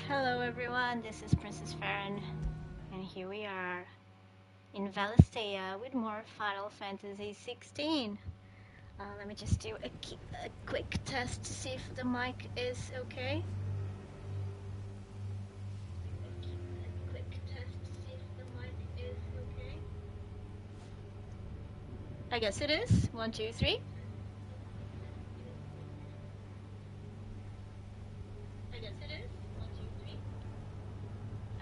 Hello everyone, this is Princess Farron, and here we are in Valistea with more Final Fantasy XVI. Let me just do a quick test to see if the mic is okay. I guess it is. 1, 2, 3.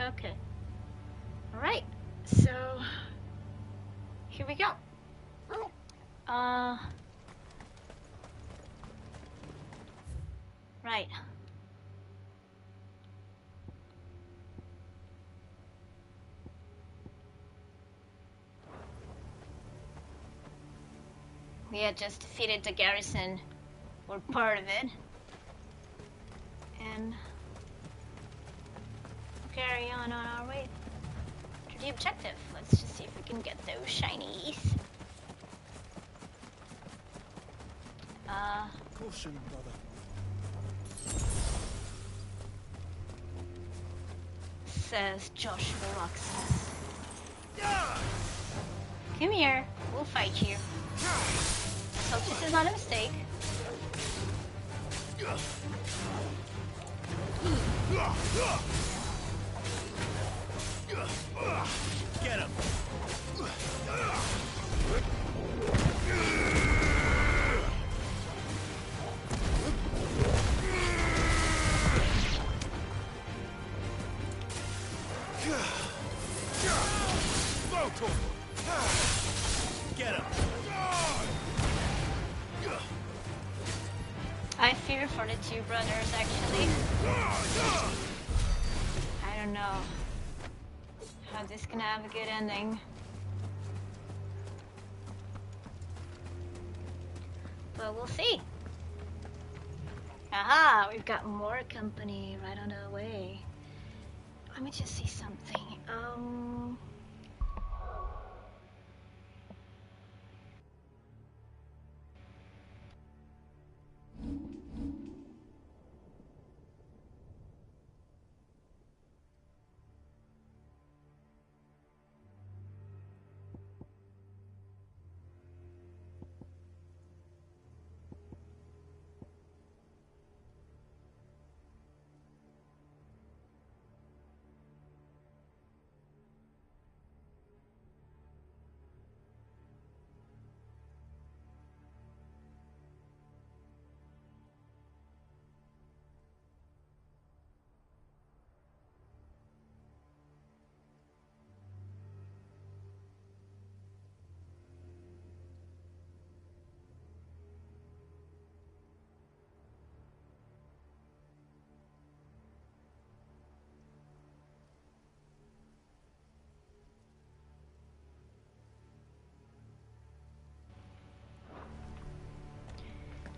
Okay. Alright, so here we go. Right. We had just defeated the garrison, or part of it, and carry on our way to the objective. Let's just see if we can get those shinies. Caution, brother. Says Joshua Roxas. Come here, we'll fight you. Let's hope this is not a mistake. Get him! Get him! I fear for the two brothers, actually. I don't know how this can have a good ending. But we'll see. Aha! We've got more company right on the way. Let me just see something.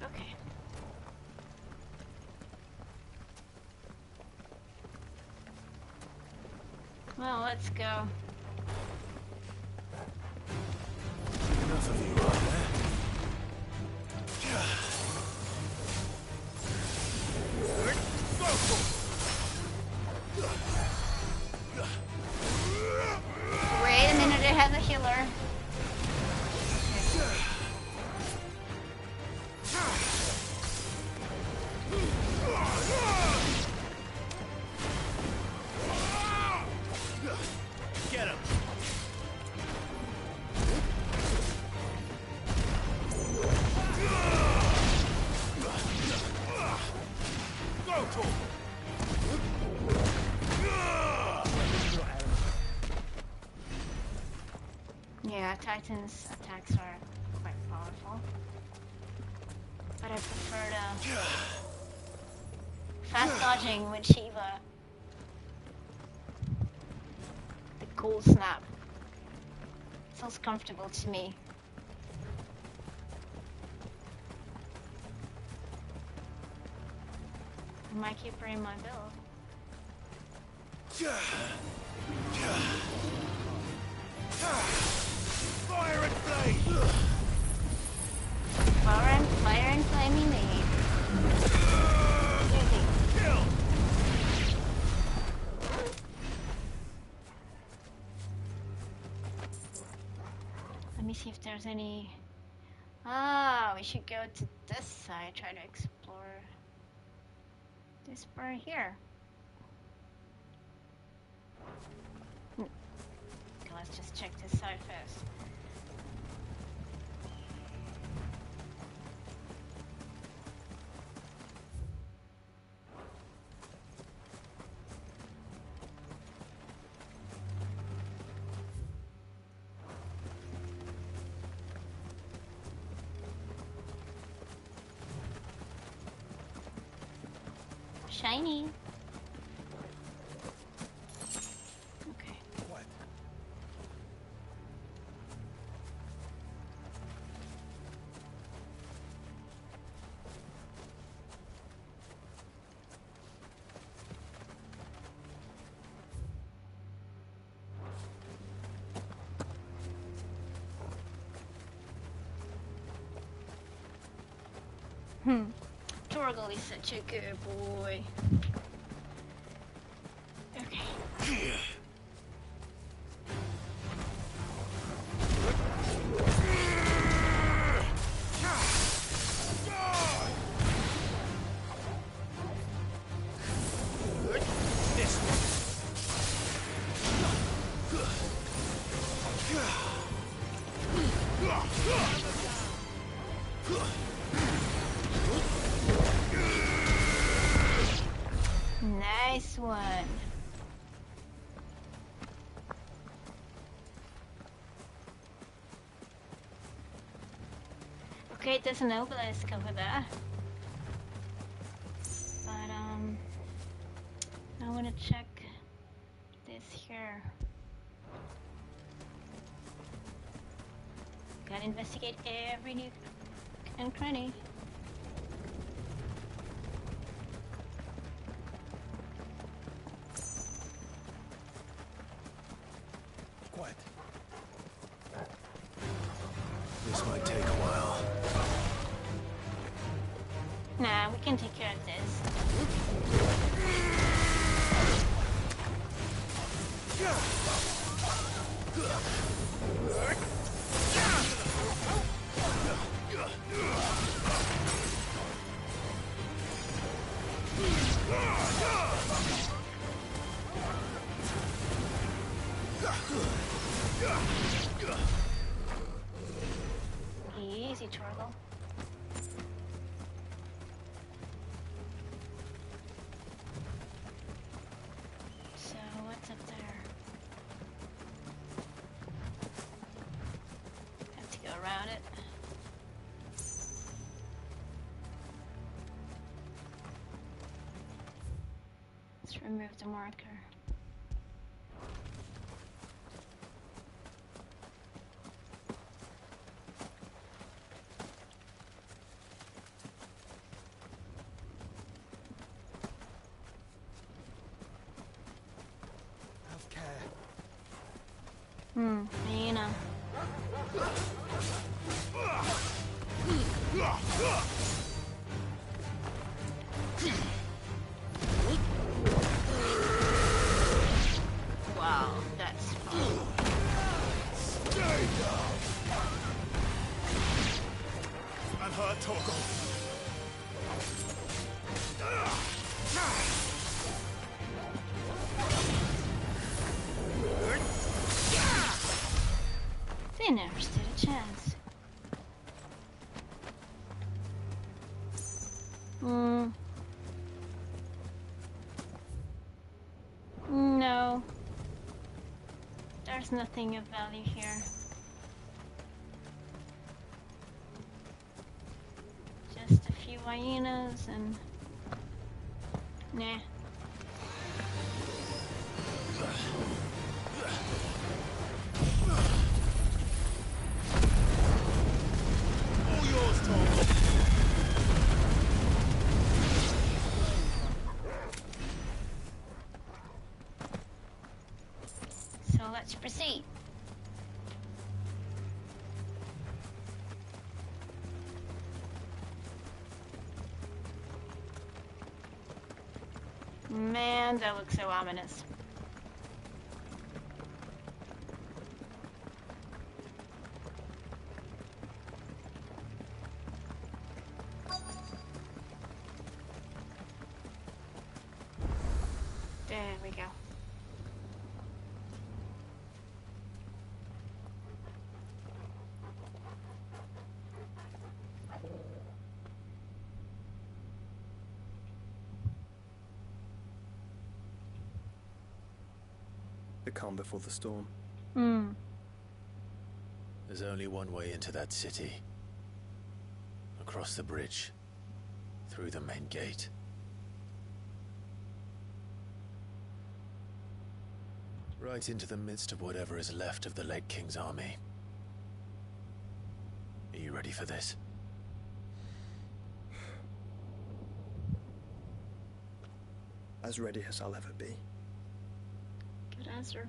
Okay. Well, let's go. Enough of you, are there? Wait a minute, I have a healer. Get him! Yeah, Titan's attacks are quite powerful. But I prefer the fast dodging with Shiva. The cool snap. Feels comfortable to me. I might keep her in my build. Fire and flame! Fire and flaming lead. Kill! see if there's any... Ah, we should go to this side, try to explore this part here. Okay, let's just check this side first. Shiny. Okay. What? Torgal is such a good boy. Okay. Nice one. Okay, there's an obelisk over there. But I want to check this here. Gotta investigate every nook and cranny. Quiet. This might take a while. Nah, we can take care of this. Easy, Torgal. So, what's up there? Have to go around it. Let's remove the marker. Have care. You know. Wow, that's fun. Stay down. I'm hurt, Torgal. They never stood a chance. No. There's nothing of value here. Just a few hyenas and... Nah. All yours, Torgal. So let's proceed. Man, that looks so ominous. calm before the storm. There's only one way into that city. Across the bridge. Through the main gate. Right into the midst of whatever is left of the late King's army. Are you ready for this? As ready as I'll ever be. Good answer.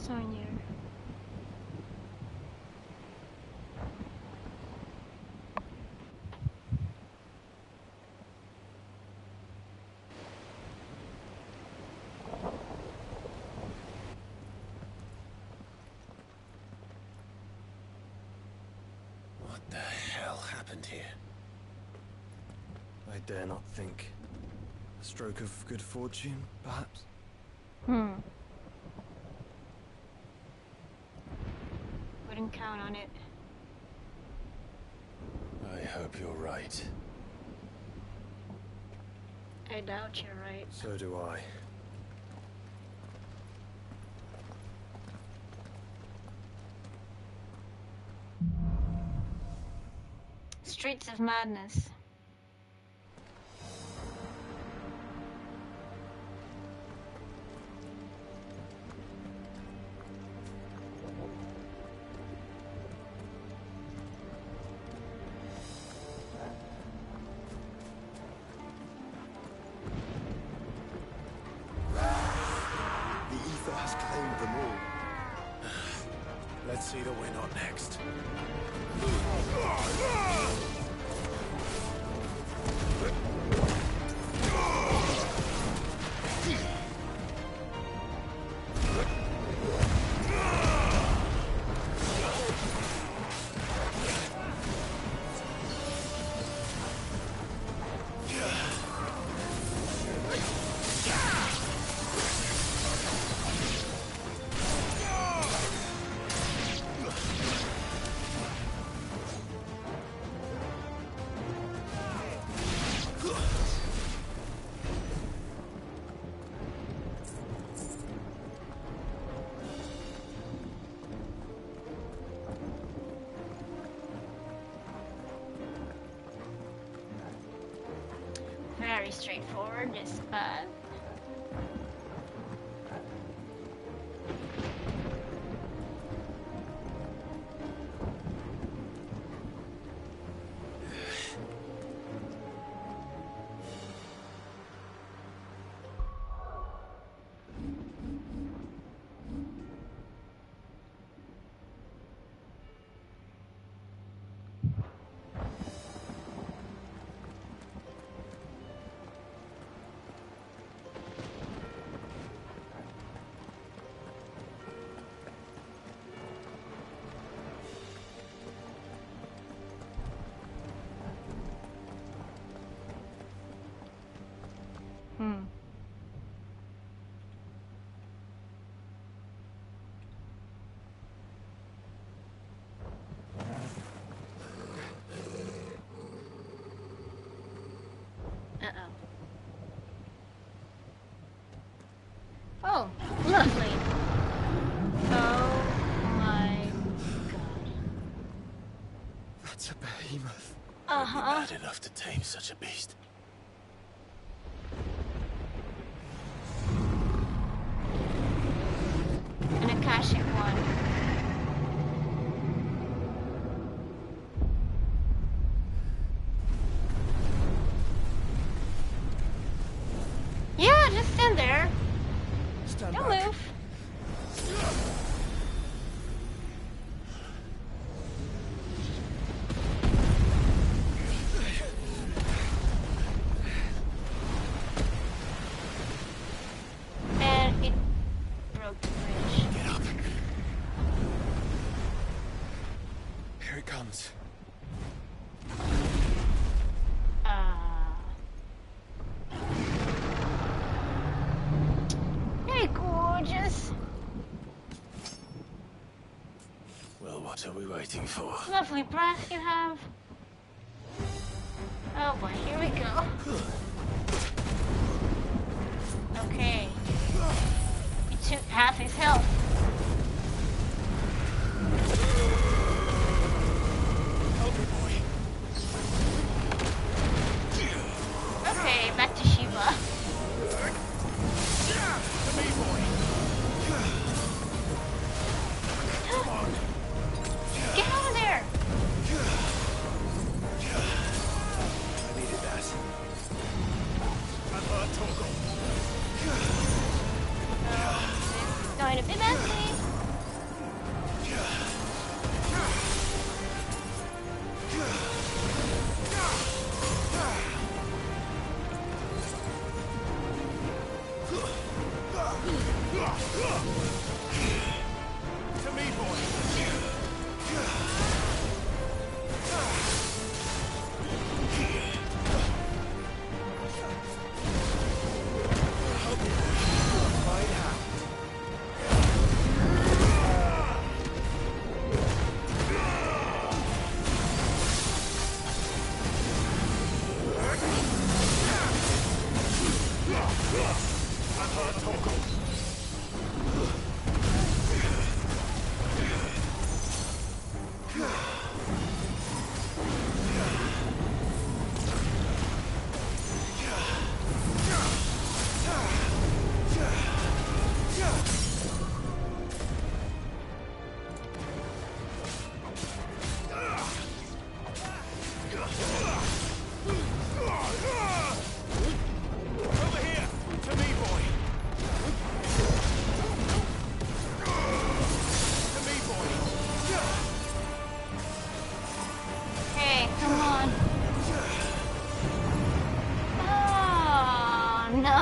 Sonia. What the hell happened here? I dare not think. A stroke of good fortune, perhaps? Wouldn't count on it. I hope you're right. I doubt you're right. So do I. Streets of Madness. The ether has claimed them all. Let's see the win on next. Very straightforward, this path. That's a behemoth. Mad enough to tame such a beast. An Akashic one. Yeah, just stand there. Stand Don't back. move. And it broke the bridge. Get up. Here it comes. Hey, gorgeous. Well, what are we waiting for? Lovely breath you have. Oh boy, here we go. Okay. He took half his health. Help me, boy. Okay, back to Shiva. To me, boy. Come on. Get out of there! I needed that. I've heard Toggle. This is going to be messy. To me, boy. Help me, boy. Find how. I've heard Toggle. Over here! To me, boy! To me, boy! Hey, come on. Oh, no.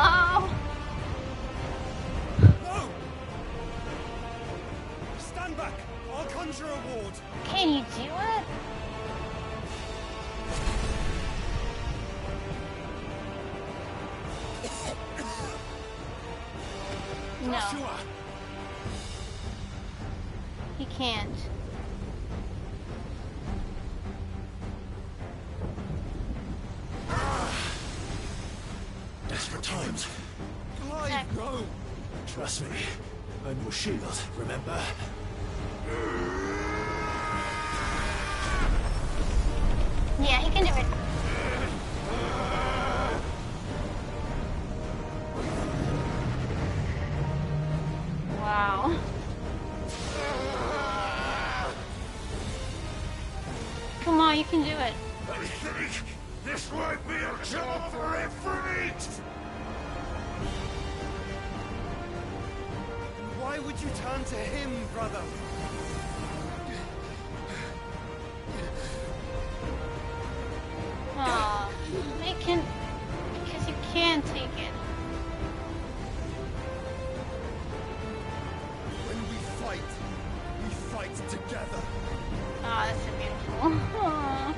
No! Stand back! I'll conjure a ward! Can you do it? No, Joshua! he can't. Desperate times. Clive, Exactly. no! Trust me. I'm your shield, remember? Yeah, he can do it. Wow. Come on, you can do it. I think this might be a job for Infinite! Why would you turn to him, brother? Aw, they can, because you can take it. When we fight together. Oh, that's so beautiful. Aw.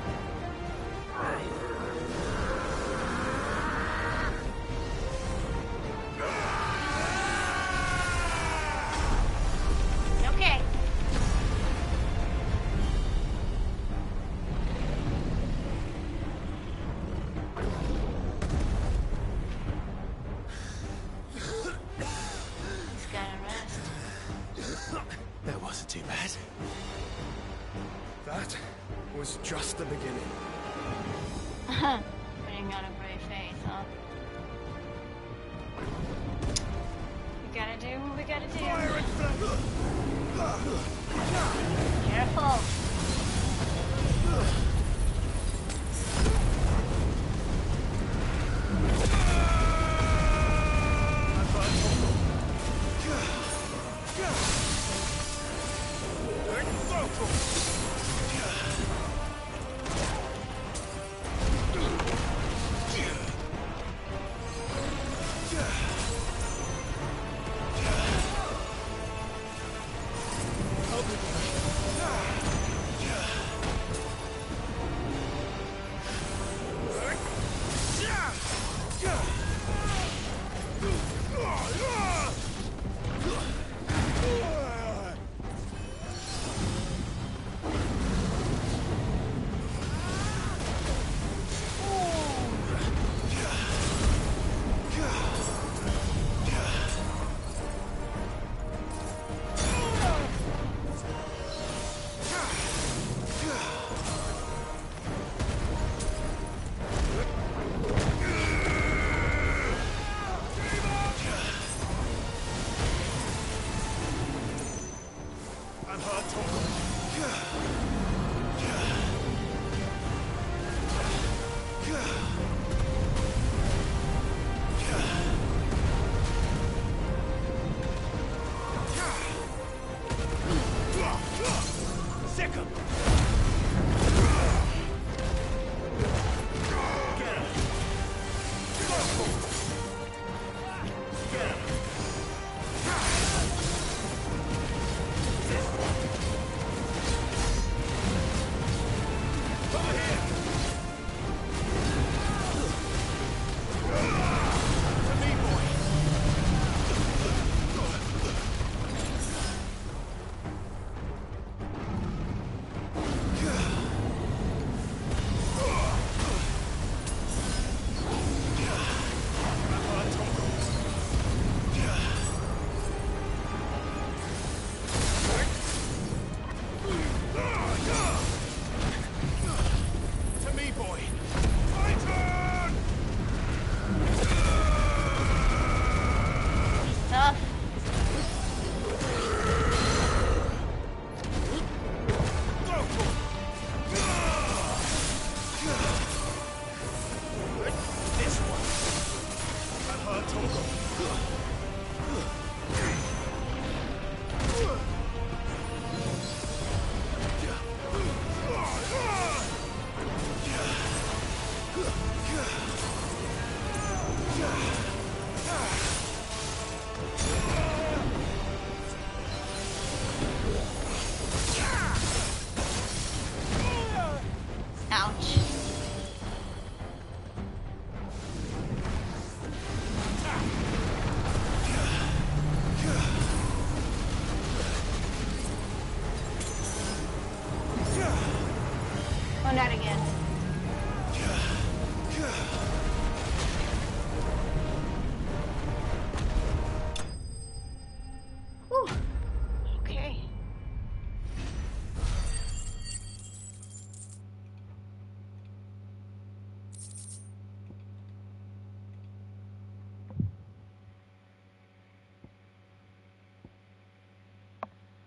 Okay. He's gotta rest. That wasn't too bad. That was just the beginning. Putting on a brave face, huh? We gotta do what we gotta do. Careful. Not again. Whew. Okay.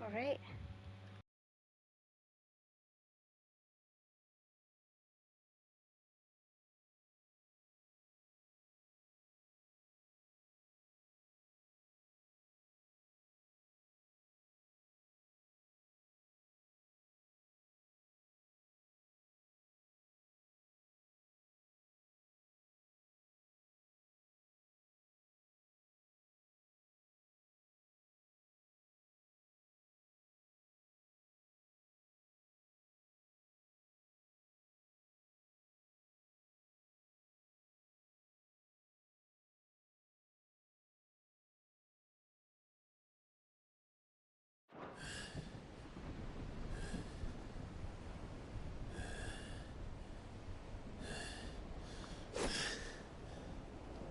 All right.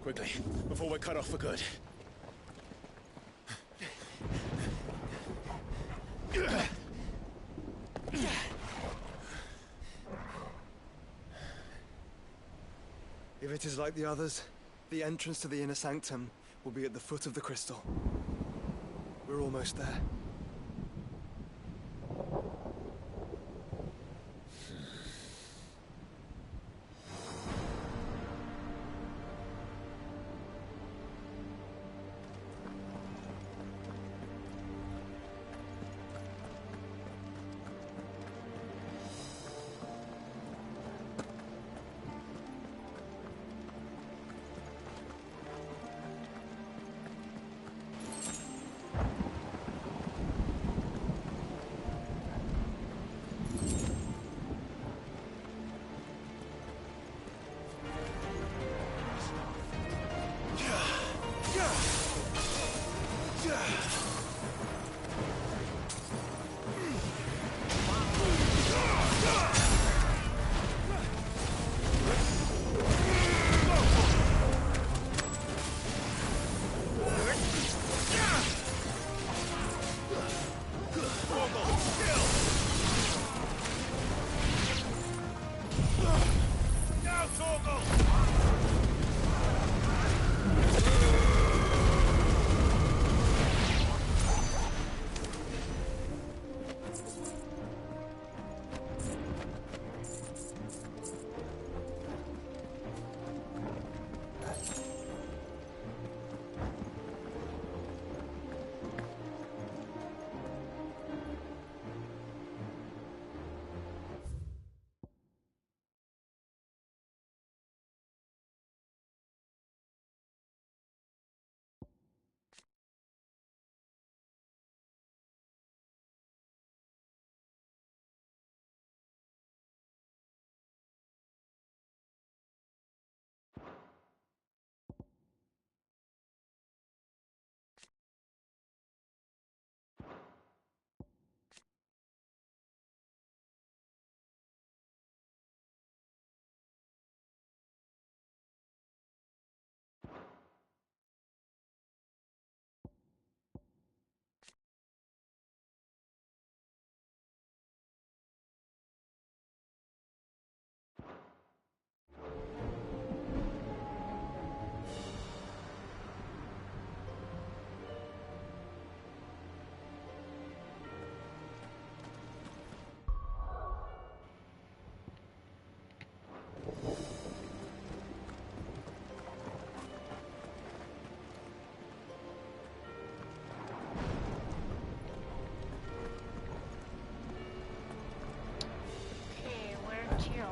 Quickly, before we're cut off for good. If it is like the others, the entrance to the inner sanctum will be at the foot of the crystal. We're almost there. Okay, where to?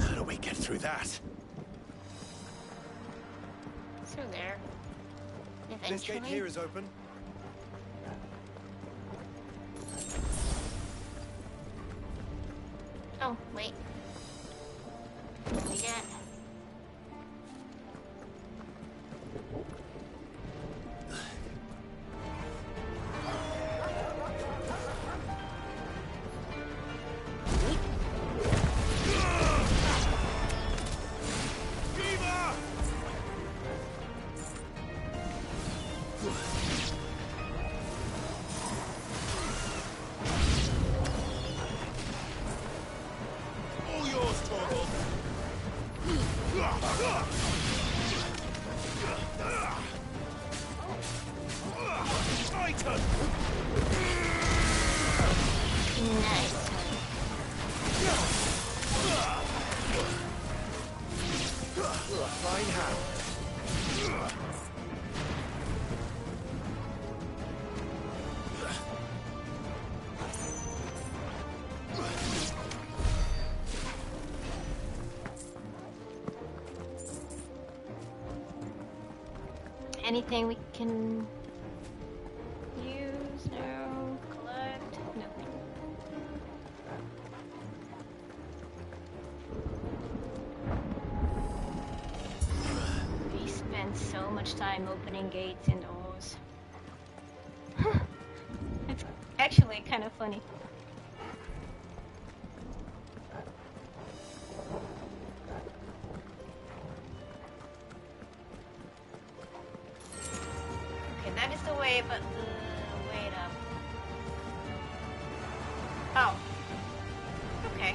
How do we get through that? Through there. This gate Eventually. here is open. Oh, wait. What do we get? All yours, Torgal. Titan! Nice. Fine hand. Anything we can use? No. Collect? Nothing. We spend so much time opening gates and doors. It's actually kind of funny. Okay, that is the way, but wait up. Oh. Okay.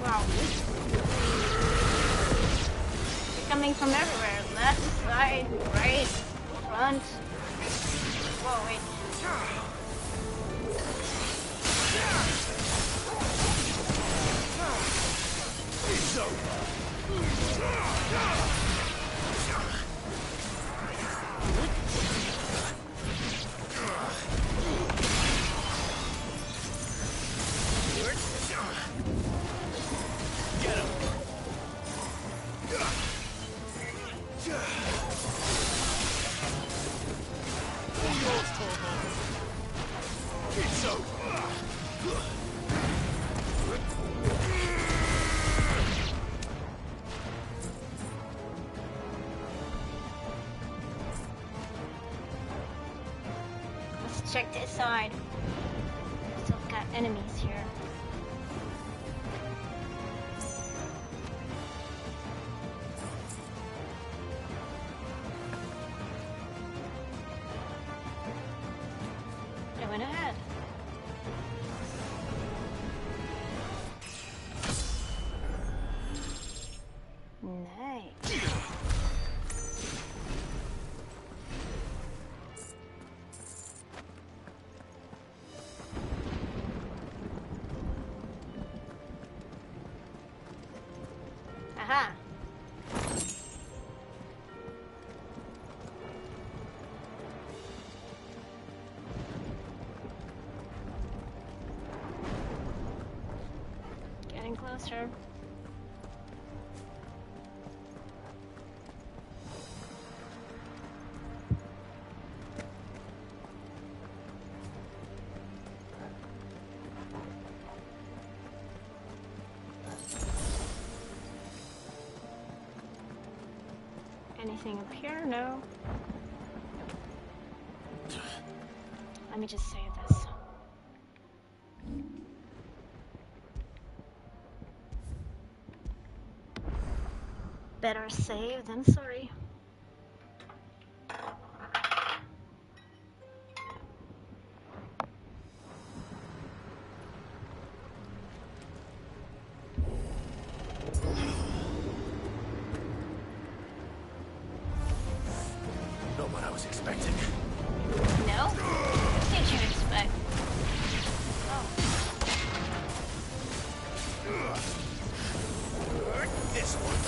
Wow. They're coming from everywhere. Left, side, right, front. Whoa, wait. It's Get him! It's over! Let's check this side. Still got enemies here. I went ahead. Nice. Aha. Getting closer. Anything up here? No. Let me just save this. Better save than sorry. Not what I was expecting. No? What did you expect? Oh. This one!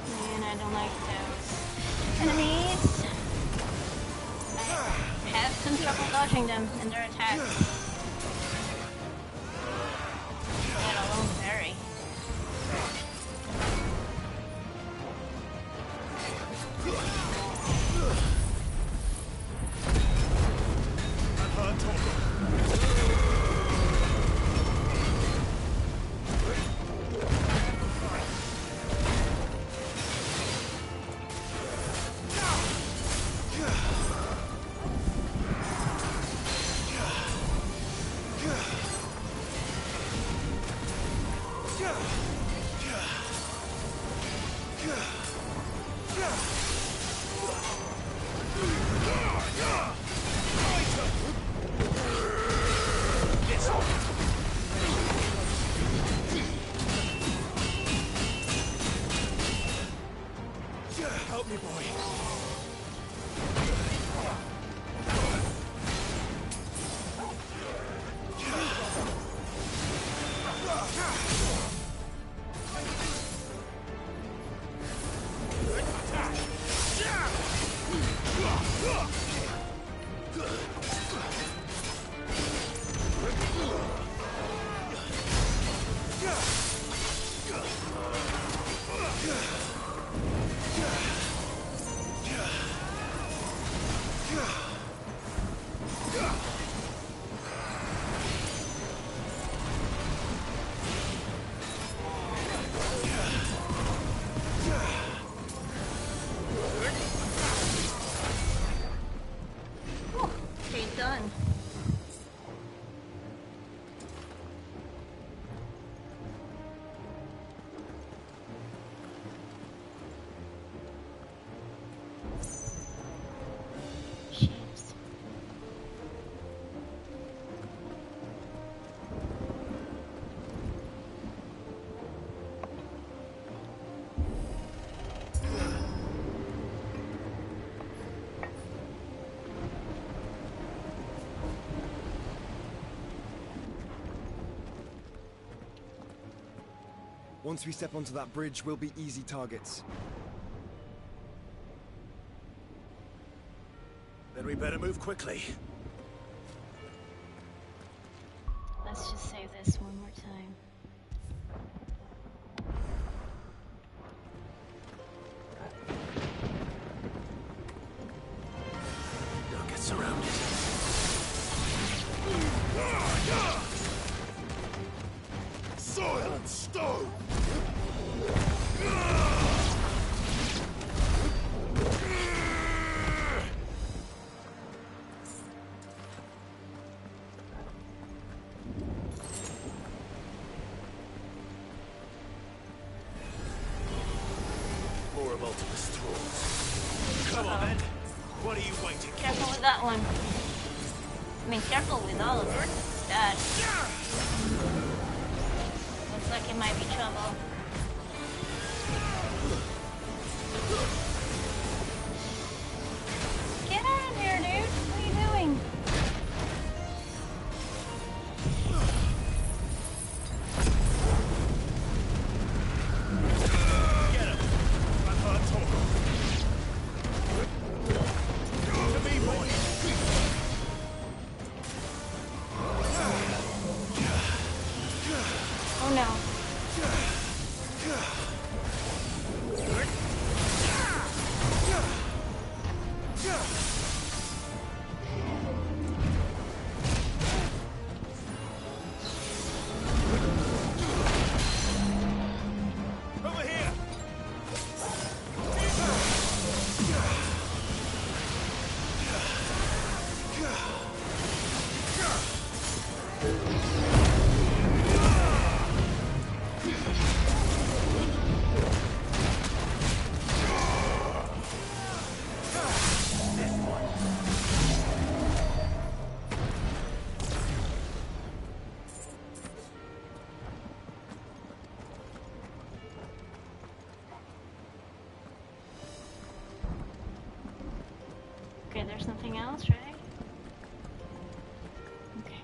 Man, I don't like those enemies. I have some trouble dodging them and their attacks. Let alone parry. Help me, boy. Once we step onto that bridge, we'll be easy targets. Then we better move quickly. Let's just save this one more time. Don't get surrounded. Silent stone! More of Ultimus thralls. Come on then. What are you waiting for? Careful with that one. I mean, careful with all of it. That looks like it might be trouble. Get out of here, dude. What are you doing? Get him. I've heard talk. To me, boy. Oh no. Over here. Okay, there's nothing else, right? Okay.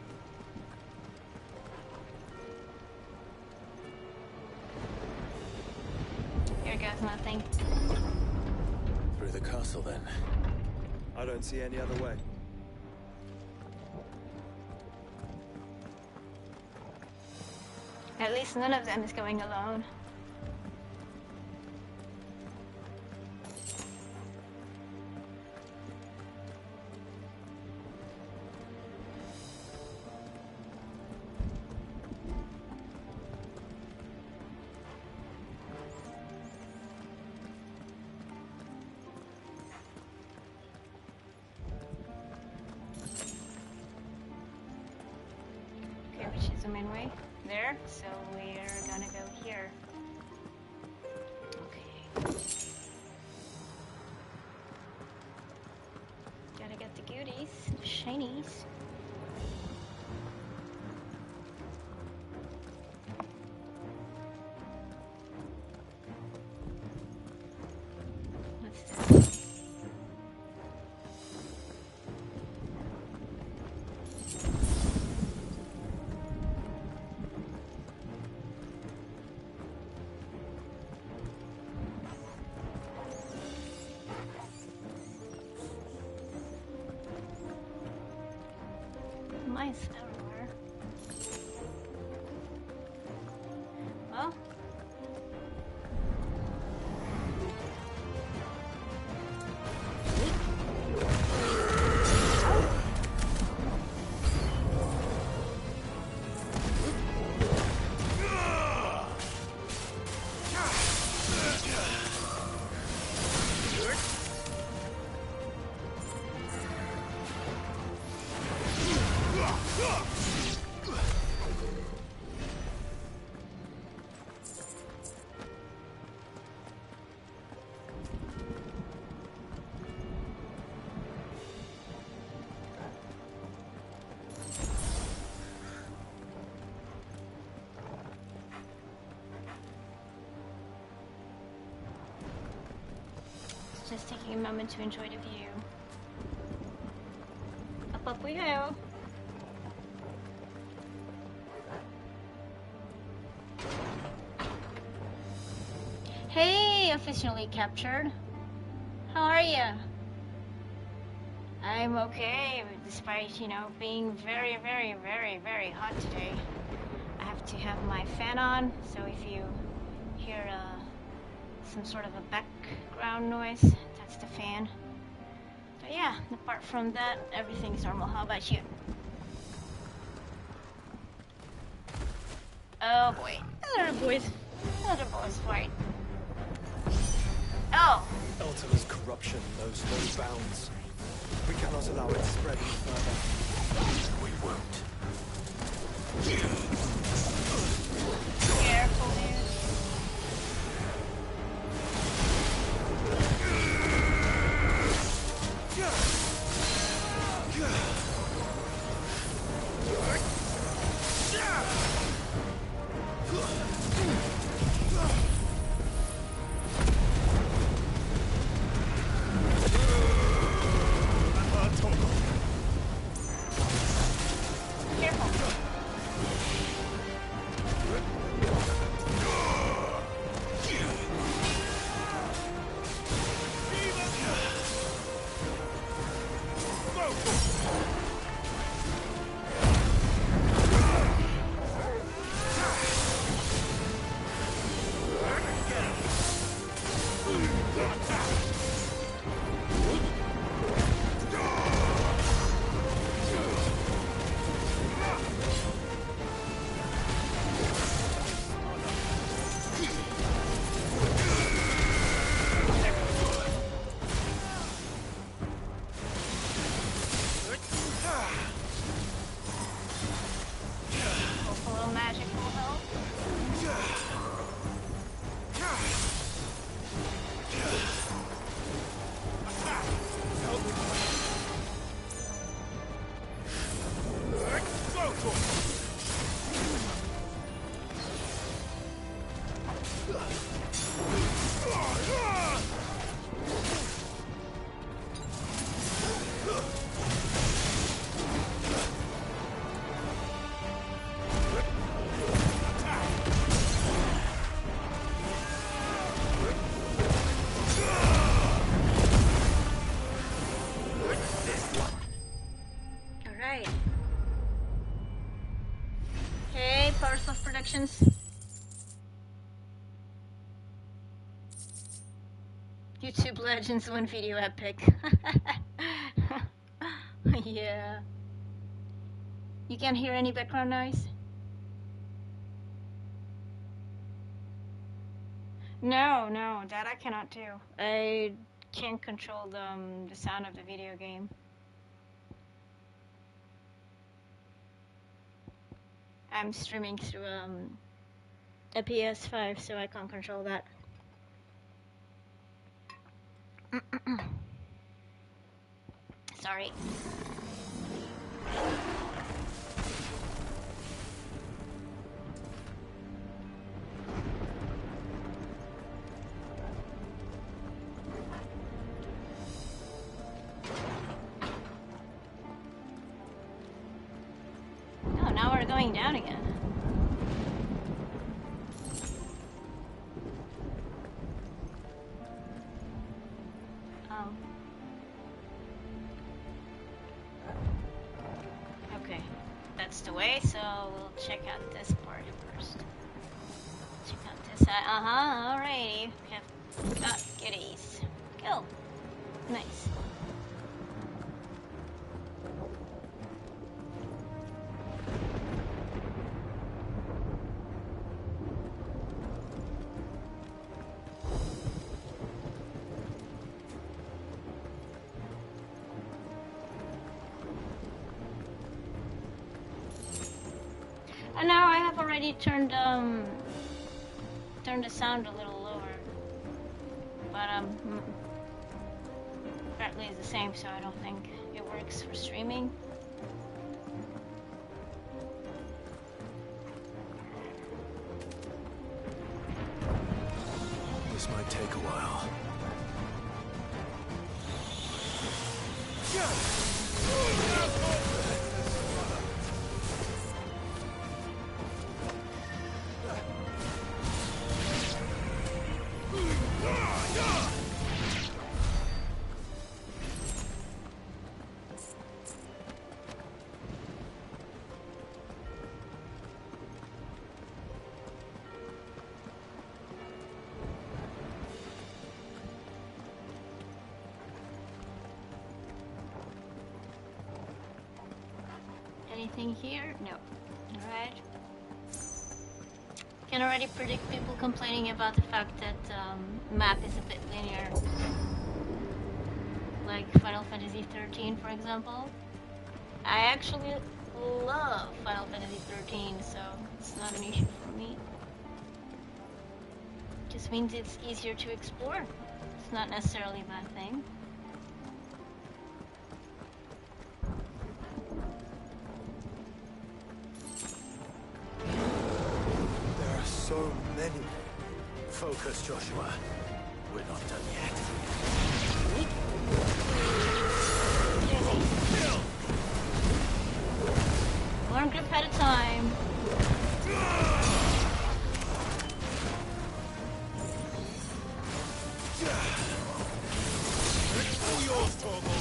Here goes nothing. Through the castle then. I don't see any other way. At least none of them is going alone. Okay, which is the main way? There, so we're gonna go here. Okay. Gotta get the goodies, the shinies. What's this? Mice everywhere. Well. Just taking a moment to enjoy the view. Up we go. Hey, officially captured. How are you? I'm okay, despite, being very, very, very, very hot today. I have to have my fan on, so if you hear some sort of a background noise, that's the fan. But yeah, apart from that, everything's normal. How about you? Oh boy. Another boys fight. Oh! Ultima's corruption knows no bounds. We cannot allow it to spread any further. We won't. Careful, dude. YouTube Legends one video epic. Yeah. You can't hear any background noise? No, that I cannot do. I can't control the sound of the video game. I'm streaming through a PS5, so I can't control that. Sorry. Oh, now we're going down again. Okay, that's the way, so we'll check out this part first. Check out this side. Alrighty. We have got goodies. Go. Nice. And now I have already turned the sound a little lower, but apparently it's the same, so I don't think it works for streaming. This might take a while. anything here? No. Alright. Can already predict people complaining about the fact that map is a bit linear. Like Final Fantasy XIII, for example. I actually love Final Fantasy XIII, so it's not an issue for me. Just means it's easier to explore. It's not necessarily a bad thing. There are so many. Focus, Joshua. We're not done yet. One group at a time. All yours, Torgal.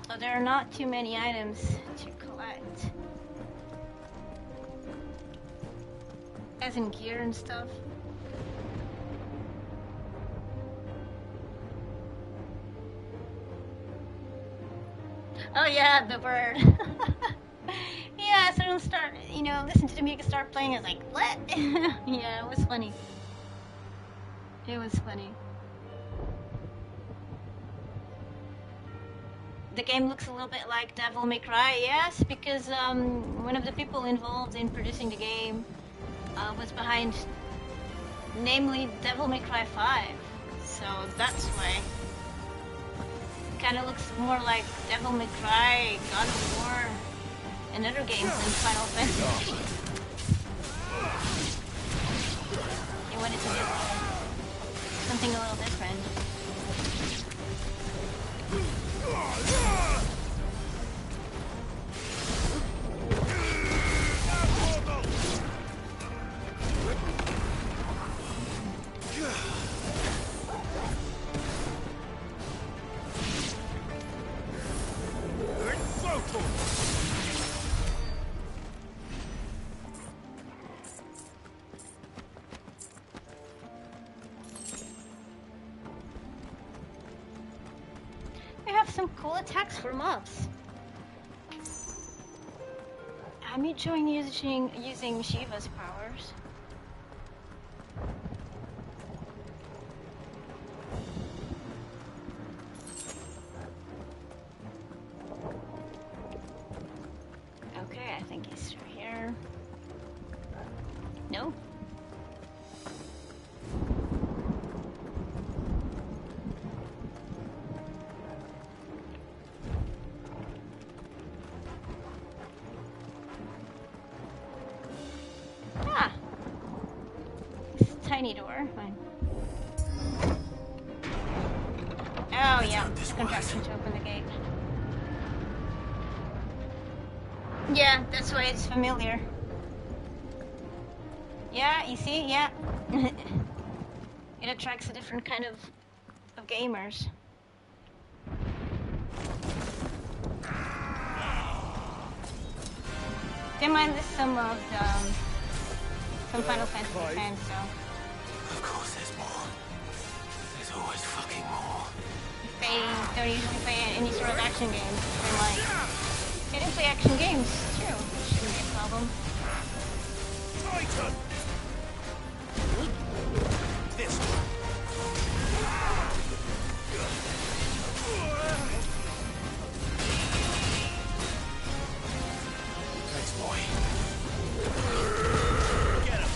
So there are not too many items to collect. As in gear and stuff. Oh yeah, the bird. Yeah, so don't start, listen to the music, start playing. I was like, what? Yeah, it was funny. It was funny. The game looks a little bit like Devil May Cry, yes, because one of the people involved in producing the game was behind, namely Devil May Cry 5. So that's why. Kind of looks more like Devil May Cry, God of War, and other games than Final Fantasy. They wanted to do something a little different. We have some cool attacks for mobs. I'm enjoying using Shiva's powers. Okay, I think he's through here. No? Ah! This tiny door. Fine. Oh yeah, this contraption to open the gate. Yeah, that's why it's familiar. Yeah, you see? Yeah. It attracts a different kind of gamers. They mind this some of some Final Fantasy fans, so Of course there's more. There's always fucking more. if they don't usually play any sort of action games, they're like, they didn't play action games. It's true. It shouldn't be a problem. Titan! This one. Thanks, boy. Get him!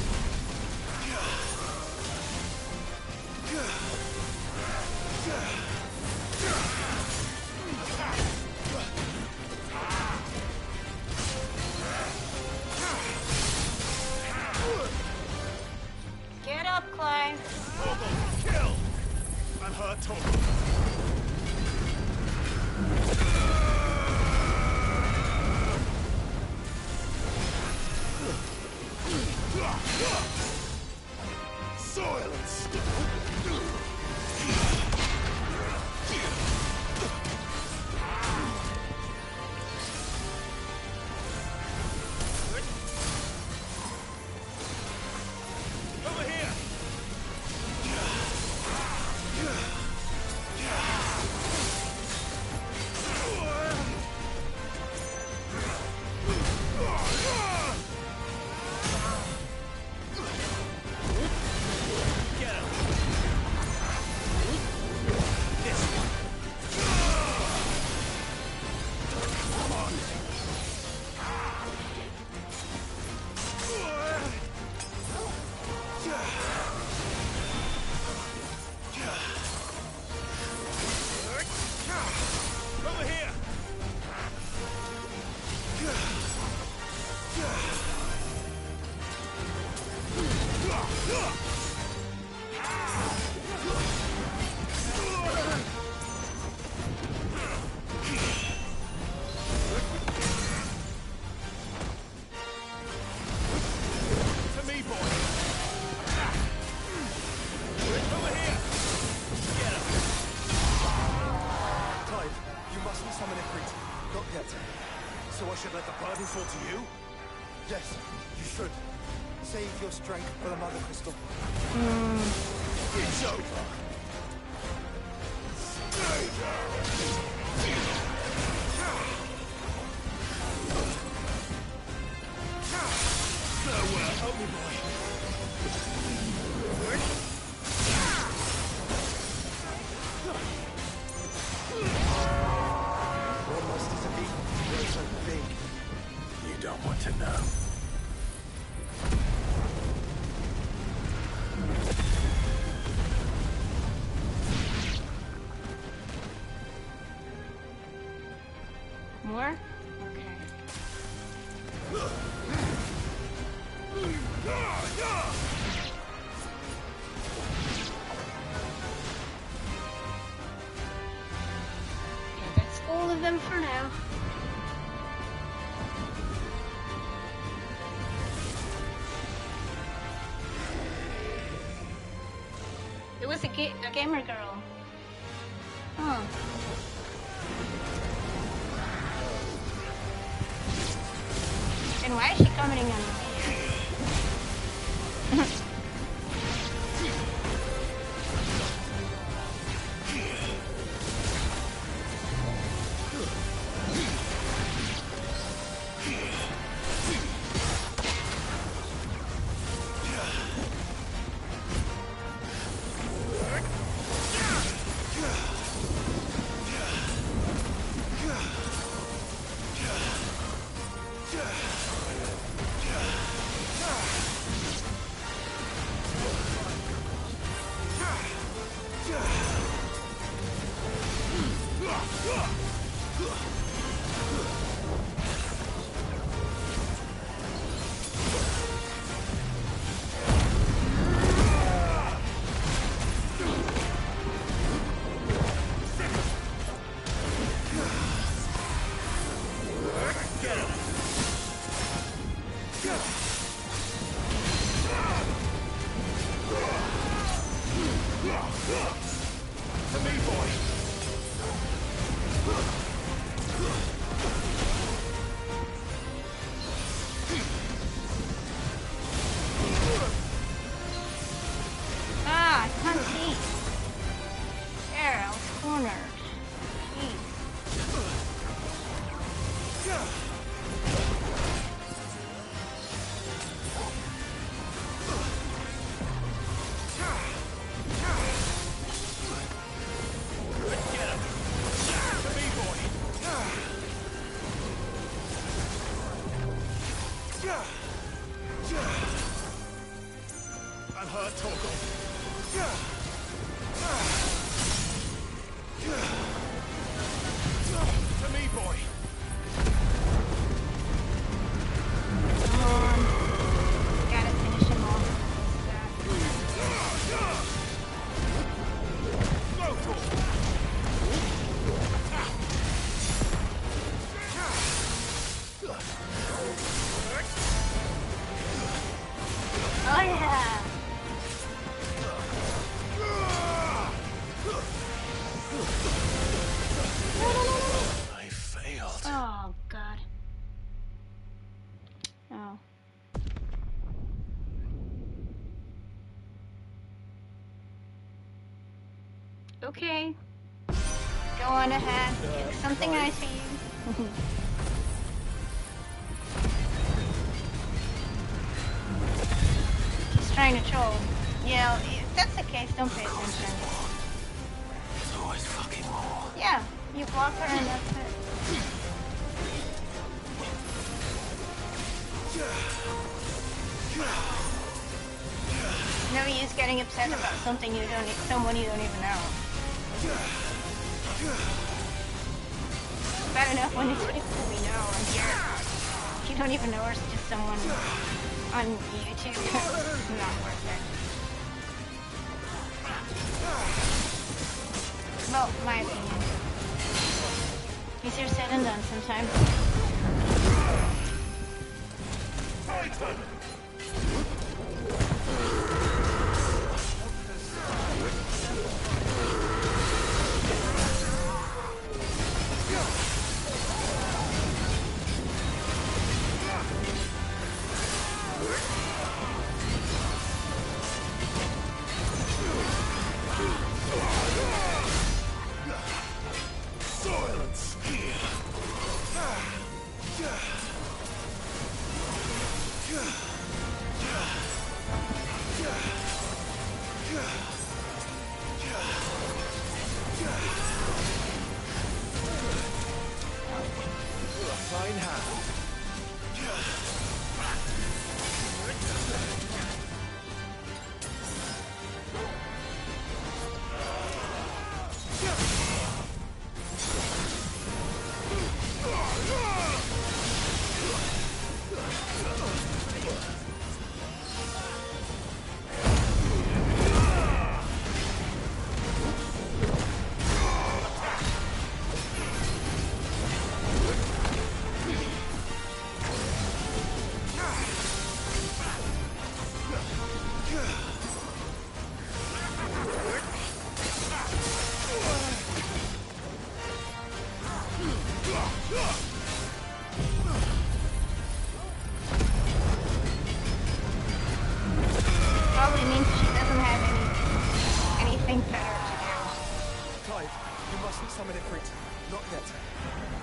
Get up, Clive. Torgal, kill! I'm hurt, Torgal. Silence! I should let the burden fall to you? Yes, you should. Save your strength for the Mother Crystal. It's over. Stay down. Farewell, help me, boy. What monsters are beaten? They're so big. You don't want to know. More? Okay. Okay, that's all of them for now. It was a gamer girl. Huh. And why is she commenting on me? Ah, I can't see. There, I was cornered. Jeez. I'm hurt, Torgal. To me, boy. Come on. Gotta finish him off. Go, Torgal. Oh yeah! I failed. Oh god. Oh. Okay. Go on ahead. Pick something nice for you. He's trying to troll. Yeah, if that's the case, don't pay attention. There's always fucking more. Yeah, you block her and that's it. No use getting upset about something someone you don't even know. Bad enough when it's people we know and here. You don't even know her, it's just someone on YouTube. It's not worth it. Well, my opinion. Easier said than done sometimes. Titan! Clive, you mustn't summon Ifrit. Not yet.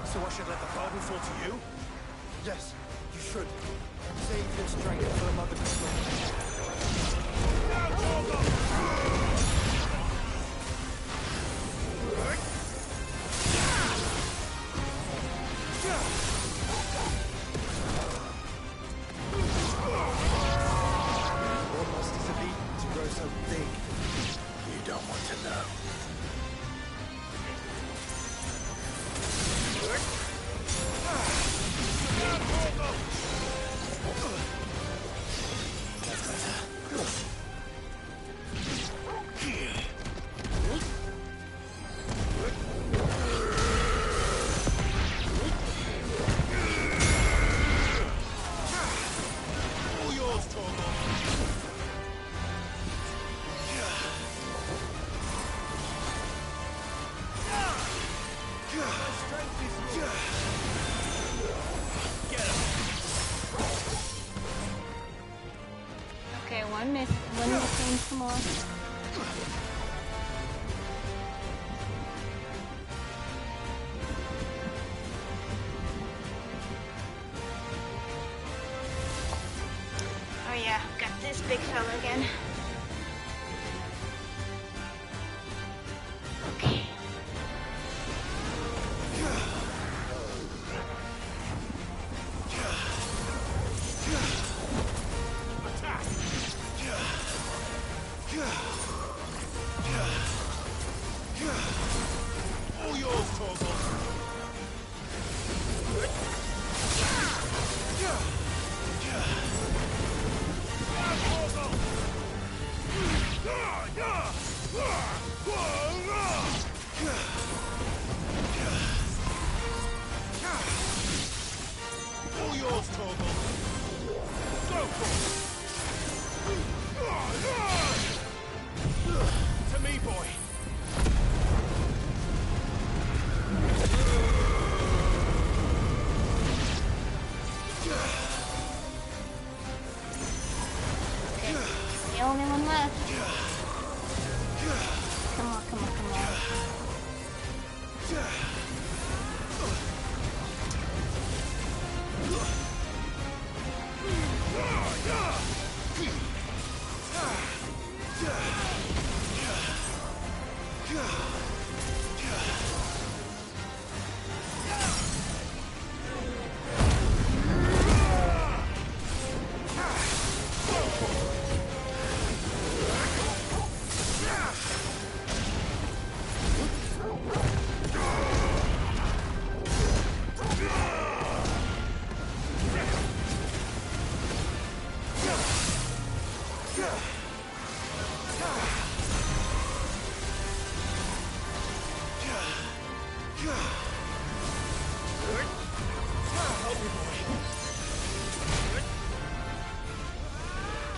So I should let the burden fall to you? Yes, you should. Save your strength for the Mother Crystal. What must is it eaten to grow so big? You don't want to know. That's better. All yours, Torgal. Okay, one missing, come on. Oh yeah, got this big fella again. Okay. All yours, Torgal. All yours, Torgal. Go for it. To me, boy. The only one left. Come on, come on, come on.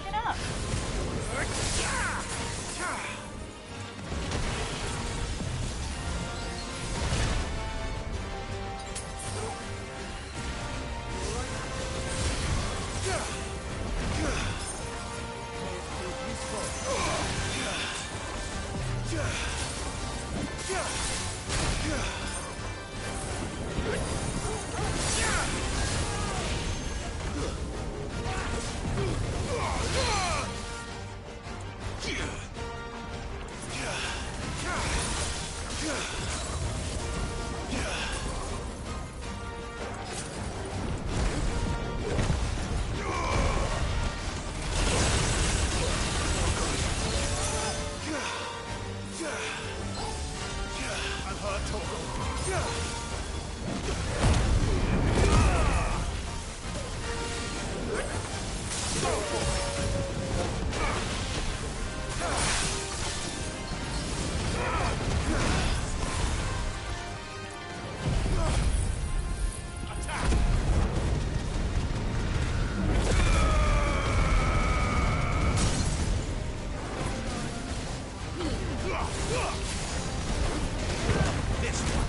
Get up. I'm hurt, Torgal. This one.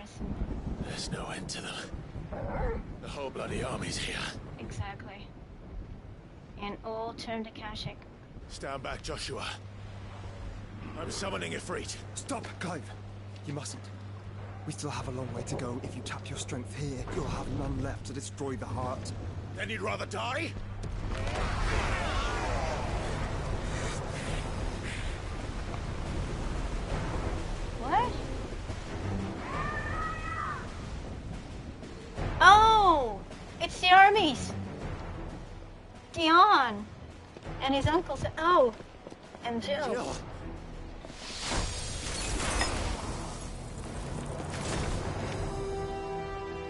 person. There's no end to them. The whole bloody army's here. Exactly. And all turned Akashic. Stand back, Joshua. I'm summoning Ifrit. Stop, Clive. You mustn't. We still have a long way to go. If you tap your strength here, you'll have none left to destroy the heart. Then you'd rather die? What? Oh! It's the armies! Dion! And his uncle said, oh! And Jill. Jill.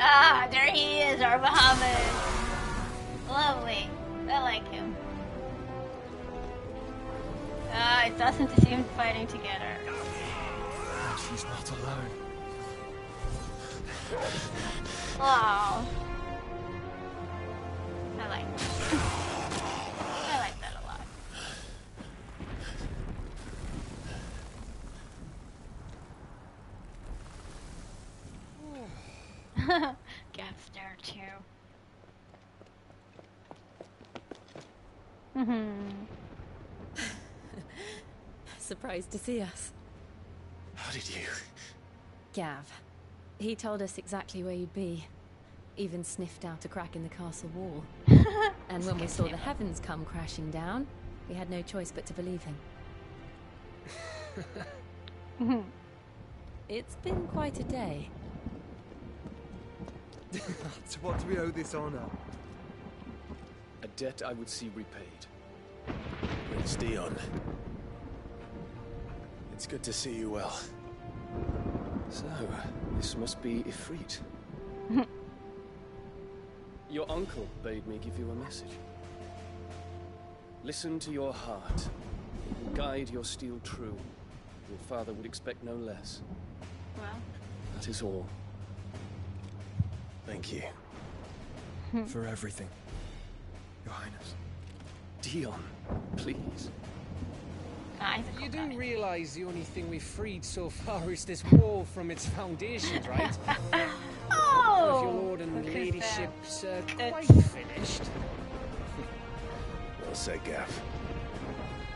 Ah, there he is, our Muhammad. Lovely. I like him. Ah, it's awesome to see him fighting together. She's not alone. Wow. I like that a lot. Gap's there too. Surprised to see us. How did you? Gav. He told us exactly where you'd be. Even sniffed out a crack in the castle wall. And when we saw the heavens come crashing down, we had no choice but to believe him. It's been quite a day. To what do we owe this honor? A debt I would see repaid. Prince Dion. It's good to see you well. So, this must be Ifrit. Your uncle bade me give you a message. Listen to your heart. It will guide your steel true. Your father would expect no less. Well, That is all. Thank you. For everything, Your Highness. Dion, please. Isaac You will do die. realize the only thing we've freed so far is this wall from its foundations, right? Oh! If your lord and Look who's ladyship's quite It's- finished. Well said, Gav.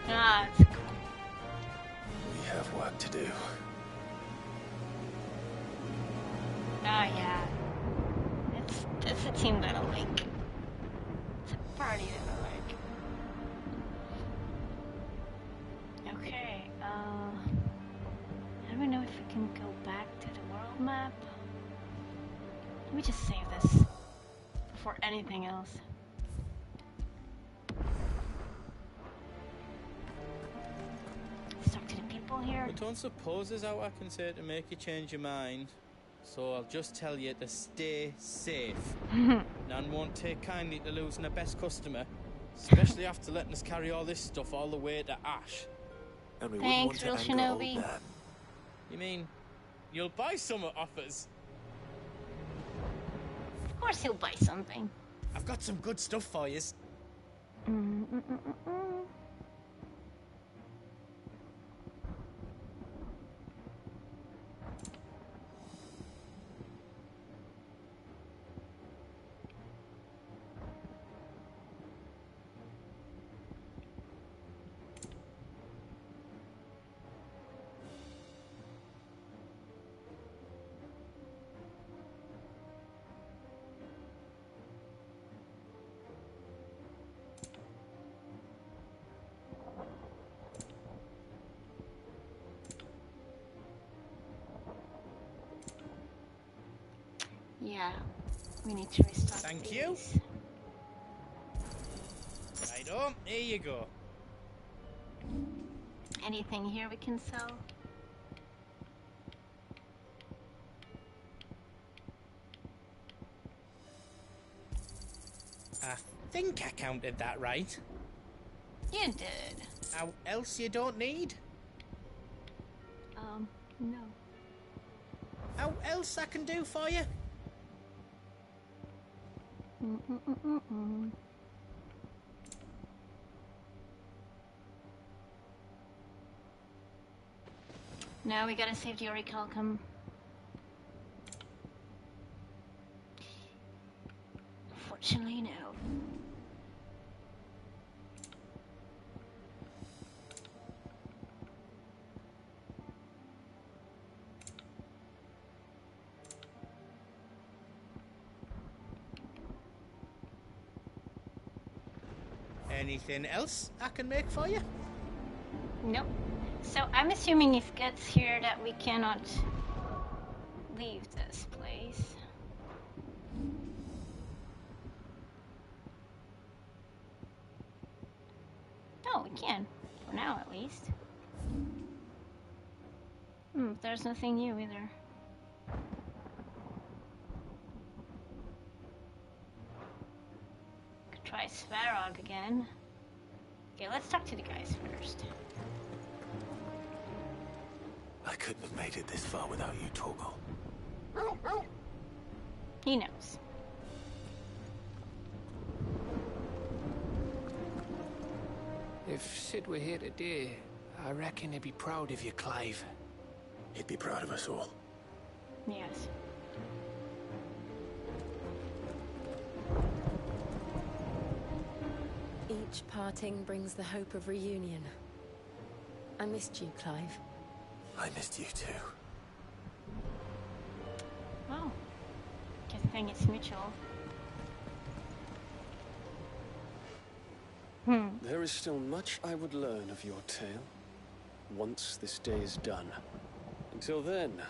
Ah, it's cool. We have work to do. Oh yeah. It's a team that I like. It's a party that I like. Okay, I don't know if we can go back to the world map. Let me just save this before anything else. Let's talk to the people here. I don't suppose there's out I can say to make you change your mind. So I'll just tell you to stay safe. None won't take kindly to losing their best customer, especially after letting us carry all this stuff all the way to Ash. And we Thanks, wouldn't want real to anger shinobi. old Dan. You mean you'll buy some off us? Of course he'll buy something. I've got some good stuff for yous. Yeah, we need to restock. Thank you. these. Right on, here you go. Anything here we can sell? I think I counted that right. You did. How else you don't need? No. How else I can do for you? No, we gotta save the orichalcum. Anything else I can make for you? Nope. So I'm assuming if Guts here that we cannot leave this place. No, we can. For now, at least. There's nothing new either. Could try Svarog again. Okay, let's talk to the guys first. I couldn't have made it this far without you, Torgal. He knows. If Sid were here today, I reckon he'd be proud of you, Clive. He'd be proud of us all. Yes. Each parting brings the hope of reunion. I missed you, Clive. I missed you too. Oh. Good thing it's mutual. There is still much I would learn of your tale, once this day is done. Until then,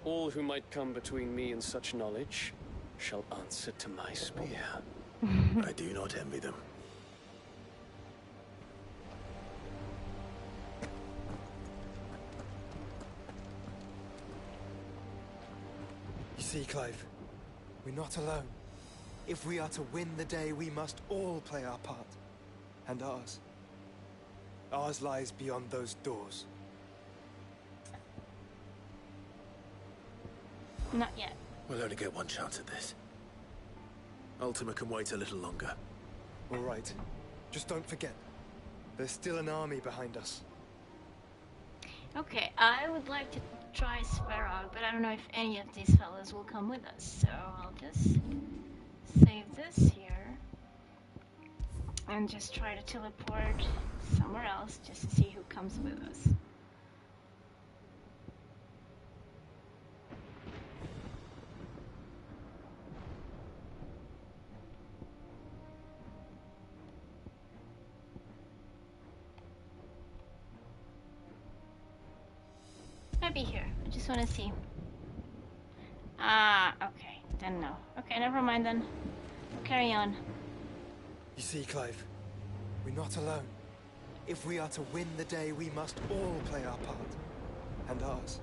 all who might come between me and such knowledge shall answer to my spear. I do not envy them. You see, Clive, we're not alone. If we are to win the day, we must all play our part. And ours. Ours lies beyond those doors. Not yet. We'll only get one chance at this. Ultima can wait a little longer. All right. Just don't forget. There's still an army behind us. Okay, I would like to try Svarog, but I don't know if any of these fellas will come with us, so I'll just save this here. And just try to teleport somewhere else just to see who comes with us. Maybe here. I just want to see. Ah, okay. Then no. Okay, never mind then. We'll carry on. You see, Clive, we're not alone. If we are to win the day, we must all play our part. And ours.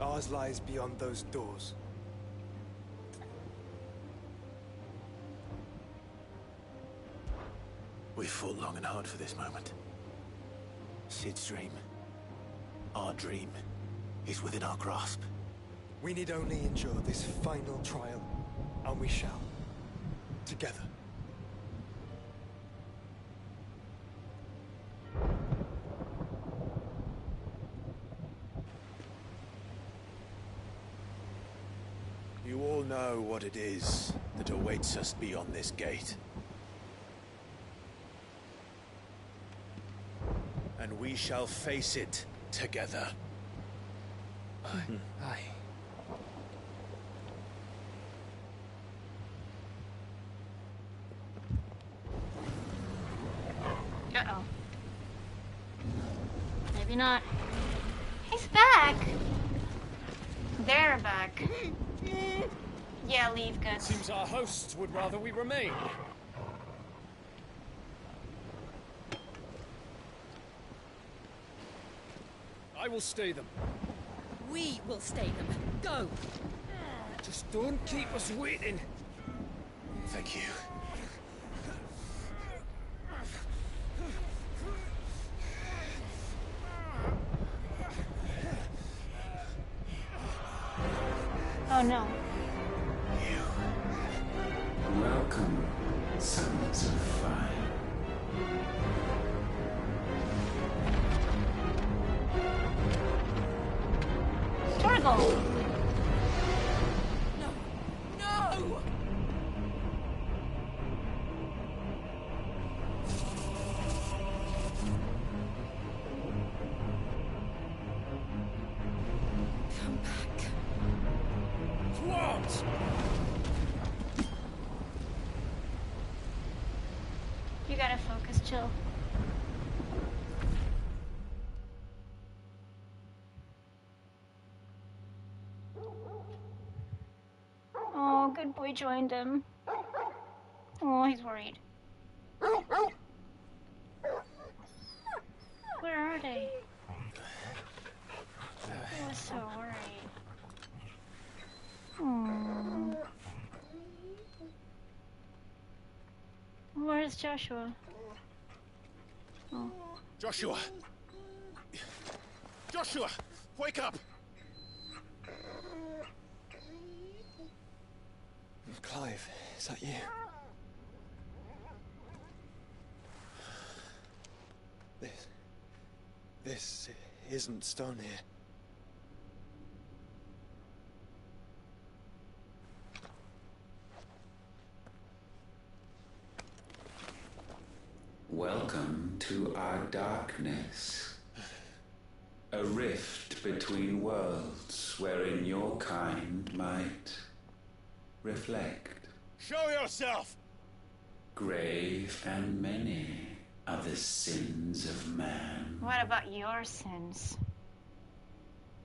Ours lies beyond those doors. We've fought long and hard for this moment. Sid's dream, our dream, is within our grasp. We need only endure this final trial, and we shall. Together. You all know what it is that awaits us beyond this gate. And we shall face it together. Aye. Uh-oh. Maybe not. He's back! They're back. Yeah, leave, Guts. Seems our hosts would rather we remain. I will stay them. We will stay them. Go! Just don't keep us waiting. Thank you. Oh no. Welcome, sons of fire. Torgal! No! Come back. What? You gotta focus, chill. Oh, good boy joined him. Oh, he's worried. Where are they? He was so worried. Oh. Where's Joshua? Oh. Joshua! Joshua! Wake up! Clive, is that you? This isn't stone here. Welcome to our darkness. A rift between worlds wherein your kind might reflect. Show yourself! Grave and many are the sins of man, What about your sins?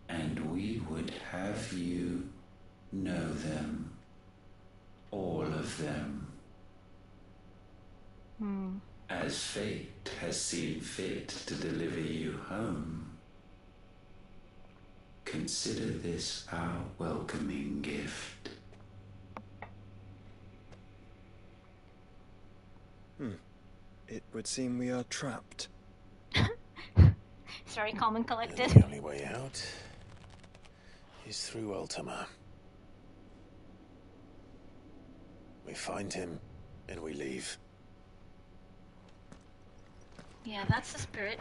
and we would have you know them. All of them. As fate has seen fit to deliver you home, consider this our welcoming gift. It would seem we are trapped. Sorry, calm and collected. The only way out is through Ultima. We find him, and we leave. Yeah, that's the spirit.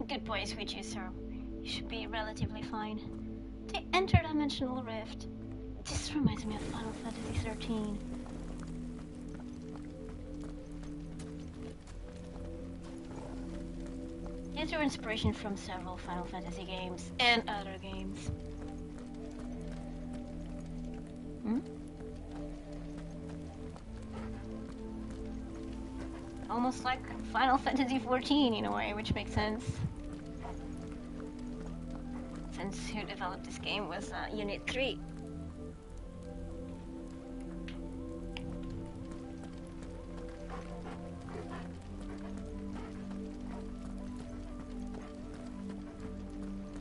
Good boy, Squeegee, so you should be relatively fine. The interdimensional rift. This reminds me of Final Fantasy XIII. It drew inspiration from several Final Fantasy games and other games. Almost like Final Fantasy XIV in a way, which makes sense. Since who developed this game was Unit 3.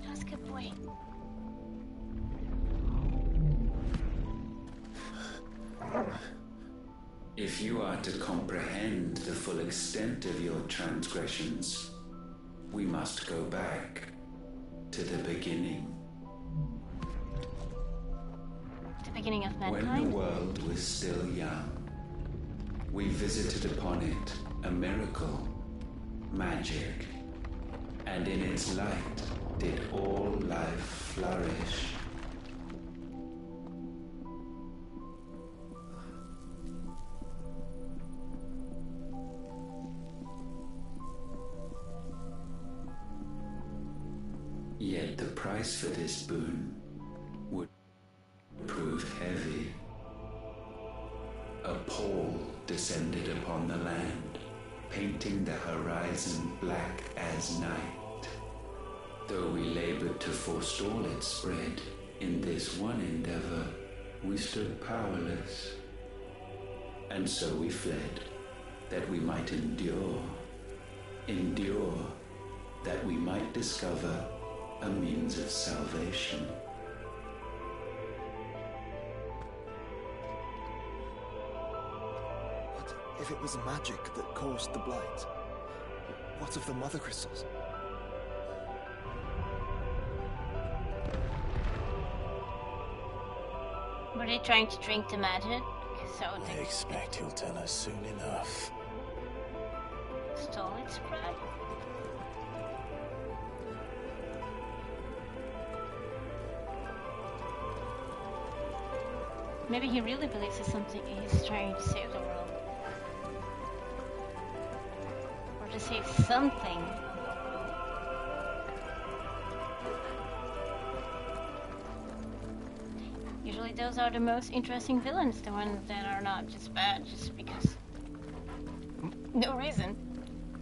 That's a good boy. If you are to comprehend the full extent of your transgressions, we must go back to the beginning. The beginning of When mankind? the world was still young, we visited upon it a miracle, magic, and in its light did all life flourish. Yet the price for this boon would prove heavy. A pall descended upon the land, painting the horizon black as night. Though we labored to forestall its spread, in this one endeavor we stood powerless. And so we fled, that we might endure, that we might discover a means of salvation. What if it was magic that caused the blight? What of the mother crystals? Were they trying to drink the magic? So I they expect he'll tell us soon enough. stole its pride? Maybe he really believes it's something he's trying to save the world. Or to save something. Usually those are the most interesting villains, the ones that are not just bad just because No reason.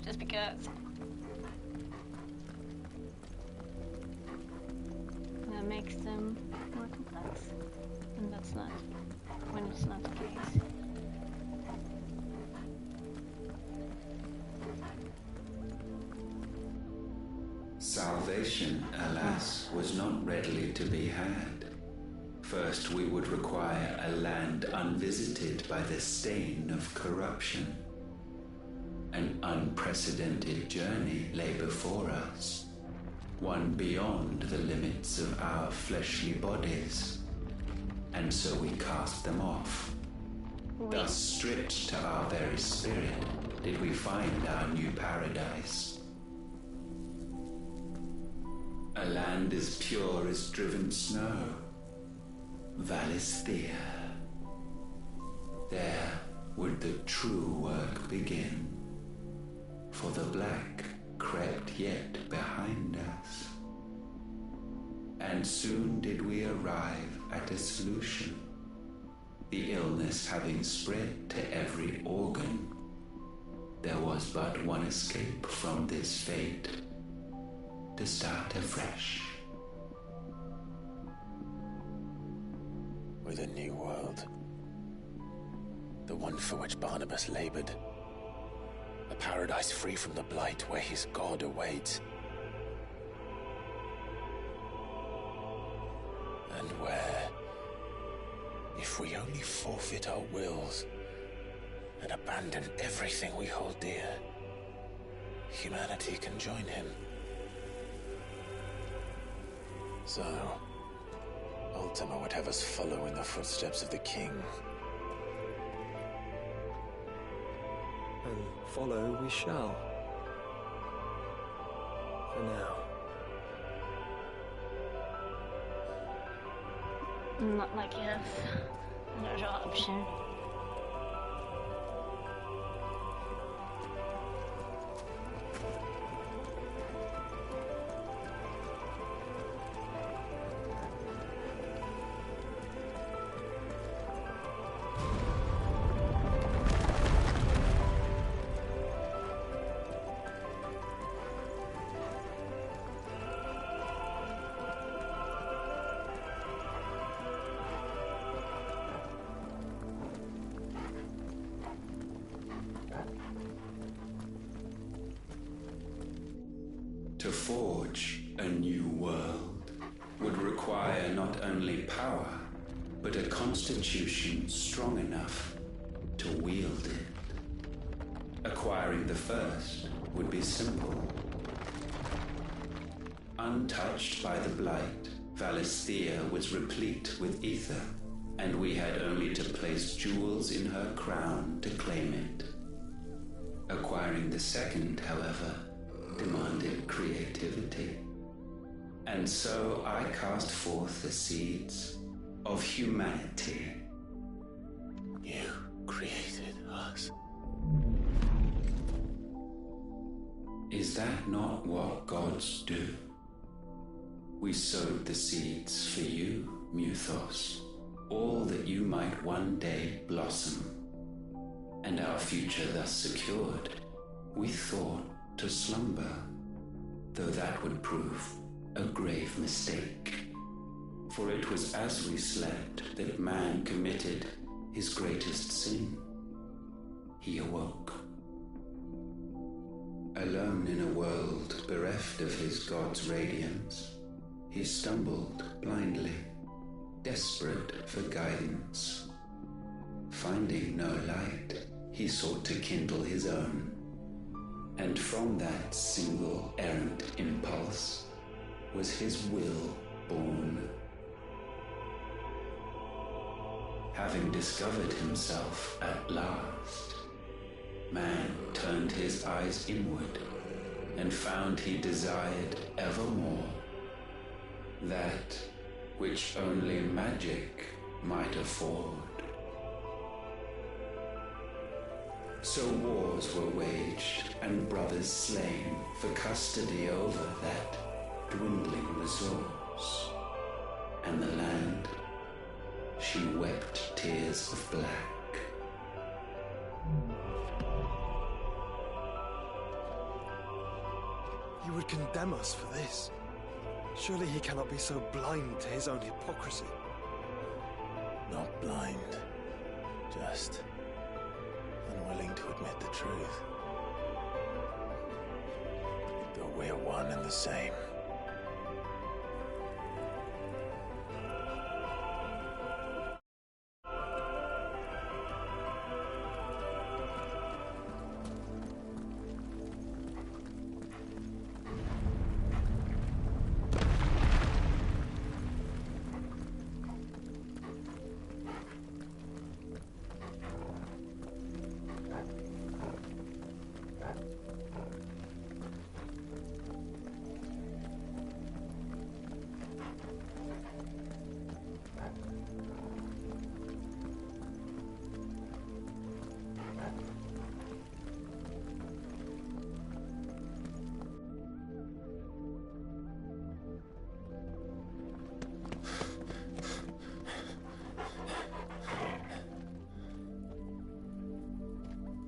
Just because. That makes them more complex. And that's not when it's not the case. Salvation, alas, was not readily to be had. First, we would require a land unvisited by the stain of corruption. An unprecedented journey lay before us, one beyond the limits of our fleshly bodies. And so we cast them off. Thus, stripped to our very spirit, did we find our new paradise. A land as pure as driven snow. Valisthea. There would the true work begin. For the black crept yet behind us. And soon did we arrive at a solution. The illness having spread to every organ, there was but one escape from this fate. To start afresh. With a new world. The one for which Barnabas labored. A paradise free from the blight where his God awaits. And where, if we only forfeit our wills and abandon everything we hold dear, humanity can join him. So, Ultima would have us follow in the footsteps of the king. And follow we shall. For now. Not like you have another option. To forge a new world would require not only power, but a constitution strong enough to wield it. Acquiring the first would be simple. Untouched by the blight, Valisthea was replete with ether, and we had only to place jewels in her crown to claim it. Acquiring the second, however, demanded creativity. And so I cast forth the seeds of humanity. You created us. Is that not what gods do? We sowed the seeds for you, Muthos, all that you might one day blossom. And our future thus secured, we thought to slumber, though that would prove a grave mistake. For it was as we slept that man committed his greatest sin. He awoke. Alone in a world bereft of his God's radiance, he stumbled blindly, desperate for guidance. Finding no light, he sought to kindle his own. And from that single errant impulse was his will born. Having discovered himself at last, man turned his eyes inward and found he desired evermore that which only magic might afford. So wars were waged and brothers slain for custody over that dwindling resource. And the land, she wept tears of black. He would condemn us for this. Surely he cannot be so blind to his own hypocrisy. Not blind. Just unwilling to admit the truth. Though we're one and the same.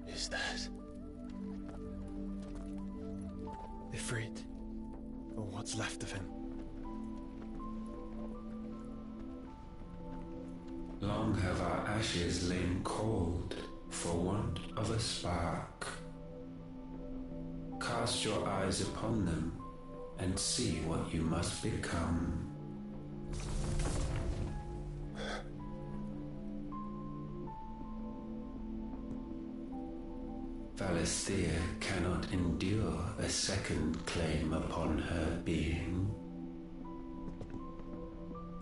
Is that? Ifrit. Or what's left of him. Long have our ashes lain cold for want of a spark. Cast your eyes upon them and see what you must become. Valisthea cannot endure a second claim upon her being.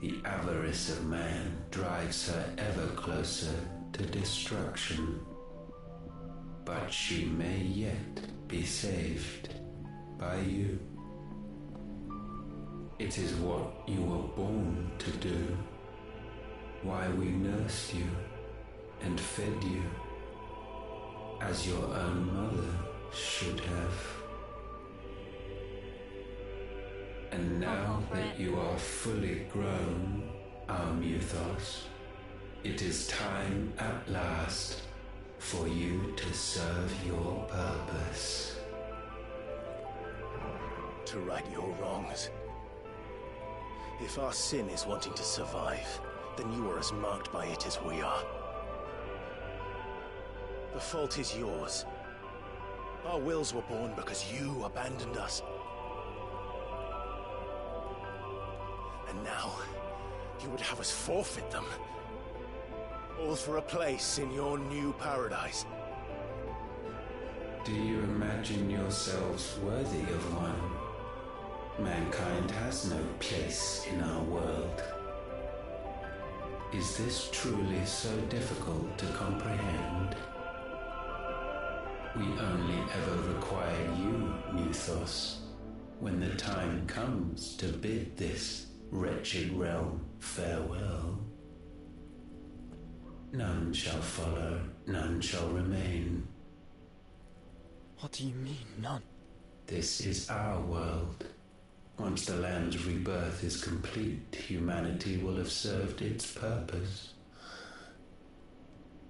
The avarice of man drives her ever closer to destruction. But she may yet be saved by you. It is what you were born to do, why we nursed you and fed you, as your own mother should have. And now that you are fully grown, our Muthos, it is time at last for you to serve your purpose. To right your wrongs. If our sin is wanting to survive, then you are as marked by it as we are. The fault is yours. Our wills were born because you abandoned us. And now, you would have us forfeit them. All for a place in your new paradise. Do you imagine yourselves worthy of one? Mankind has no place in our world. Is this truly so difficult to comprehend? We only ever require you, Muthos, when the time comes to bid this wretched realm farewell. None shall follow, none shall remain. What do you mean, none? This is our world. Once the land's rebirth is complete, humanity will have served its purpose.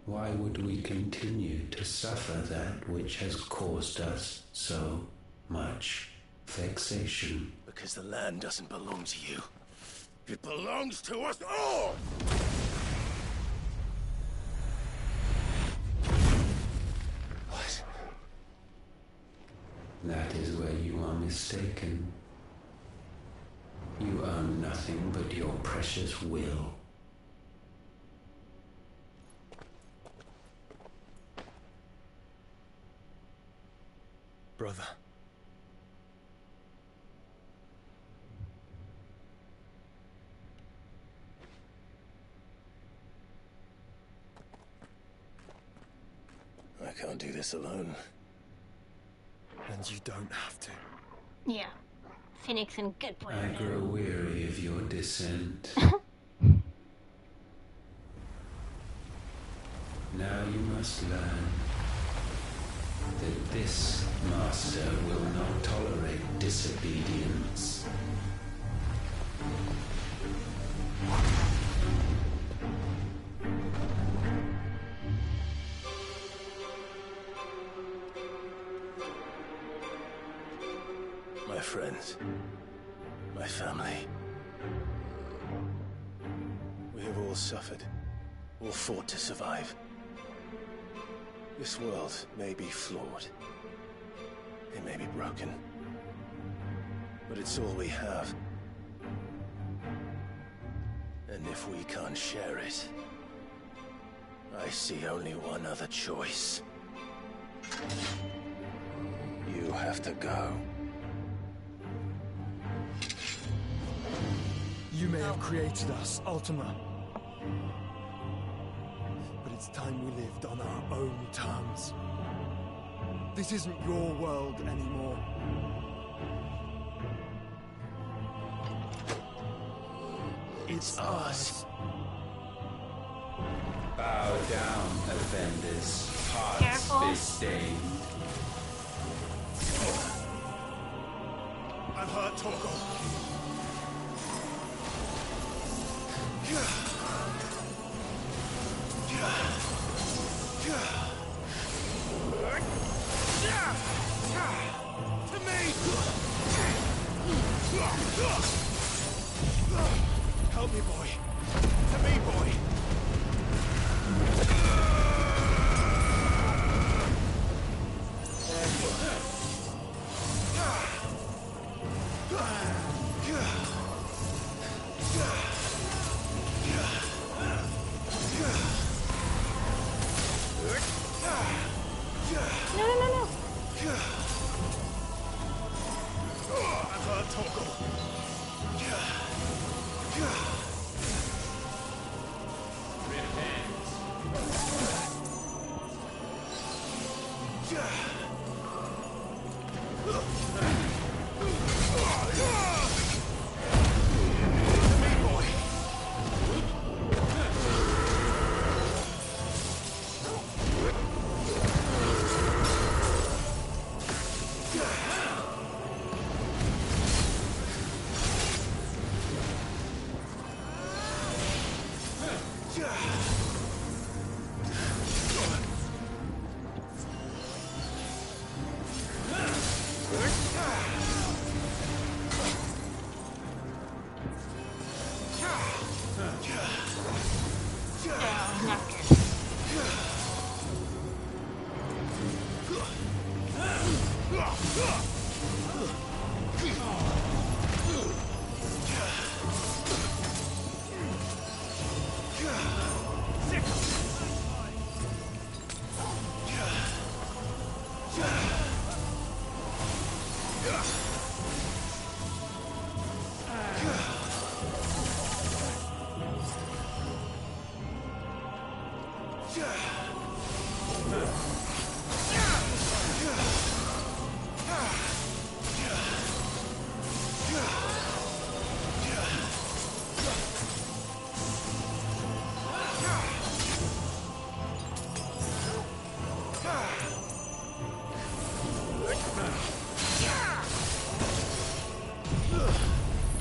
Why would we continue to suffer that which has caused us so much vexation? Because the land doesn't belong to you. It belongs to us all! What? That is where you are mistaken. You own nothing but your precious will. Brother. I can't do this alone. And you don't have to. Yeah. Phoenix in good point. I grow weary of your dissent. Now you must learn that this master will not tolerate disobedience. My friends, my family. We have all suffered, all fought to survive. This world may be flawed. It may be broken. But it's all we have. And if we can't share it, I see only one other choice. You have to go. You may have created us, Ultima. But it's time we lived on our own terms. This isn't your world anymore. It's ours. Bow down, offenders. Careful. Hearts be stained. I've heard Torgal. To me! Help me, boy. To me, boy. No. I've heard Torgal.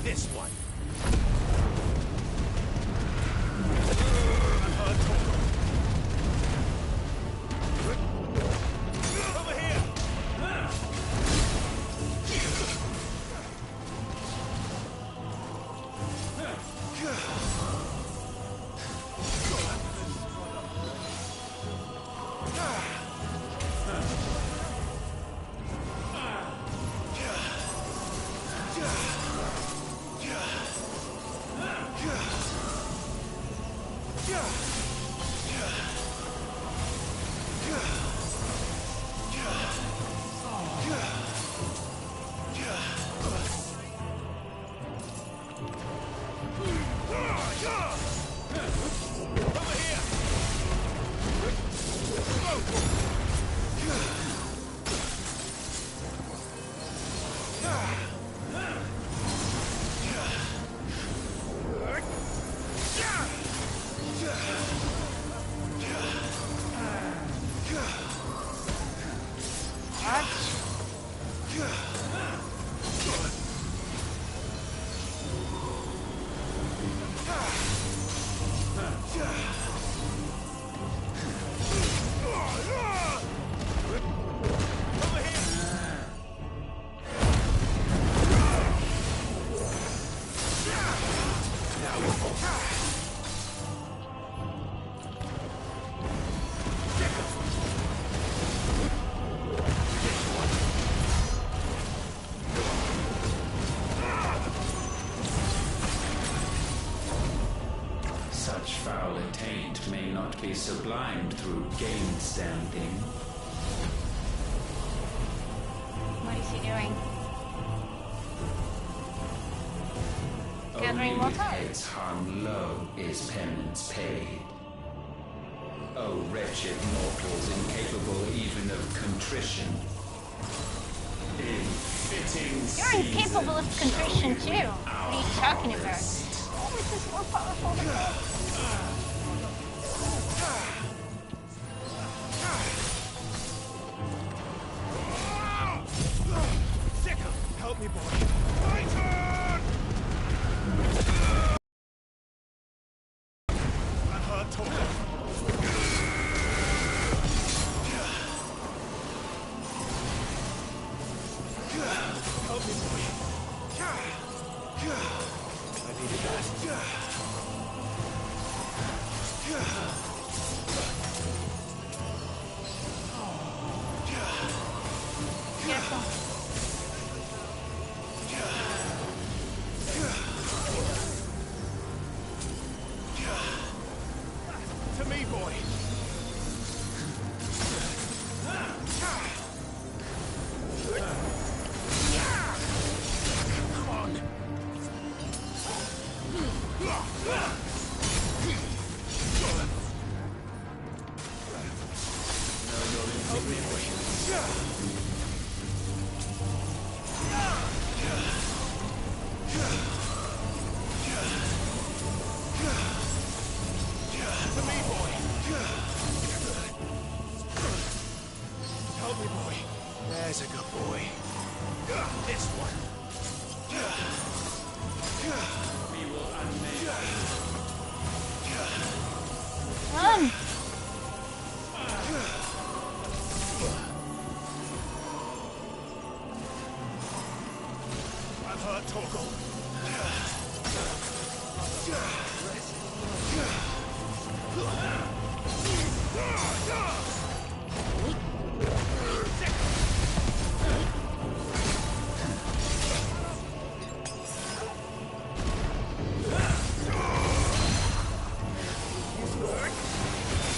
This one. I've heard Torgal. Over here. be sublimed through game stamping. What is he doing? Only Gathering more with cards. heads hung low is penance paid. O wretched mortals incapable even of contrition. In fitting You're incapable of contrition too. What are you talking about? Oh, this is more powerful than me. Help me, boy. My turn! I've heard talk. Help me, boy. I needed that. Careful. To me, boy. Come on. Help me, boy. To me, boy. Help me, boy. There's a good boy. This one. We will unmake. Run! I've heard Torgal.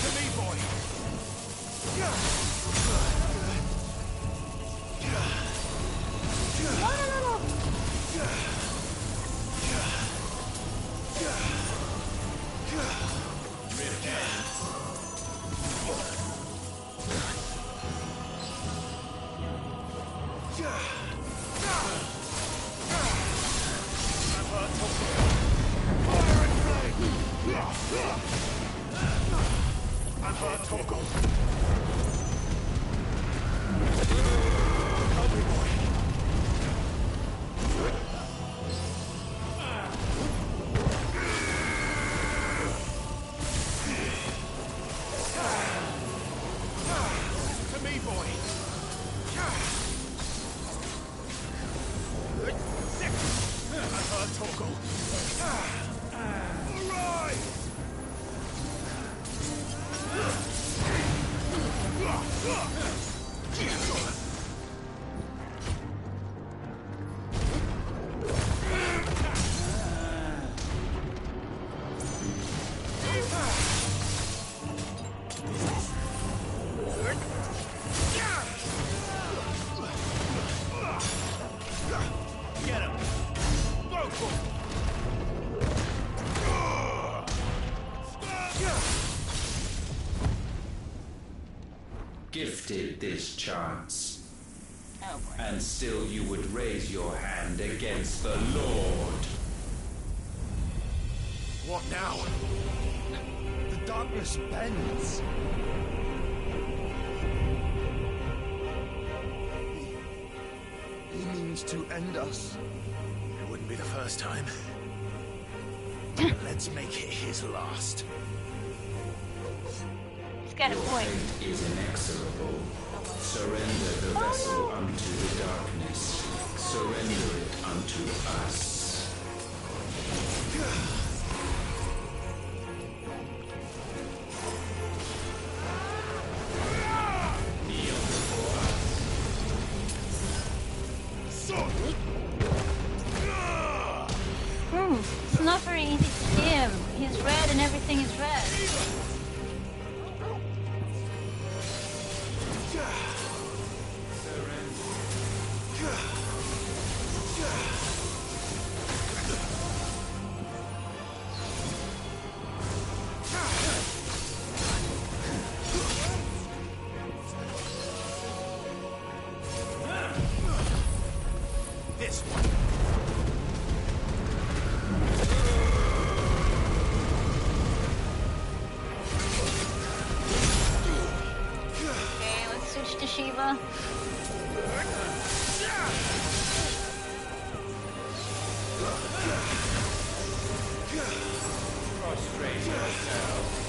To me, boy. I've heard Torgal. Help me, boy. To me, boy. I've heard Torgal. All right. Get him! Go for it! Gifted this chance, Oh boy. and still you would raise your hand against the Lord. What now? The darkness bends. He means to end us. It wouldn't be the first time. Let's make it his last. He's got a Your point. fate is inexorable. Surrender the vessel unto the darkness. Surrender it unto us. Kneel before us. It's not very easy to see him. He's red and everything is red. Okay, let's switch to Shiva. Prostrate yourself.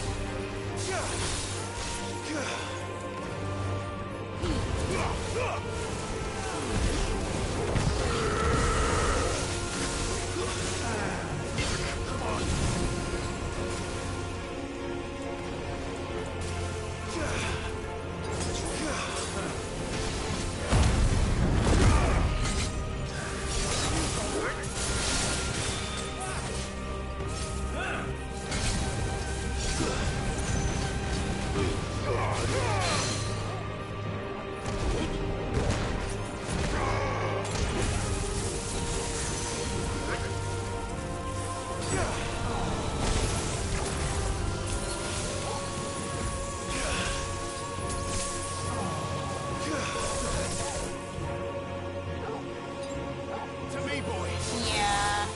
Yeah.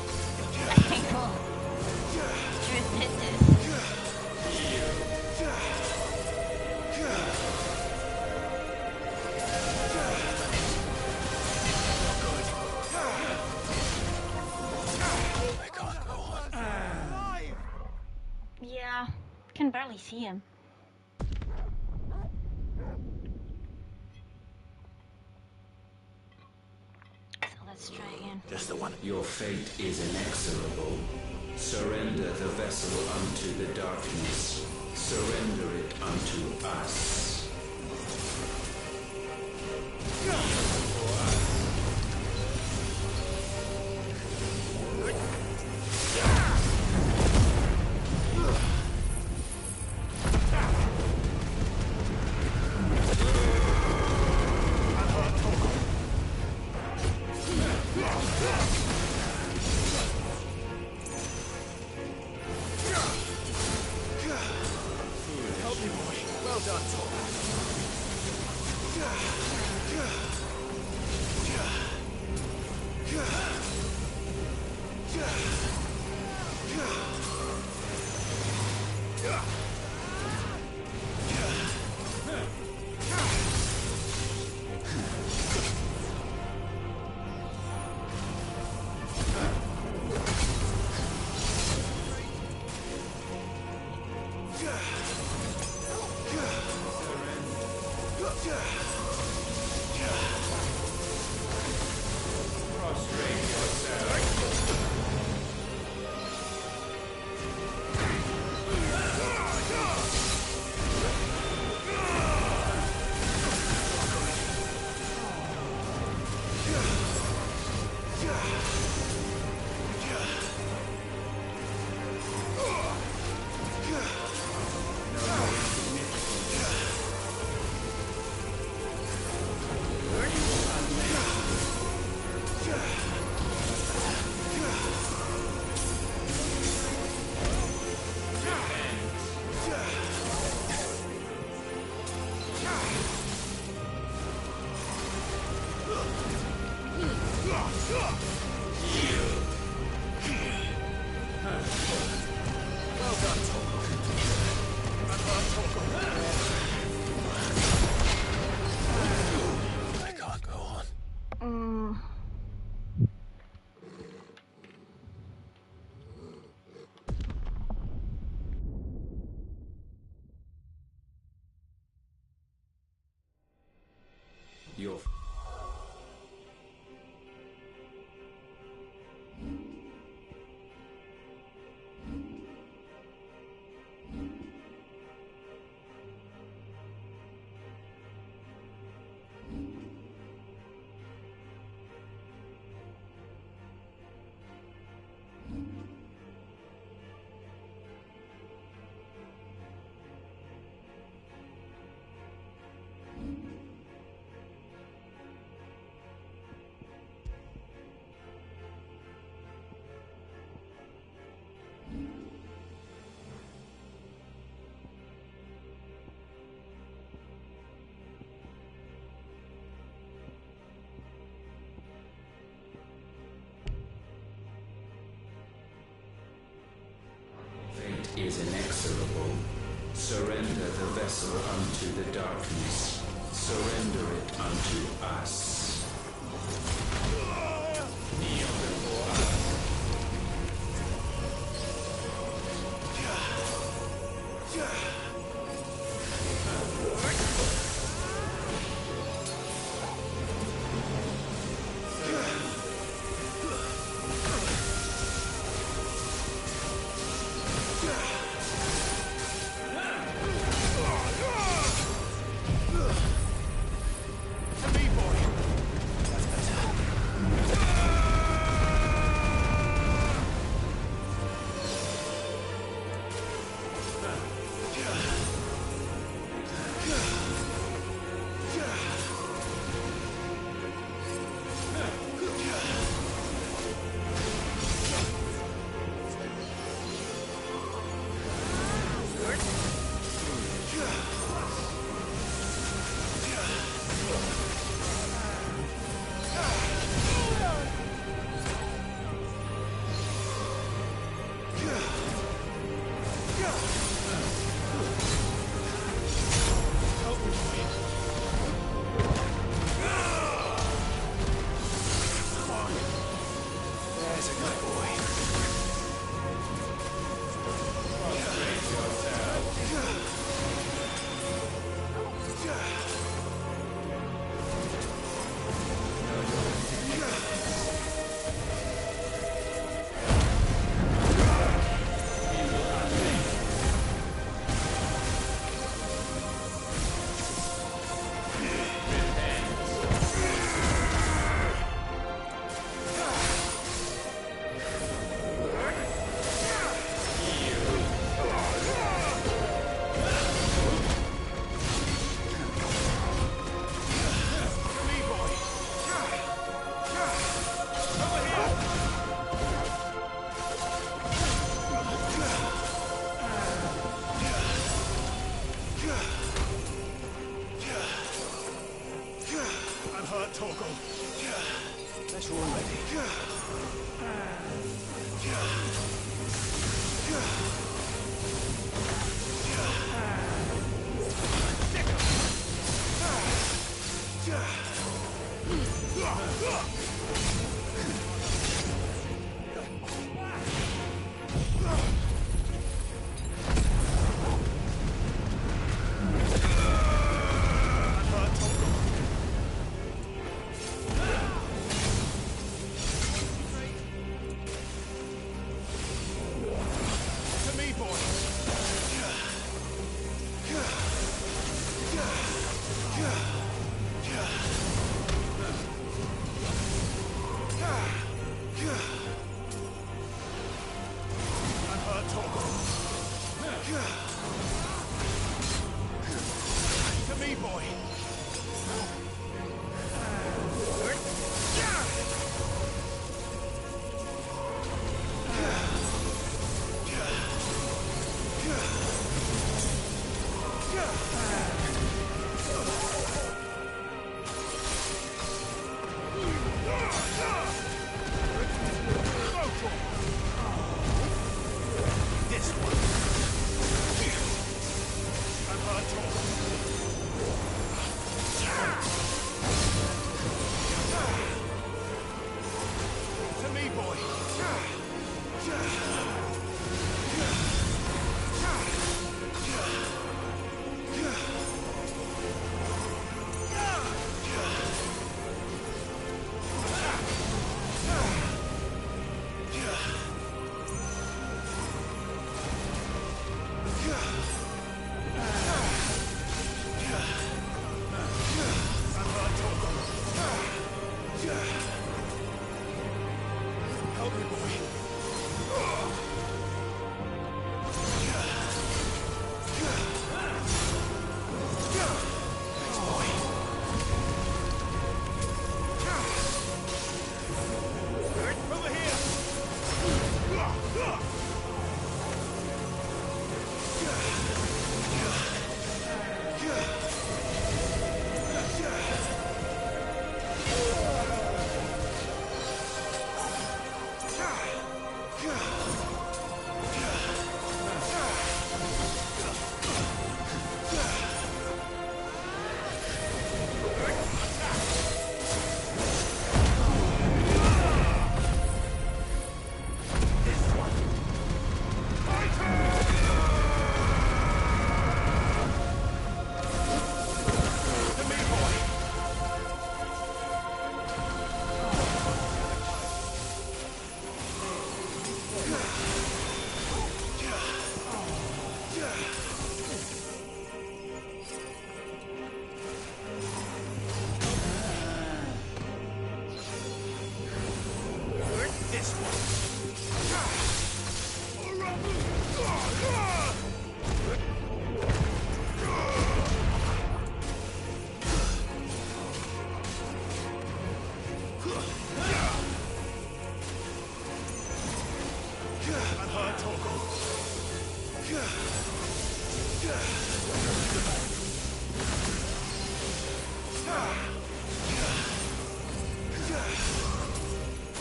I think we'll revisit this. I can't go on. Yeah, can barely see him. So let's try again. Just the one. Your fate is inexorable. Surrender the vessel unto the darkness. Surrender it unto us. I can't go on. Your is inexorable. Surrender the vessel unto the darkness. Surrender it unto us. Kneel before us.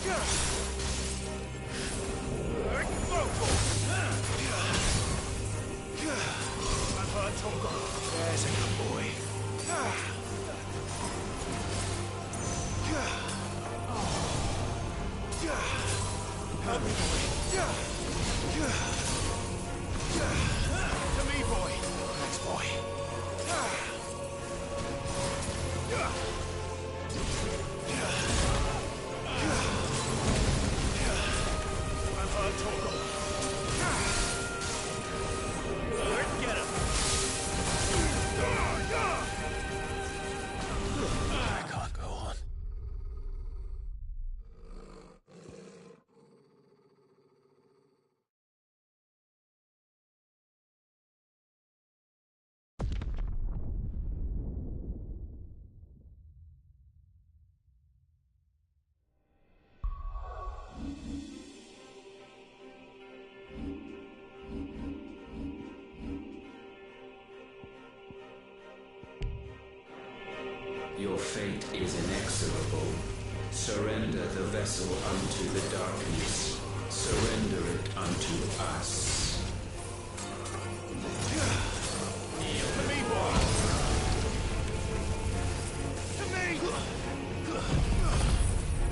I've heard Togo. There's a good boy. Help me, boy. To me, boy. Thanks, boy. I've heard Togo. Get him. I can't go on. Your fate is inexorable. Surrender the vessel unto the darkness. Surrender it unto us. To me, boy. To me.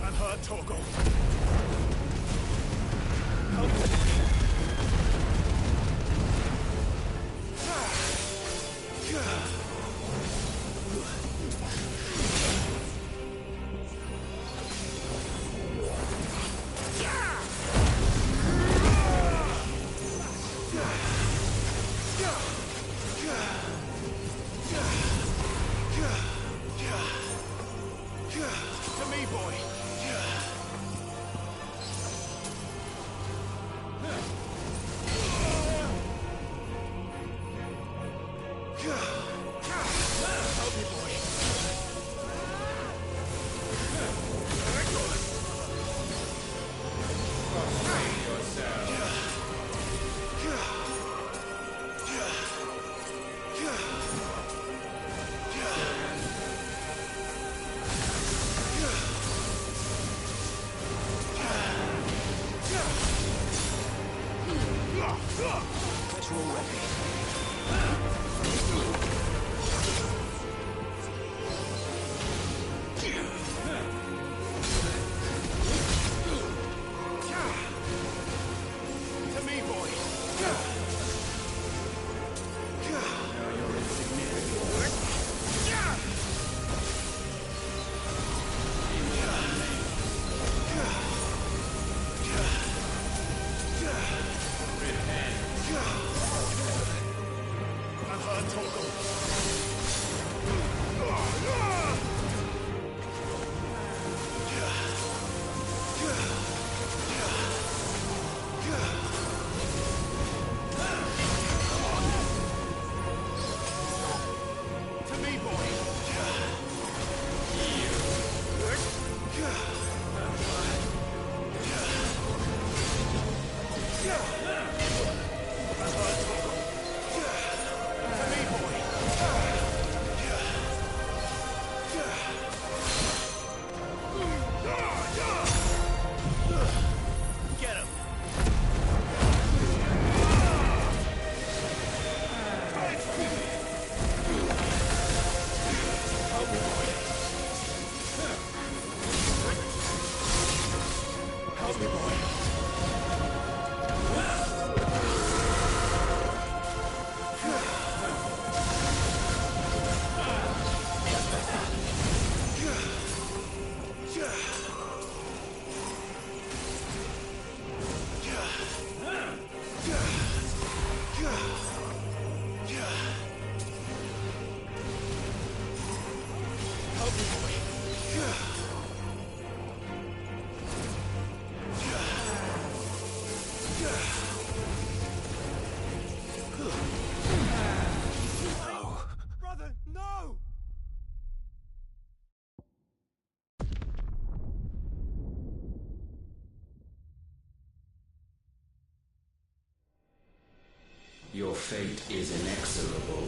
I've heard Togo. Help me. To me, boy. Help me, boy. Let's roll ready. To me, boy. I've heard Togo. To me, boy. I've heard Togo. To me, boy. Get him. Help me, boy. Help me, boy. Help me, boy. No. Brother, no! Your fate is inexorable.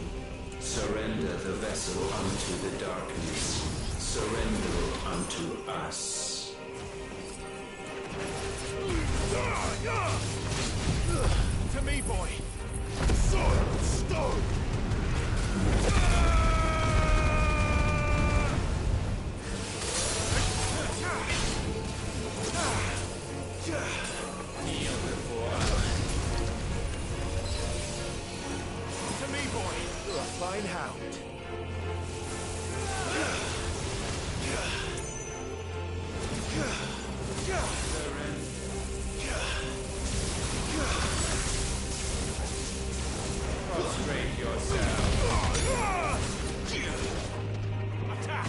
Surrender the vessel unto the darkness. Surrender it unto us. To me, boy. Sword, stone. To me, boy. You're a fine hound. Prostrate yourself. Attack!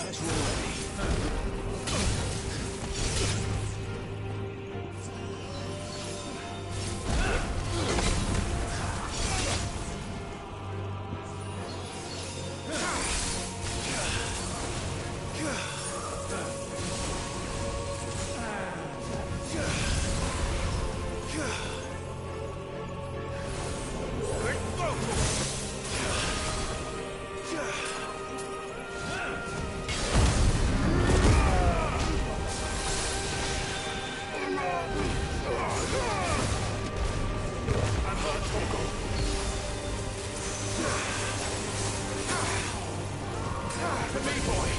As you're ready. To me, boy.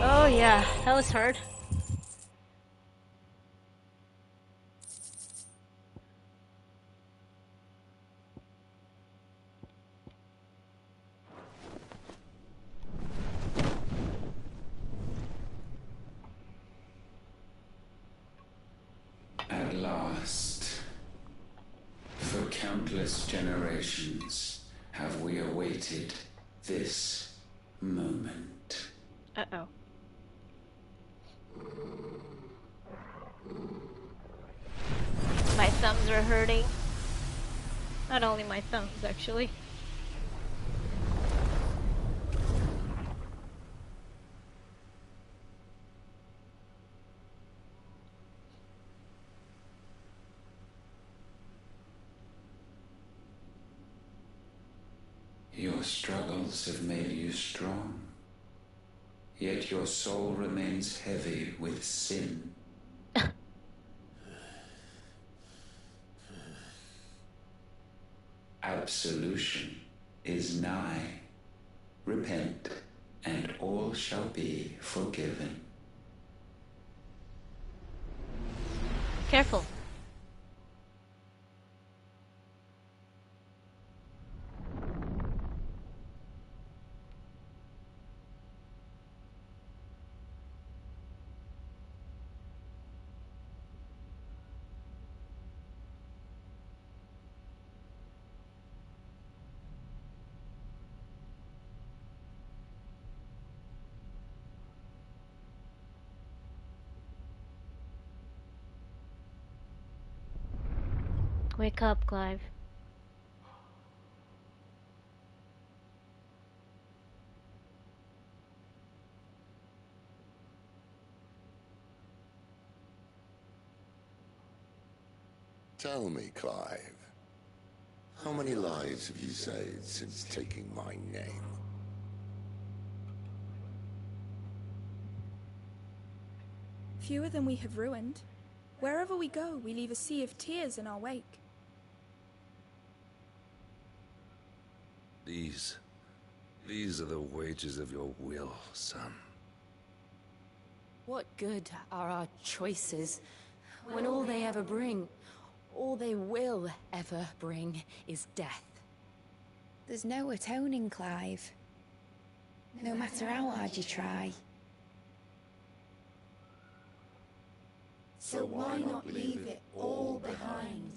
Oh yeah, that was hard. At last, for countless generations, have we awaited this moment. Uh-oh. My thumbs are hurting. Not only my thumbs, actually. Your struggles have made you strong, yet your soul remains heavy with sin. Absolution is nigh. Repent, and all shall be forgiven. Careful. Wake up, Clive. Tell me, Clive, how many lives have you saved since taking my name? Fewer than we have ruined. Wherever we go, we leave a sea of tears in our wake. These are the wages of your will, son. What good are our choices when all they ever bring, all they will ever bring, is death. There's no atoning, Clive. No matter how hard you try. So why not leave it all behind?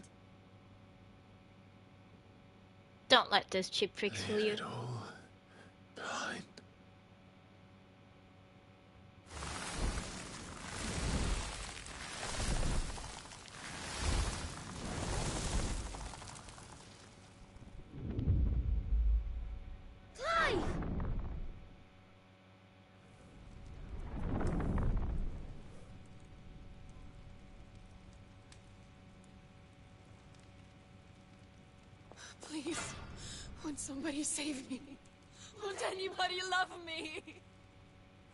Don't let those cheap tricks fool you. Leave it all behind. Clive! Please, won't somebody save me? Won't anybody love me?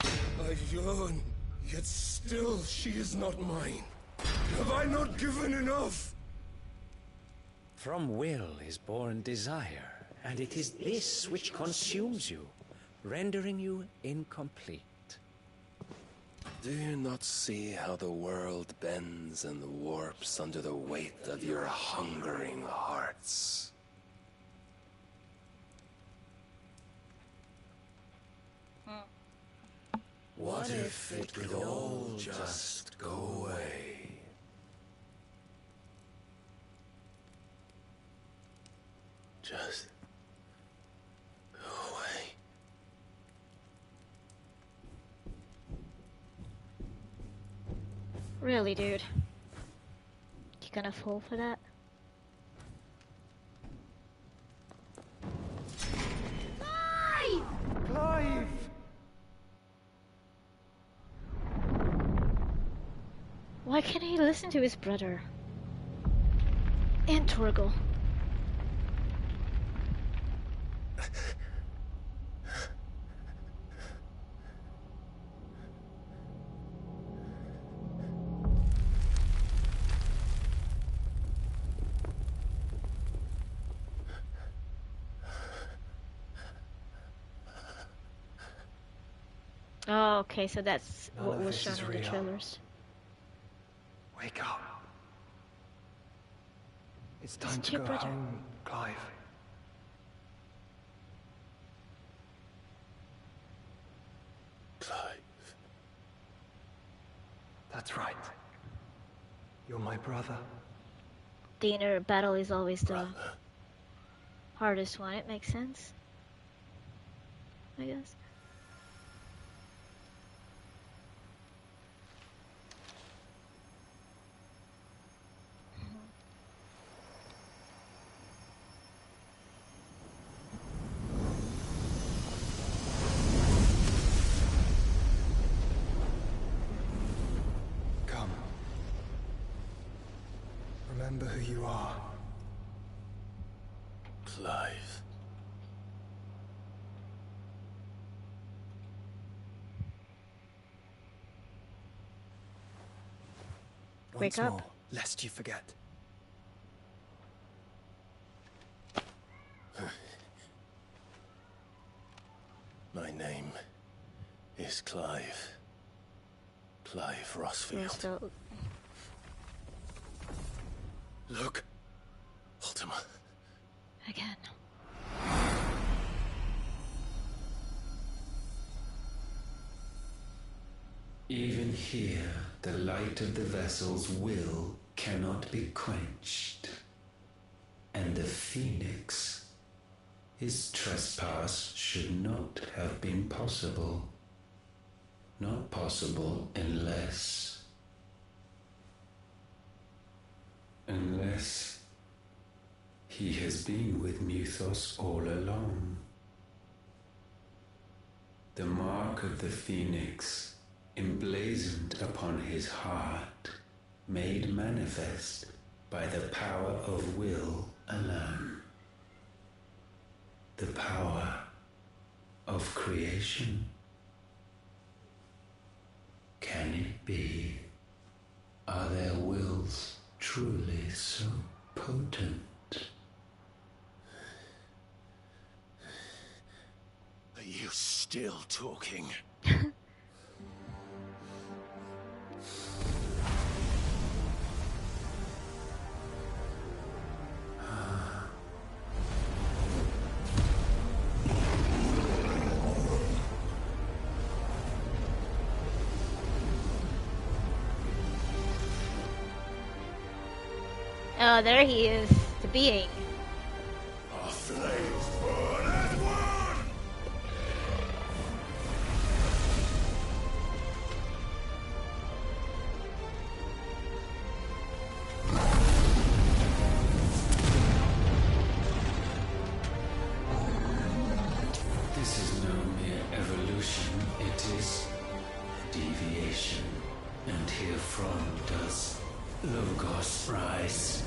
I yearn, yet still she is not mine. Have I not given enough? From will is born desire, and it is this which consumes you, rendering you incomplete. Do you not see how the world bends and warps under the weight of your hungering hearts? What if it could all just go away? Just go away. Really, dude? You gonna fall for that? Clive! Why can't he listen to his brother? And Torgal. Oh, okay, so that's what was shown in the trailers. Wake up. It's time It's to your go brother. home, Clive. Clive. That's right. You're my brother. The inner battle is always the hardest one. It makes sense, I guess. Come. Remember who you are. Clive. Wake Once up. more, lest you forget. My name is Clive. Clive Rossfield. Still, Look. Ultima. again. Even here, the light of the vessel's will cannot be quenched. And the Phoenix, his trespass should not have been possible. Not possible unless he has been with Muthos all along. The mark of the Phoenix, emblazoned upon his heart, made manifest by the power of will alone. The power of creation. Can it be? Are their wills truly so potent? Are you still talking? Oh, there he is, the being. Our flames burn as one! This is no mere evolution, it is deviation. And herefrom does Logos rise.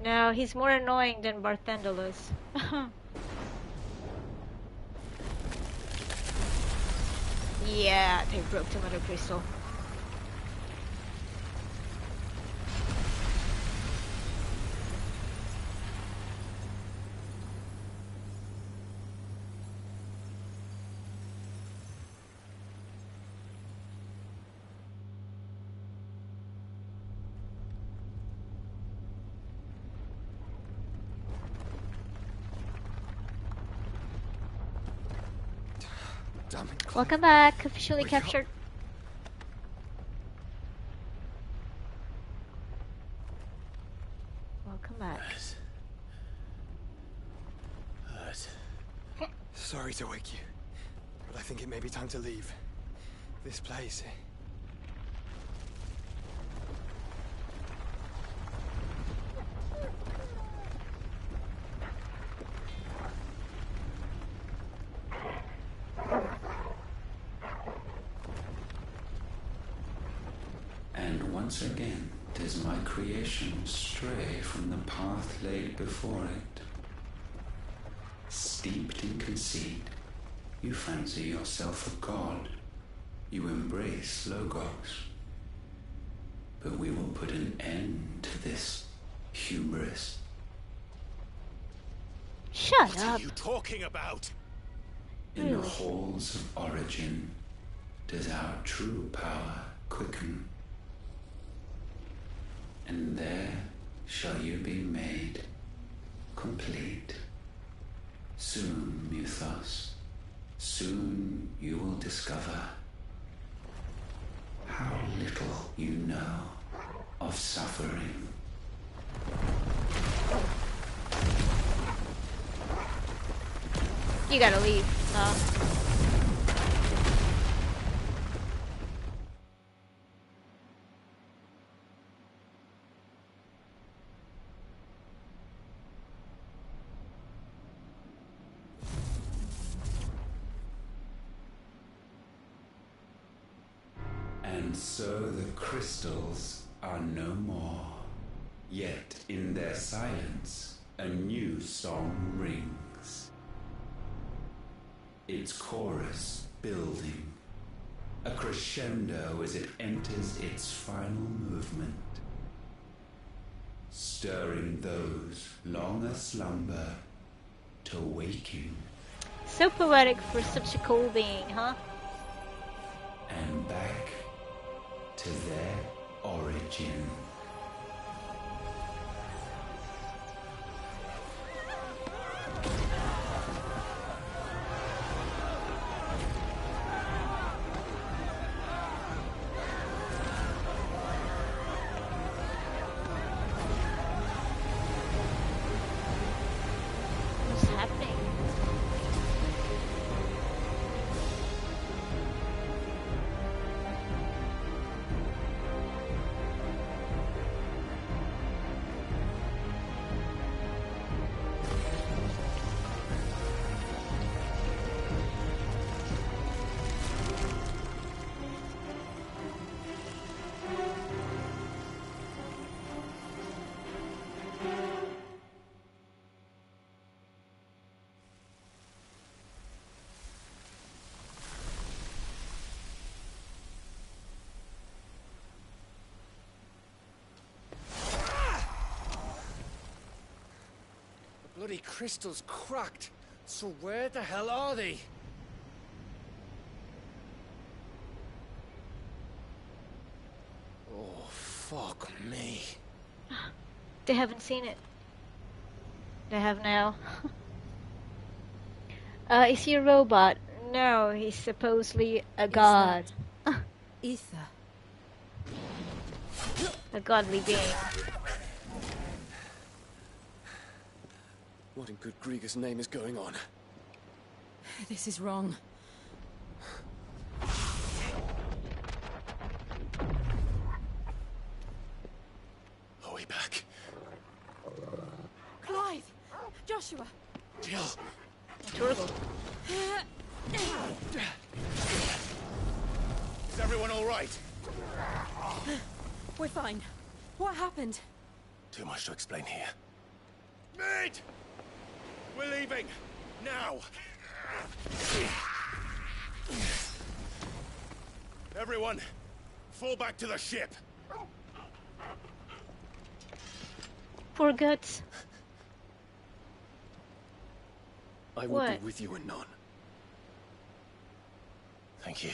No, he's more annoying than Barthendalus. Yeah, they broke the Mother Crystal. Damn it, Clive. Welcome back, officially captured. Welcome back. Sorry to wake you, but I think it may be time to leave. This place. And once again does my creation stray from the path laid before it. Steeped in conceit, you fancy yourself a god. You embrace Logos. But we will put an end to this hubris. Shut What up. are you talking about? In the halls of origin does our true power quicken. And there shall you be made complete. Soon, Muthos, soon you will discover how little you know of suffering. You gotta leave. And so the crystals are no more. Yet in their silence, a new song rings. Its chorus building, a crescendo as it enters its final movement, stirring those long aslumber to waking. So poetic for such a cool being, huh? And back to their origin. What's happening? Bloody crystal's cracked. So where the hell are they? Oh, fuck me. They haven't seen it. They have now. Is he a robot? No, he's supposedly a god. Ether. A godly being. What in good Grieger's name is going on? This is wrong. Are we back? Clive! Joshua! Jill! Turtle. Is everyone all right? We're fine. What happened? Too much to explain here. Mate! We're leaving! Now! Everyone, fall back to the ship! Poor Guts. I will What? be with you anon. Thank you.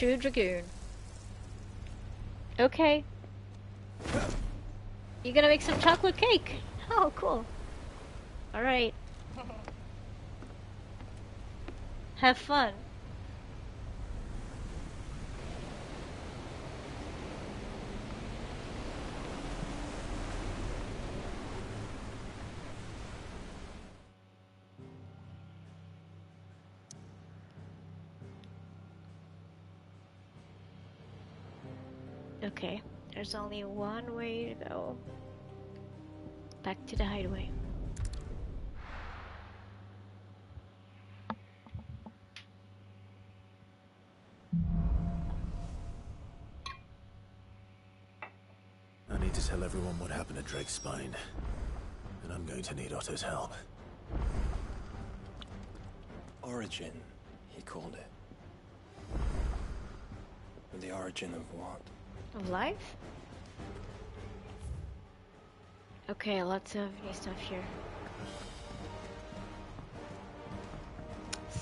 True Dragoon. Okay. You gonna make some chocolate cake? Oh, cool. Alright. Have fun. Okay, there's only one way to go. Back to the hideaway. I need to tell everyone what happened at Drake's Spine. And I'm going to need Otto's help. Origin, he called it. And the origin of what? Of life? Okay, lots of new stuff here.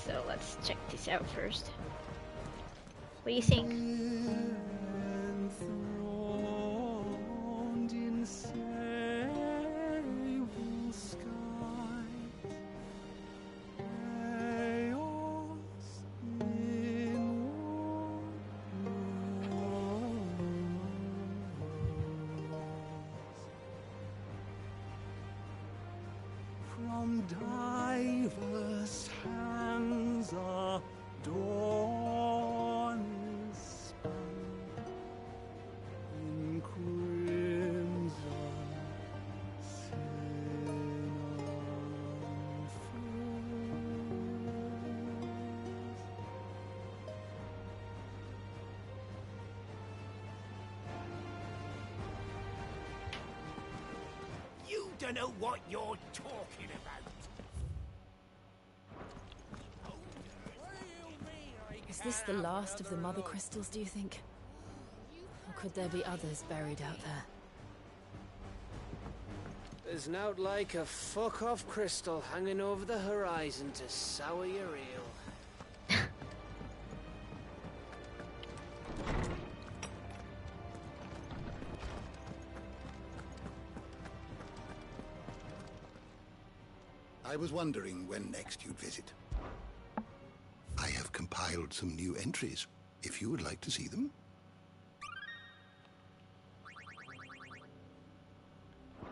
So let's check this out first. What do you think? From diverse hands a dawn is spun in crimson sin You don't know what you're talking about. Is this the last of the mother crystals, do you think? Or could there be others buried out there? There's naught like a fuck-off crystal hanging over the horizon to sour your ale. I was wondering when next you'd visit. I have compiled some new entries, if you would like to see them.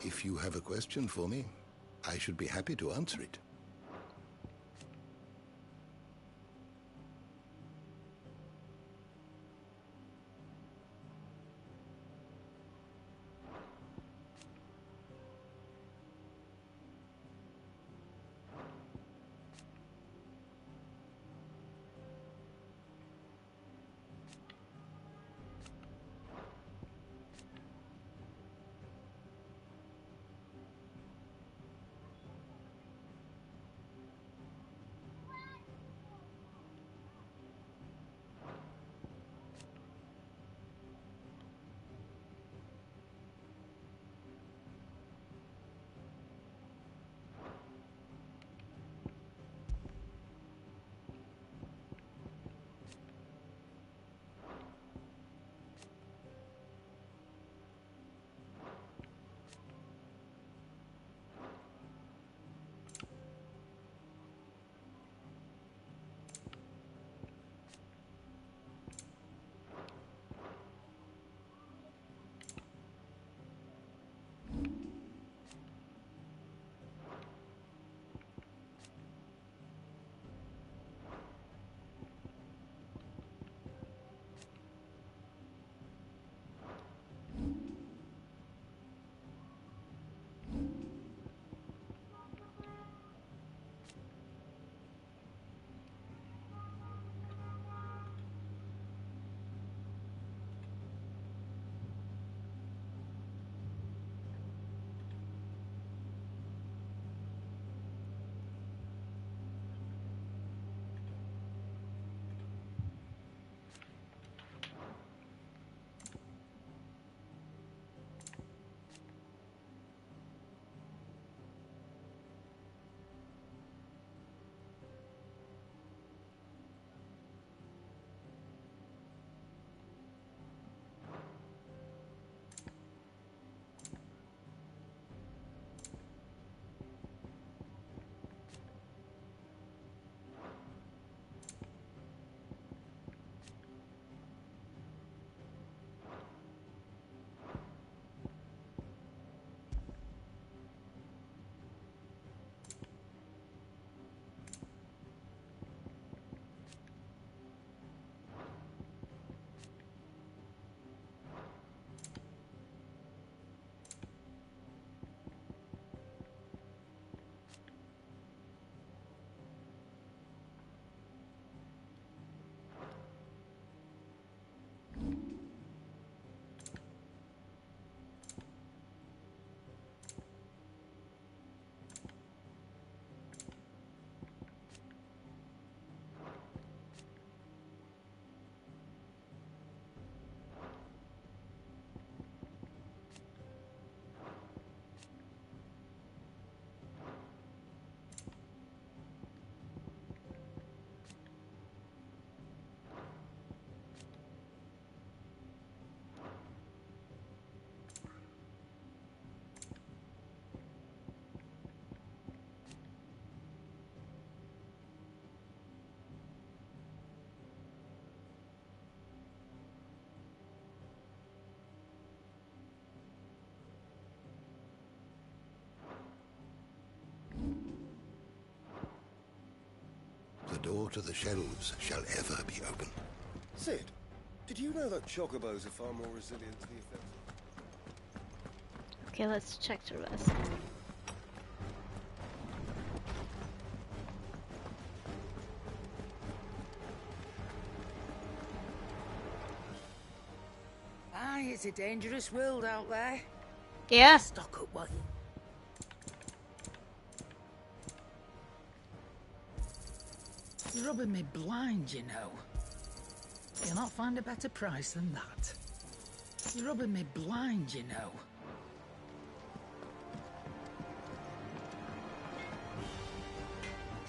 If you have a question for me, I should be happy to answer it. the door to the shelves shall ever be open. Sid, did you know that chocobos are far more resilient to the effects? Okay, let's check the rest. Aye, it's a dangerous world out there. Yeah. Stock up what? You're rubbing me blind, you know. You'll not find a better price than that. You're rubbing me blind, you know.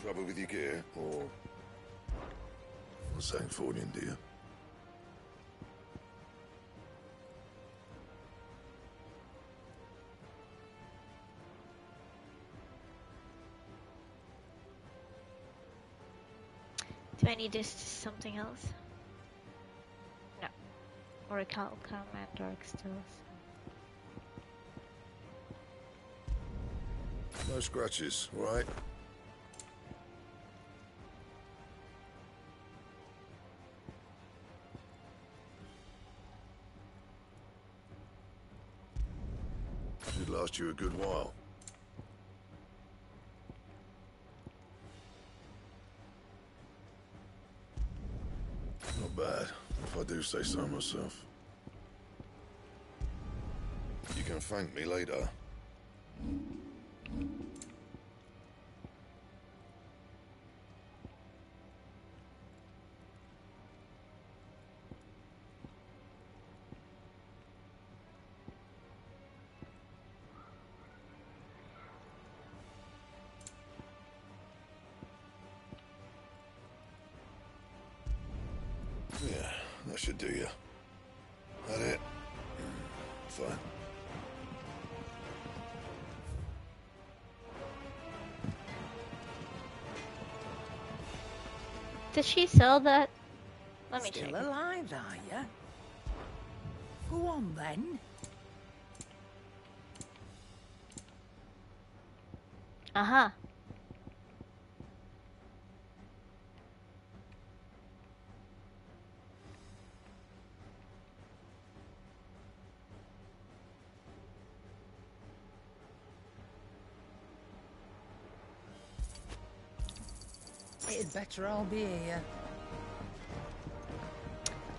Trouble with your gear, or something falling, do you? Do I need this to something else? No. Or a commander still. No scratches, right? Should last you a good while. Not bad, if I do say so myself. You can thank me later. Yeah, that should do you. That it? Fine. Did she sell that? Let me check. Still alive, are ya? Go on then. Uh-huh. It'd better all be here.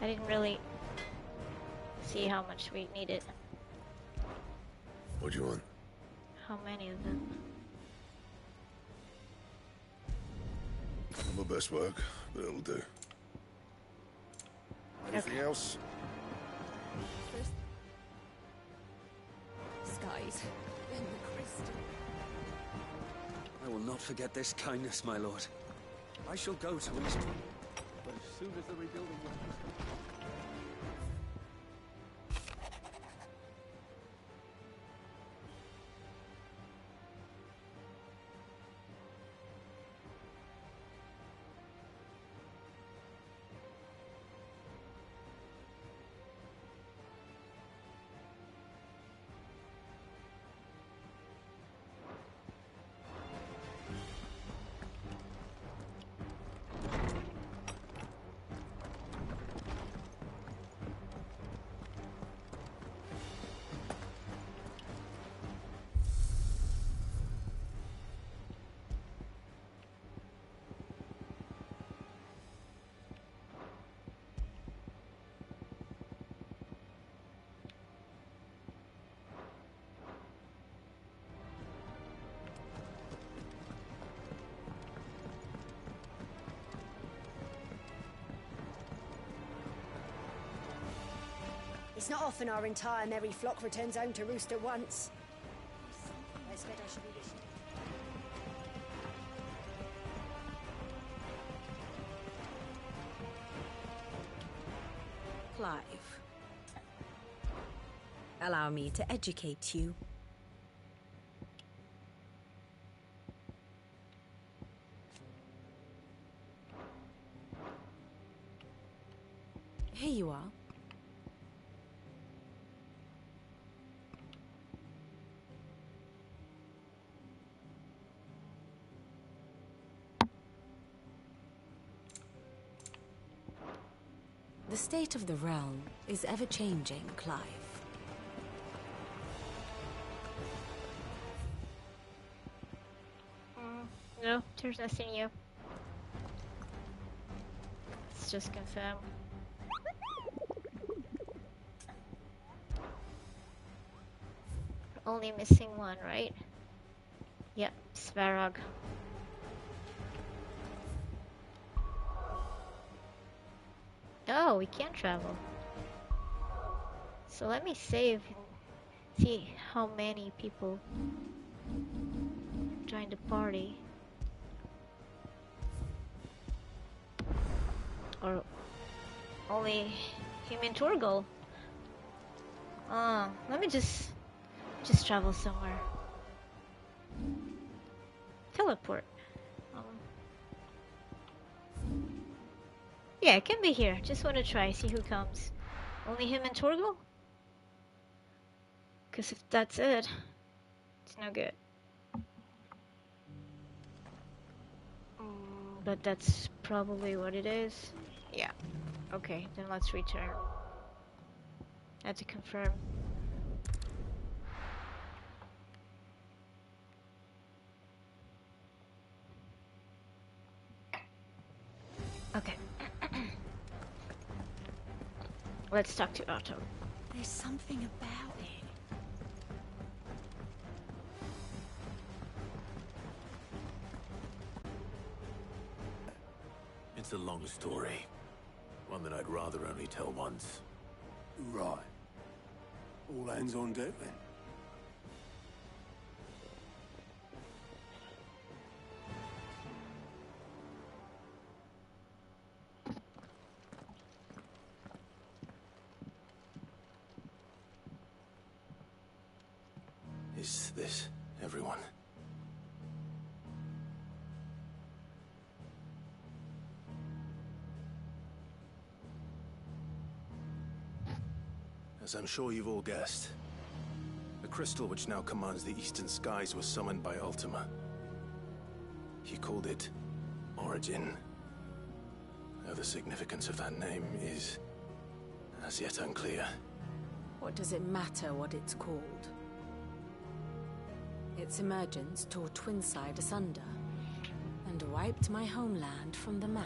I didn't really see how much we needed. What do you want? How many of them? Not my best work, but it'll do. Anything else? Skies. Then the crystal. I will not forget this kindness, my lord. I shall go to him. But as soon as the rebuilding was It's not often our entire merry flock returns home to roost at once. I expect I should be wishing. Clive, allow me to educate you. Here you are. The state of the realm is ever-changing, Clive. No, there's nothing new. Let's just confirm. We're only missing one, right? Yep, Svarog. Oh, we can't travel. So let me save and see how many people joined the party. Or only him and Torgal. Let me just travel somewhere. Teleport. Yeah, it can be here. Just want to try, see who comes. Only him and Torgal? Because if that's it, it's no good. But that's probably what it is. Yeah. Okay, then let's return. Had to confirm. Okay. Let's talk to Otto. There's something about it. It's a long story. One that I'd rather only tell once. Right. All hands on deck then. Is this everyone? As I'm sure you've all guessed, the crystal which now commands the eastern skies was summoned by Ultima. He called it Origin. Though the significance of that name is as yet unclear. What does it matter what it's called? Its emergence tore Twinside asunder and wiped my homeland from the map.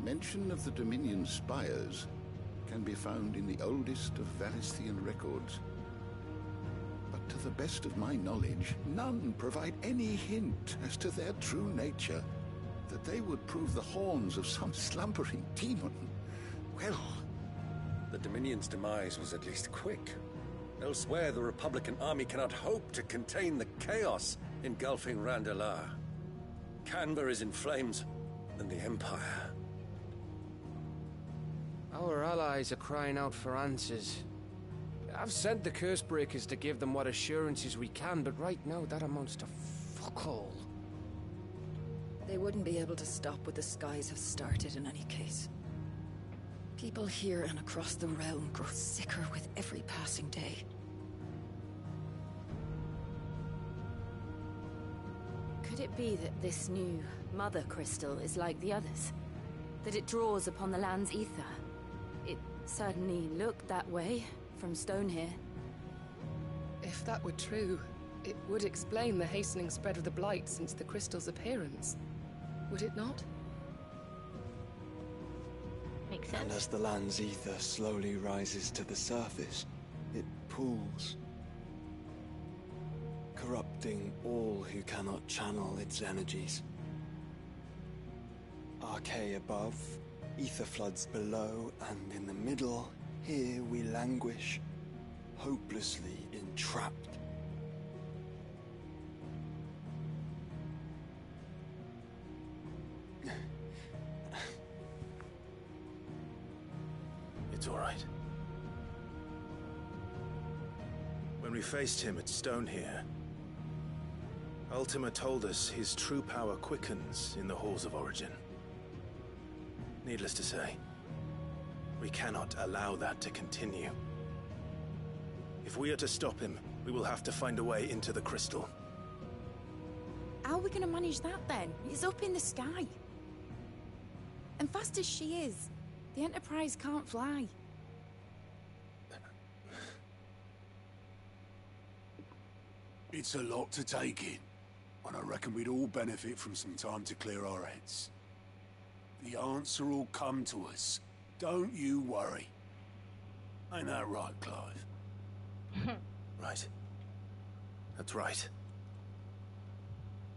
Mention of the Dominion spires can be found in the oldest of Valisthian records. But to the best of my knowledge, none provide any hint as to their true nature, that they would prove the horns of some slumbering demon. Well, the Dominion's demise was at least quick. Elsewhere, the Republican army cannot hope to contain the chaos engulfing Randalar. Canberra is in flames, and the Empire. Our allies are crying out for answers. I've sent the Cursebreakers to give them what assurances we can, but right now that amounts to fuck all. They wouldn't be able to stop what the skies have started in any case. People here and across the realm grow sicker with every passing day. Could it be that this new Mother Crystal is like the others? That it draws upon the land's ether? It certainly looked that way from stone here. If that were true, it would explain the hastening spread of the Blight since the crystal's appearance. Would it not? Makes sense. And as the land's ether slowly rises to the surface, it pools, corrupting all who cannot channel its energies. Archay above, ether floods below, and in the middle, here we languish, hopelessly entrapped. It's all right. When we faced him at Stone here, Ultima told us his true power quickens in the halls of Origin. Needless to say, we cannot allow that to continue. If we are to stop him, we will have to find a way into the crystal. How are we going to manage that then? It's up in the sky. And fast as she is, the Enterprise can't fly. It's a lot to take in, and I reckon we'd all benefit from some time to clear our heads. The answer will come to us. Don't you worry. Ain't that right, Clive? Right. That's right.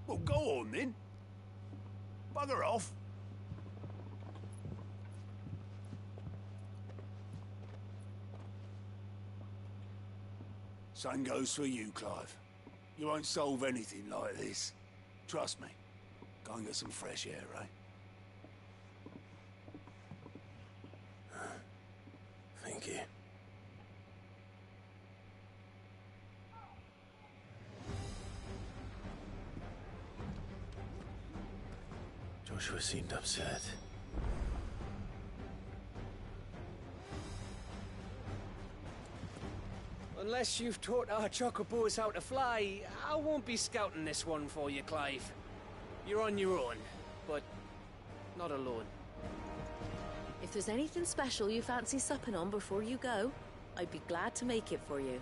Well, go on then. Bugger off. Same goes for you, Clive. You won't solve anything like this. Trust me. Go and get some fresh air, eh? Thank you. Joshua seemed upset. Unless you've taught our chocobos how to fly, I won't be scouting this one for you, Clive. You're on your own, but not alone. If there's anything special you fancy supping on before you go, I'd be glad to make it for you.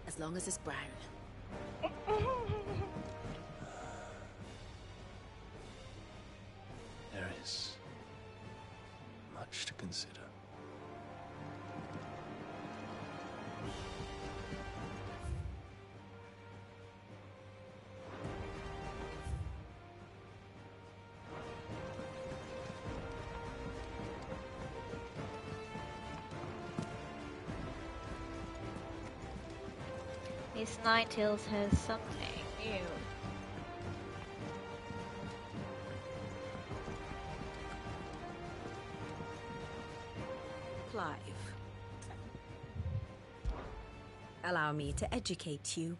As long as it's brown. There is much to consider. Miss Ninetales has something new. Clive. Allow me to educate you.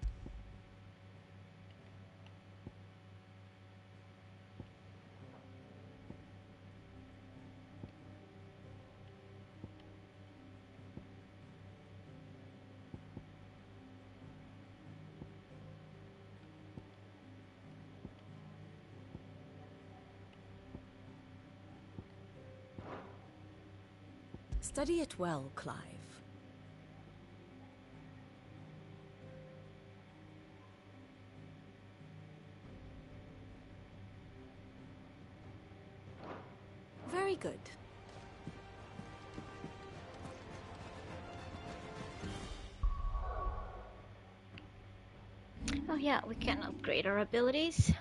Study it well, Clive. Very good. Oh yeah, we can upgrade our abilities.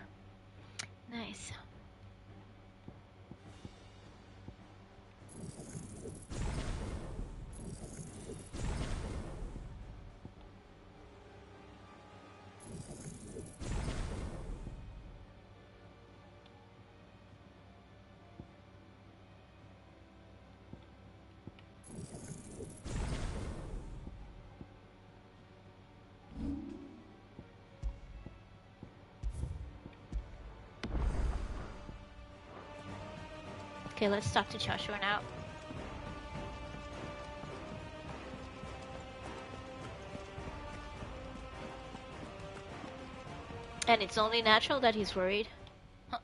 Nice. Okay, let's talk to Joshua now. And it's only natural that he's worried. Huh.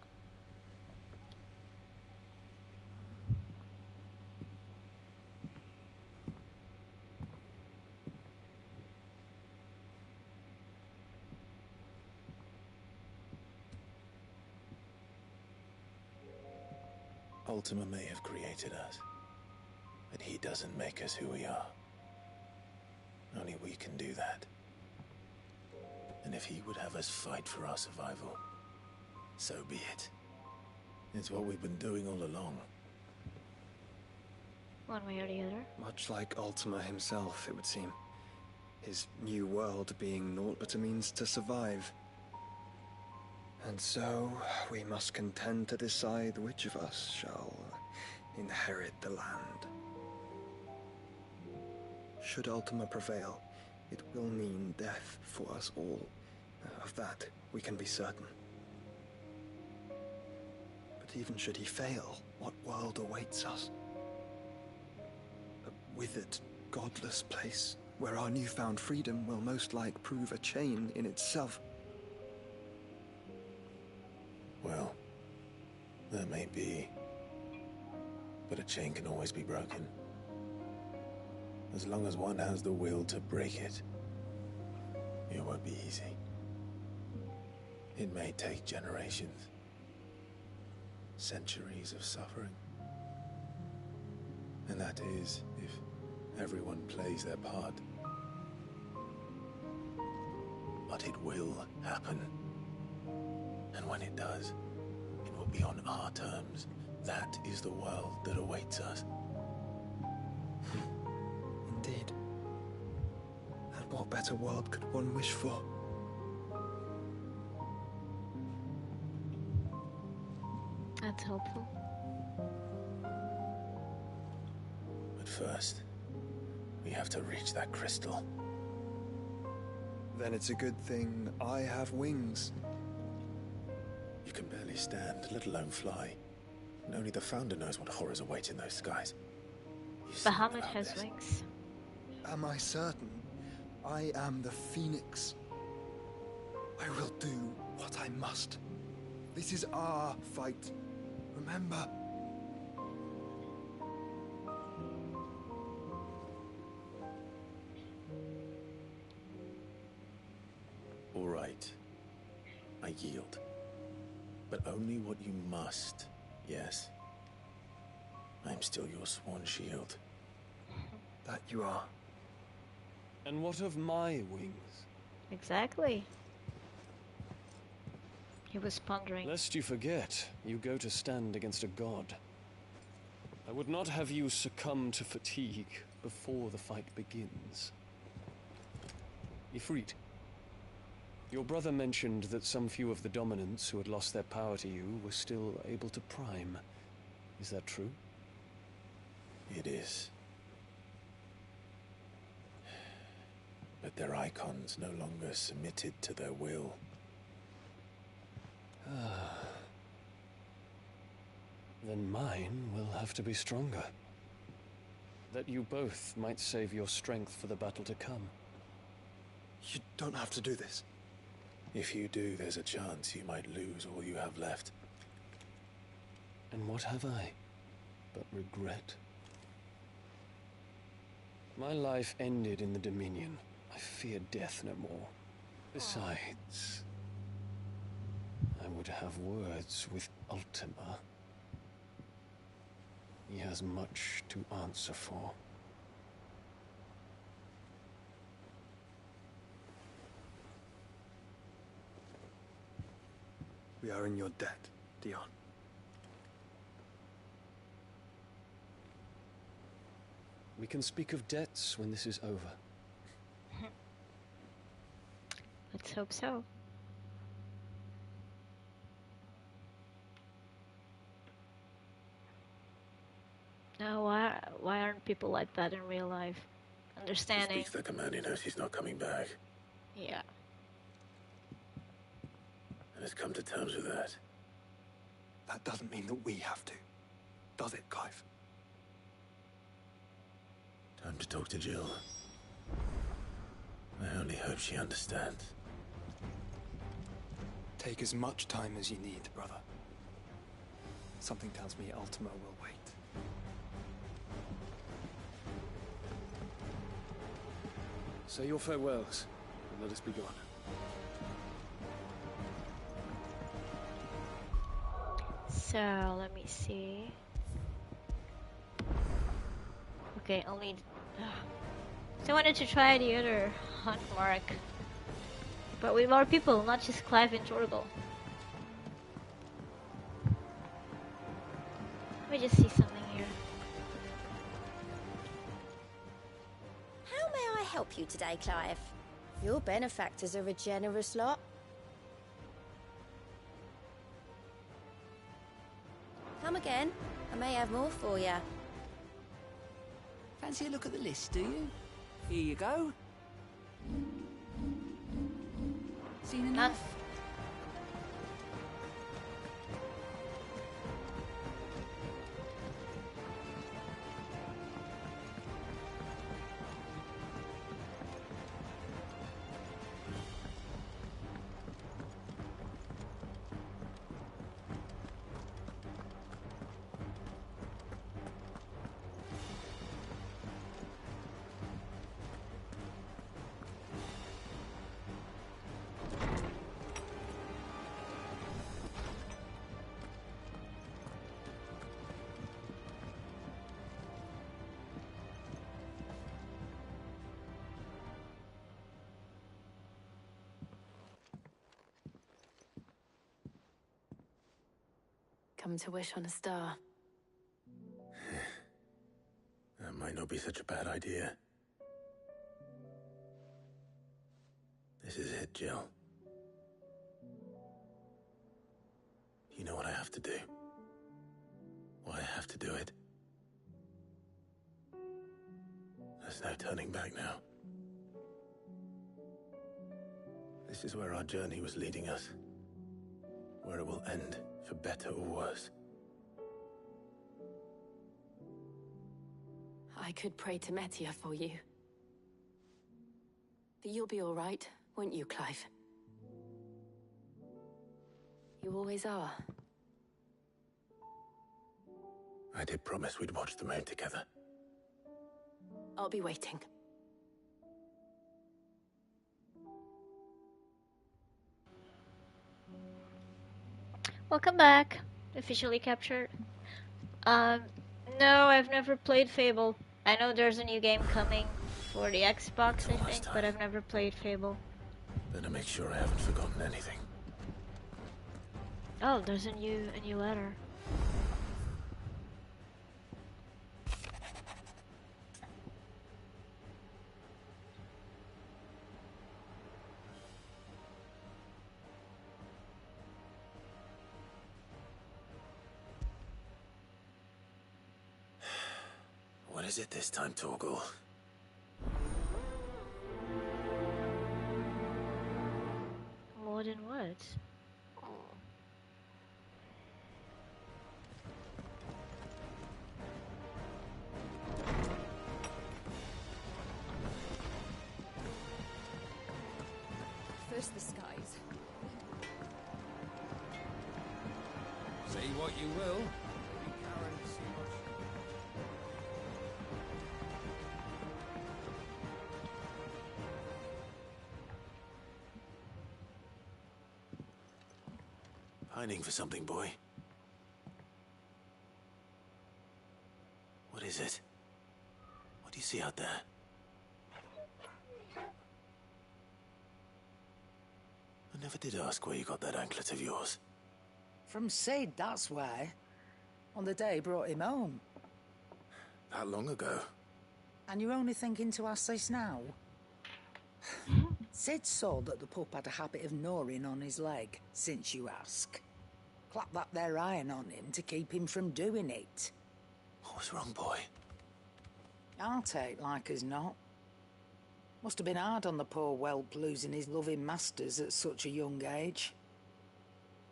Ultima may have created us, but he doesn't make us who we are. Only we can do that. And if he would have us fight for our survival, so be it. It's what we've been doing all along. One way or the other. Much like Ultima himself, it would seem. His new world being naught but a means to survive. And so, we must contend to decide which of us shall inherit the land. Should Ultima prevail, it will mean death for us all. Of that, we can be certain. But even should he fail, what world awaits us? A withered, godless place, where our newfound freedom will most like prove a chain in itself. Well, that may be. But a chain can always be broken. As long as one has the will to break it, it won't be easy. It may take generations. Centuries of suffering. And that is if everyone plays their part. But it will happen. And when it does, it will be on our terms. That is the world that awaits us. Indeed. And what better world could one wish for? That's hopeful. But first, we have to reach that crystal. Then it's a good thing I have wings. You can barely stand, let alone fly. And only the Founder knows what horrors await in those skies. Bahamut has wings. Am I certain? I am the Phoenix. I will do what I must. This is our fight. Remember? All right. I yield. But only what you must, yes? I'm still your sworn shield. That you are. And what of my wings? Exactly. He was pondering. Lest you forget, you go to stand against a god. I would not have you succumb to fatigue before the fight begins. Ifrit, your brother mentioned that some few of the dominants who had lost their power to you were still able to prime. Is that true? It is. But their icons no longer submitted to their will. Then mine will have to be stronger. That you both might save your strength for the battle to come. You don't have to do this. If you do, there's a chance you might lose all you have left. And what have I but regret? My life ended in the Dominion. I fear death no more. Besides, I would have words with Ultima. He has much to answer for. We are in your debt, Dion. We can speak of debts when this is over. Let's hope so. Now, why aren't people like that in real life? Understanding. He speaks the command, he knows he's not coming back. Yeah. And has come to terms with that. That doesn't mean that we have to, does it, Clive? Time to talk to Jill. I only hope she understands. Take as much time as you need, brother. Something tells me Ultima will wait. Say your farewells, and let us be gone. So, let me see. Okay, I'll need... So I wanted to try the other hunt mark. But with more people, not just Clive and Torgal. Let me just see something here. How may I help you today, Clive? Your benefactors are a generous lot. Come again. I may have more for you. Fancy a look at the list, do you? Here you go. Seen enough? Come to wish on a star. That might not be such a bad idea. This is it, Jill. You know what I have to do. Why I have to do it. There's no turning back now. This is where our journey was leading us. Where it will end, for better or worse. I could pray to Metia for you. But you'll be all right, won't you, Clive? You always are. I did promise we'd watch the moon together. I'll be waiting. Welcome back. Officially captured. No, I've never played Fable. I know there's a new game coming for the Xbox, I think, but I've never played Fable. Better make sure I haven't forgotten anything. Oh, there's a new letter. What is it this time, Torgal? More than words. First the skies. Say what you will. Pining for something, boy. What is it? What do you see out there? I never did ask where you got that anklet of yours. From Sid, that's why. On the day he brought him home. That long ago? And you're only thinking to ask this now? Sid saw that the pup had a habit of gnawing on his leg, since you ask. Clap that there iron on him to keep him from doing it. What was wrong, boy? I'll take like as not. Must have been hard on the poor whelp losing his loving masters at such a young age.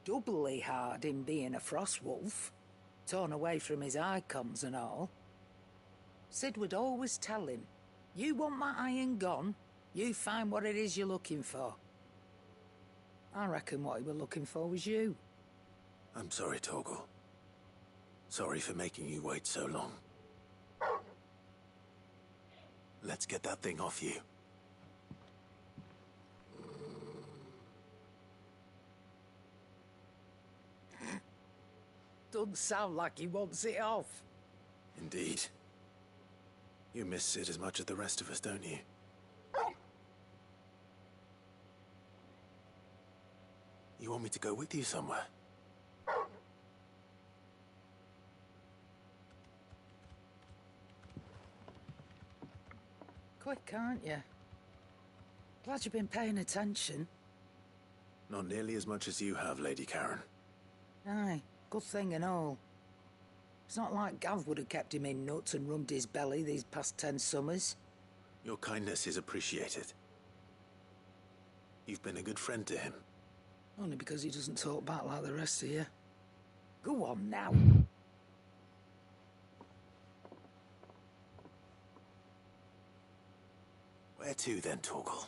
Doubly hard in being a frost wolf, torn away from his icons and all. Sid would always tell him, you want my iron gone, you find what it is you're looking for. I reckon what he was looking for was you. I'm sorry, Torgal. Sorry for making you wait so long. Let's get that thing off you. Doesn't sound like he wants it off. Indeed. You miss Sid as much as the rest of us, don't you? You want me to go with you somewhere? Quick, aren't you? Glad you've been paying attention. Not nearly as much as you have, Lady Karen. Aye, good thing and all. It's not like Gav would have kept him in nuts and rubbed his belly these past 10 summers. Your kindness is appreciated. You've been a good friend to him. Only because he doesn't talk back like the rest of you. Go on now. Where to then, Torgal?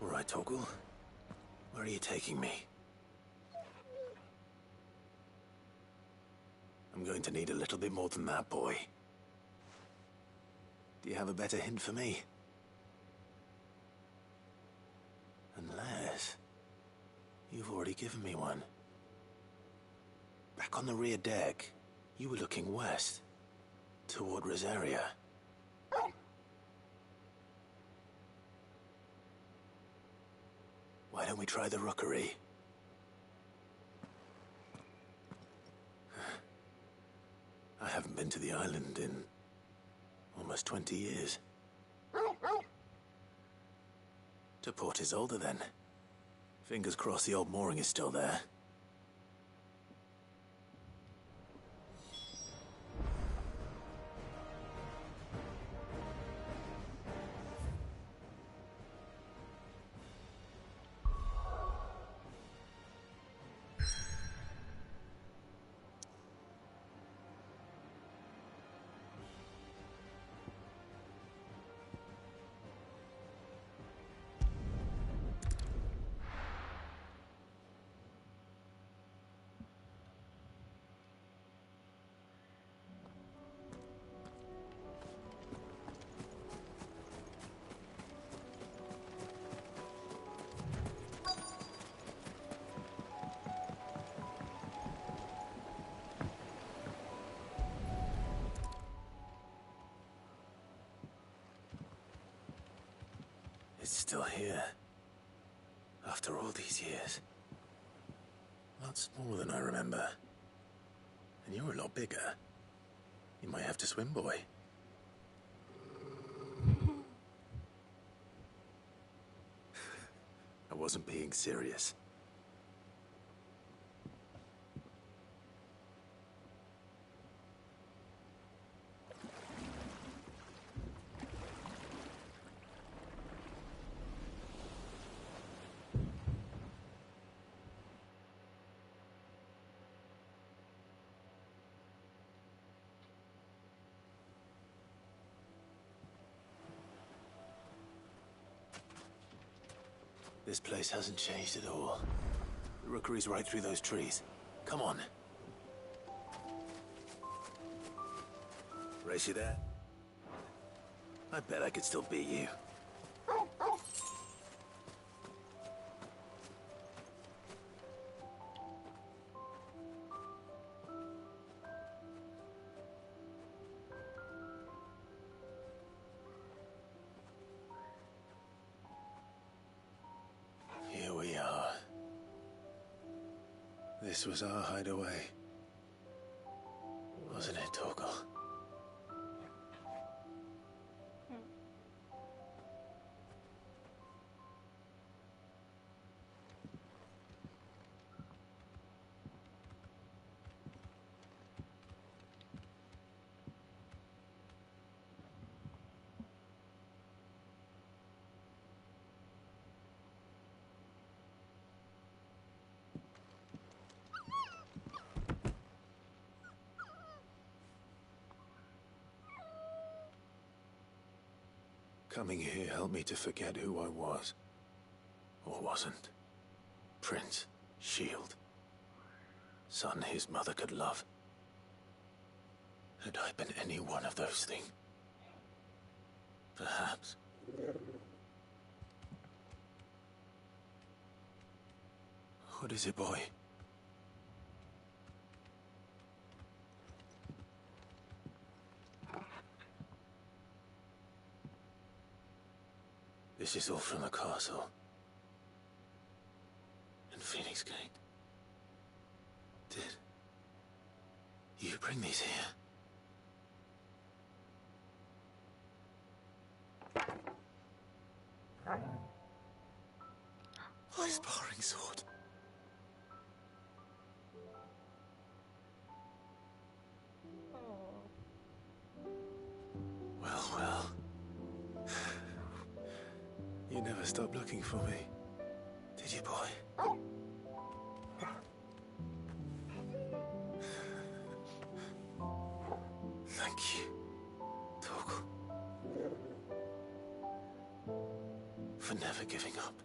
All right, Torgal. Where are you taking me? I'm going to need a little bit more than that, boy. Do you have a better hint for me? Unless... you've already given me one. Back on the rear deck, you were looking west, toward Rosaria. Why don't we try the rookery? I haven't been to the island in almost 20 years. To Port Isolde, then. Fingers crossed the old mooring is still there. It's still here. After all these years. A lot smaller than I remember. And you're a lot bigger. You might have to swim, boy. I wasn't being serious. This place hasn't changed at all. The rookery's right through those trees. Come on. Race you there? I bet I could still beat you. Here we are. This was our hideaway. Wasn't it, Torgal? Coming here helped me to forget who I was. Or wasn't. Prince, shield. Son his mother could love. Had I been any one of those things? Perhaps. What is it, boy? This is all from the castle. And Phoenix Gate. Did you bring these here? My sparring sword. Well, well. You never stopped looking for me, did you, boy? Thank you, Torgal. For never giving up.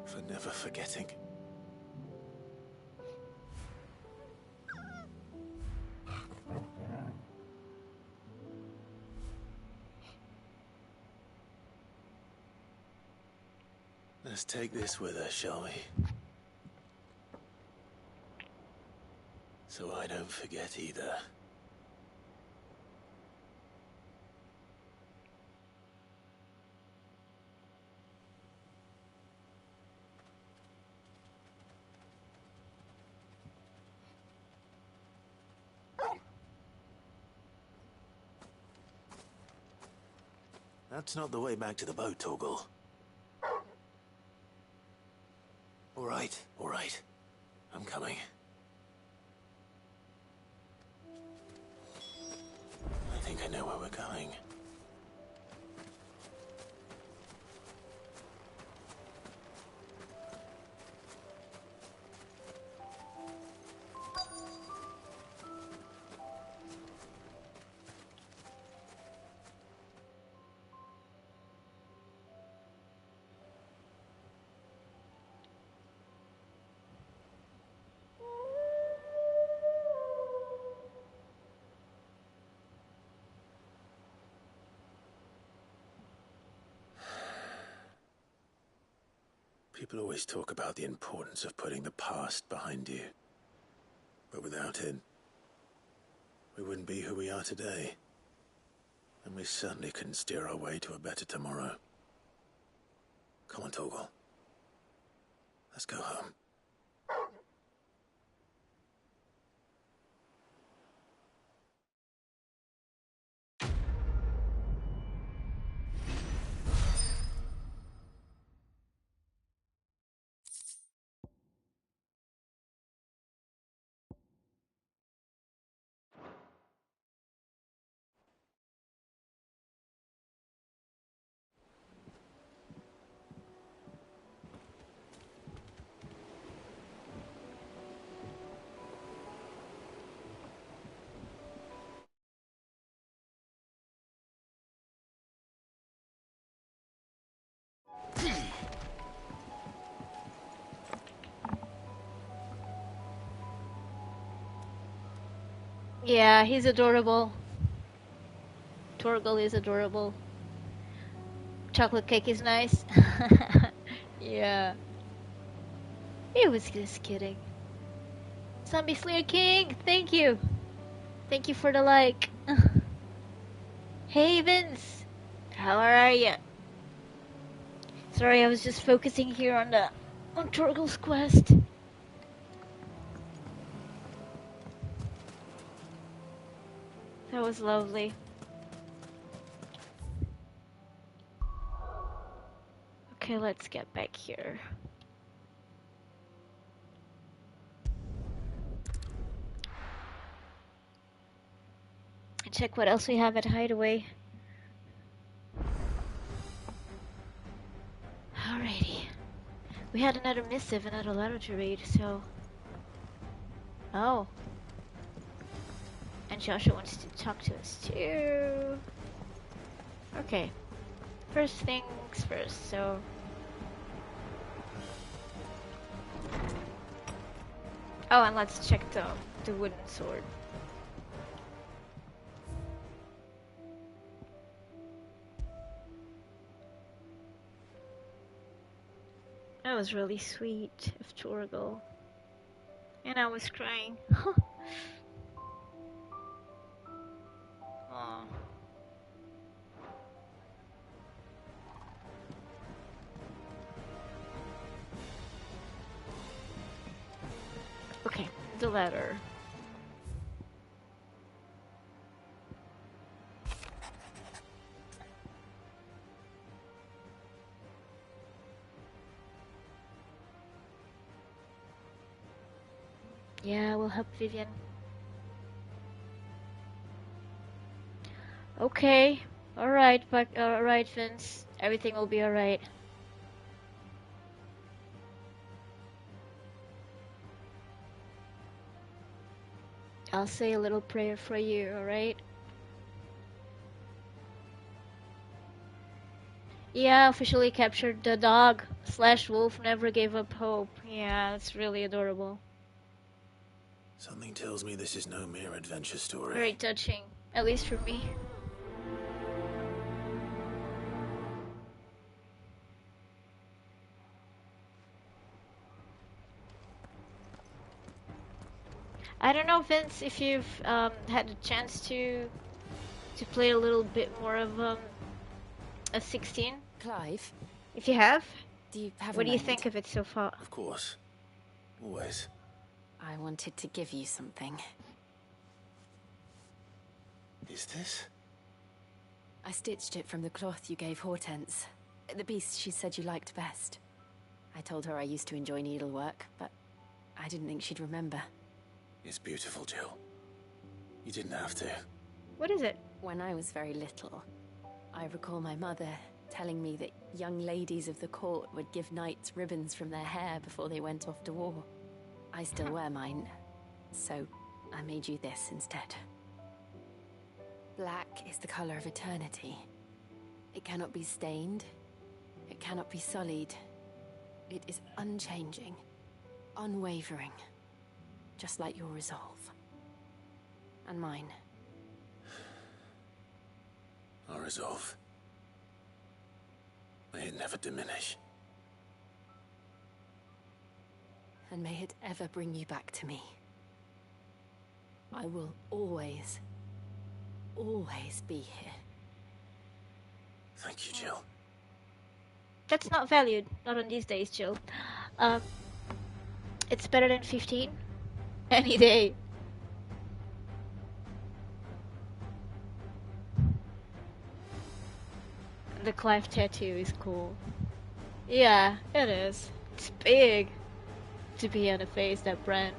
For never forgetting. Let's take this with us, shall we? So I don't forget either. That's not the way back to the boat, Torgal. All right. I'm coming. I think I know where we're going. People always talk about the importance of putting the past behind you. But without it, we wouldn't be who we are today. And we certainly couldn't steer our way to a better tomorrow. Come on, Torgal. Let's go home. Yeah, he's adorable. Torgal is adorable. Chocolate cake is nice. Yeah. He was just kidding. Zombie Slayer King, thank you. Thank you for the like. Hey Vince, how are ya? Sorry, I was just focusing here on Torgal's quest. That was lovely. Okay, let's get back here. Check what else we have at Hideaway. Alrighty. We had another missive, another letter to read, so... Oh. And Joshua wants to talk to us too. Okay. First things first, so... Oh, and let's check the wooden sword. That was really sweet of Torgal. And I was crying. Aww. Okay, the letter. Yeah, we'll help Vivian. Okay. Alright, alright, Vince. Everything will be alright. I'll say a little prayer for you, alright? Yeah, officially captured the dog / wolf, never gave up hope. Yeah, it's really adorable. Something tells me this is no mere adventure story. Very touching, at least for me. I don't know, Vince, if you've had a chance to play a little bit more of a 16. Clive? If you have, do you have what a do you moment? think of it so far? Of course. Always. I wanted to give you something. Is this? I stitched it from the cloth you gave Hortense. The piece she said you liked best. I told her I used to enjoy needlework, but I didn't think she'd remember. It's beautiful, Jill. You didn't have to. What is it? When I was very little, I recall my mother telling me that young ladies of the court would give knights ribbons from their hair before they went off to war. I still wear mine, so I made you this instead. Black is the color of eternity. It cannot be stained. It cannot be sullied. It is unchanging, unwavering, just like your resolve. And mine. Our resolve. May it never diminish. And may it ever bring you back to me. I will always be here. Thank you, Jill. That's not valued. Not on these days, Jill. It's better than 15. Any day. The Clive tattoo is cool. Yeah, it is. It's big to be on a face that brand.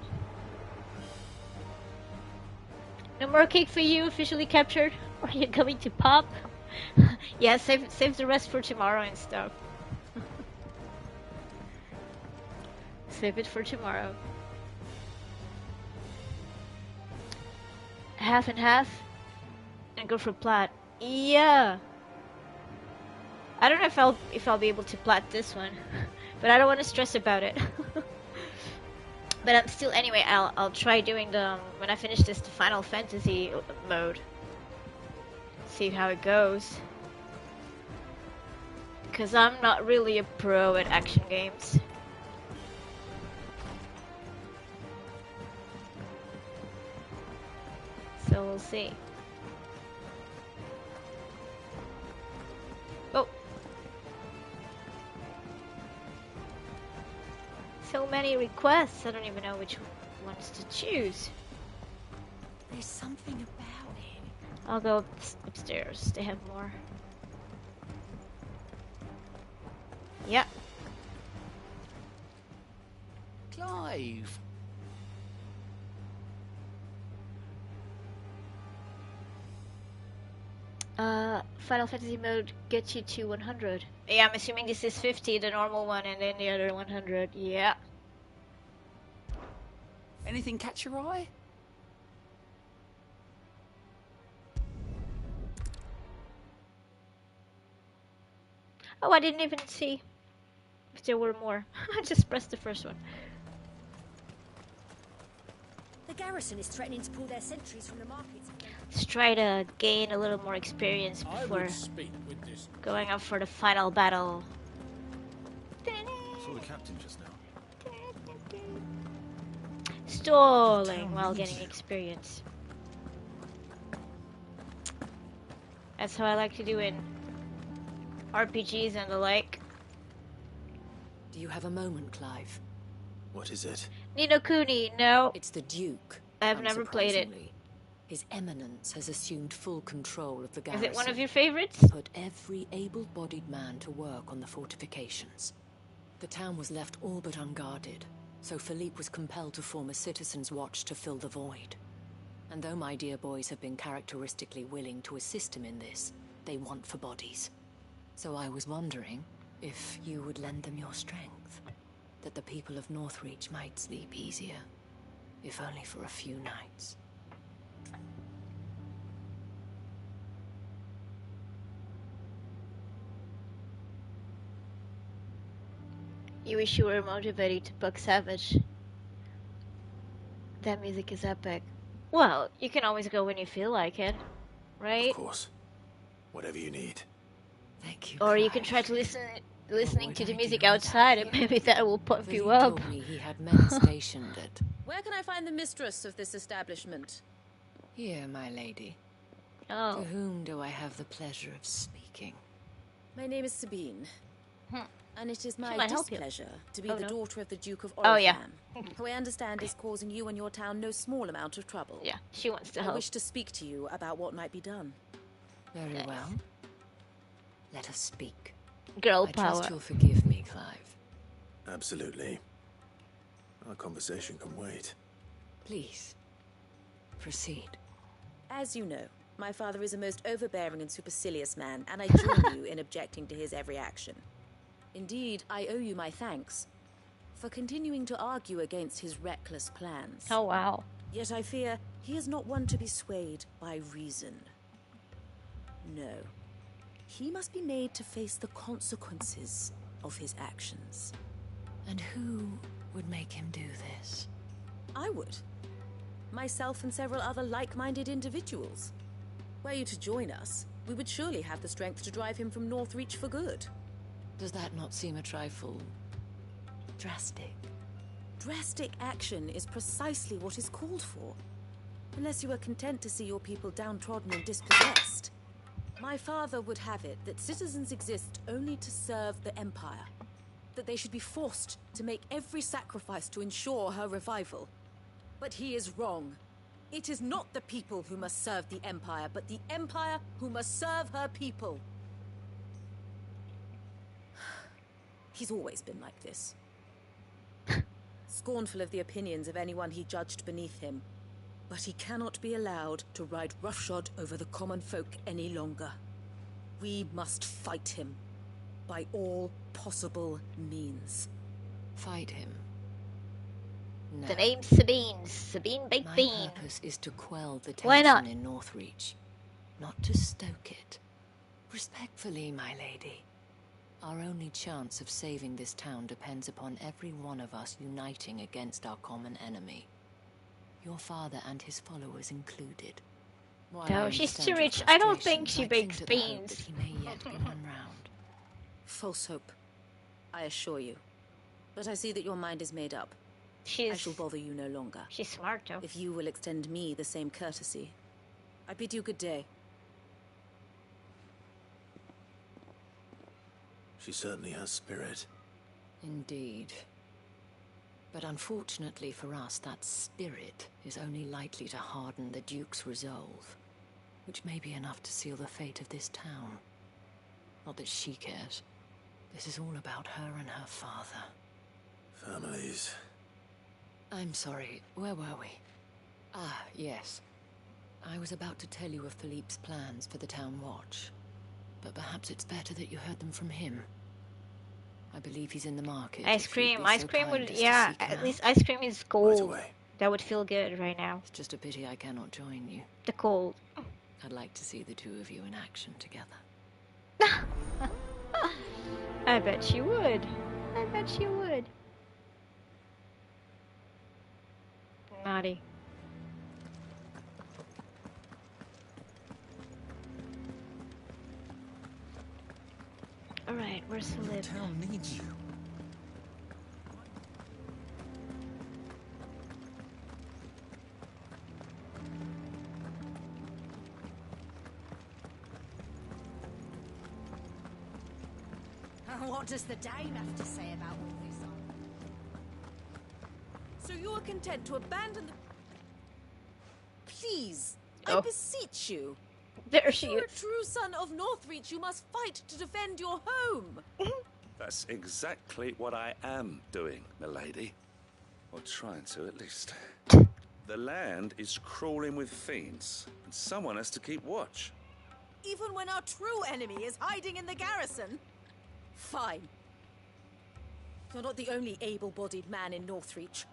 No more cake for you, officially captured. Are you going to pop? Yeah, save the rest for tomorrow and stuff. Save it for tomorrow. Half and half, and go for plat. Yeah. I don't know if I'll be able to plat this one, but I don't want to stress about it. But I'm still, anyway, I'll try doing the, when I finish this, the Final Fantasy mode. See how it goes. Because I'm not really a pro at action games. So we'll see. Oh! So many requests, I don't even know which ones to choose. There's something about it. I'll go upstairs, they have more. Yep. Clive! Final Fantasy mode gets you to 100. Yeah, I'm assuming this is 50, the normal one, and then the other 100. Yeah. Anything catch your eye? Oh, I didn't even see if there were more. I just pressed the first one. The garrison is threatening to pull their sentries from the markets. Let's try to gain a little more experience before going up for the final battle. Saw the captain just now. Stalling while getting experience. That's how I like to do in RPGs and the like. Do you have a moment, Clive? What is it? Ni no Kuni, no. It's the Duke. I've never played it. His Eminence has assumed full control of the garrison. Is it one of your favorites? Put every able-bodied man to work on the fortifications. The town was left all but unguarded, so Philippe was compelled to form a citizens' watch to fill the void. And though my dear boys have been characteristically willing to assist him in this, they want for bodies. So I was wondering if you would lend them your strength, that the people of Northreach might sleep easier, if only for a few nights. You wish you were motivated to Buck Savage. That music is epic. Well, you can always go when you feel like it, right? Of course. Whatever you need. Thank you. Or you can try to listen listening to the music outside, and maybe that will pop you up. Told me he had men stationed at... Where can I find the mistress of this establishment? Here, my lady. Oh. To whom do I have the pleasure of speaking? My name is Sabine. And it is my might help you. displeasure to be Oh, the no. daughter of the Duke of Oh, yeah. Oriflamme, who I understand is causing you and your town no small amount of trouble. Yeah, she wants to I help. wish to speak to you about what might be done. Very well. Let us speak. Girl I power. trust you'll forgive me, Clive. Absolutely. Our conversation can wait. Please, proceed. As you know, my father is a most overbearing and supercilious man, and I join you in objecting to his every action. Indeed, I owe you my thanks for continuing to argue against his reckless plans. Oh, wow. Yet I fear he is not one to be swayed by reason. No. He must be made to face the consequences of his actions. And who would make him do this? I would. Myself and several other like-minded individuals. Were you to join us, we would surely have the strength to drive him from Northreach for good. Does that not seem a trifle... drastic? Drastic action is precisely what is called for. Unless you are content to see your people downtrodden and dispossessed. My father would have it that citizens exist only to serve the Empire. That they should be forced to make every sacrifice to ensure her revival. But he is wrong. It is not the people who must serve the Empire, but the Empire who must serve her people. He's always been like this. Scornful of the opinions of anyone he judged beneath him. But he cannot be allowed to ride roughshod over the common folk any longer. We must fight him. By all possible means. Fight him? No. The name's Sabine. Sabine Baked My Bean. purpose is to quell the Why not? tension in Northreach, not to stoke it. Respectfully, my lady. Our only chance of saving this town depends upon every one of us uniting against our common enemy. Your father and his followers included. While No, I she's understand too your rich. I don't think frustrations, she I bakes cling to the hope beans. that he may yet be won round. False hope, I assure you. But I see that your mind is made up. I shall bother you no longer. She's smart, though. If you will extend me the same courtesy, I bid you good day. She certainly has spirit. Indeed. But unfortunately for us, that spirit is only likely to harden the Duke's resolve, which may be enough to seal the fate of this town. Not that she cares. This is all about her and her father. Families. I'm sorry, where were we? Ah, yes. I was about to tell you of Philippe's plans for the town watch. But perhaps it's better that you heard them from him. I believe he's in the market. Ice if you'd cream. be Ice so cream kind would, as to yeah, seek him at out. least ice cream is cold. away. That would feel good right now. It's just a pity I cannot join you. The cold. I'd like to see the two of you in action together. I bet she would. I bet she would. Naughty. Alright, where's the lip? The town needs you. What does the dame have to say about all this? So you are content to abandon the... Please, I Oh. beseech you. There she If you're a is. true son of Northreach, you must fight to defend your home. That's exactly what I am doing, milady. Or trying to, at least. The land is crawling with fiends, and someone has to keep watch. Even when our true enemy is hiding in the garrison? Fine. You're not the only able-bodied man in Northreach.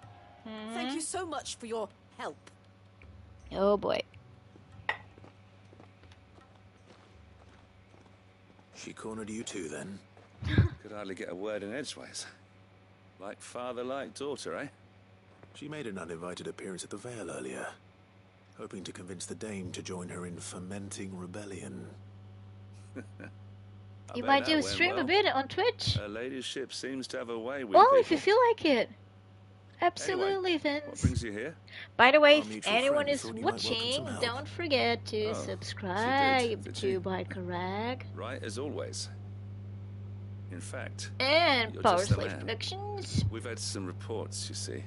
Thank you so much for your help. Oh boy. She cornered you too, then? Could hardly get a word in edgeways. Like father, like daughter, eh? She made an uninvited appearance at the Vale earlier, hoping to convince the Dame to join her in fomenting rebellion. You might do a stream a bit on Twitch. Her ladyship seems to have a way with Well, people. if you feel like it. Absolutely, Anyway, what Vince. brings you here? By the way, Our if mutual anyone friend is thought you might welcome watching, some help. don't forget to Oh, subscribe did she? to Bikerag Right as always. In fact, and you're Power just the Slave man. Productions We've had some reports, you see.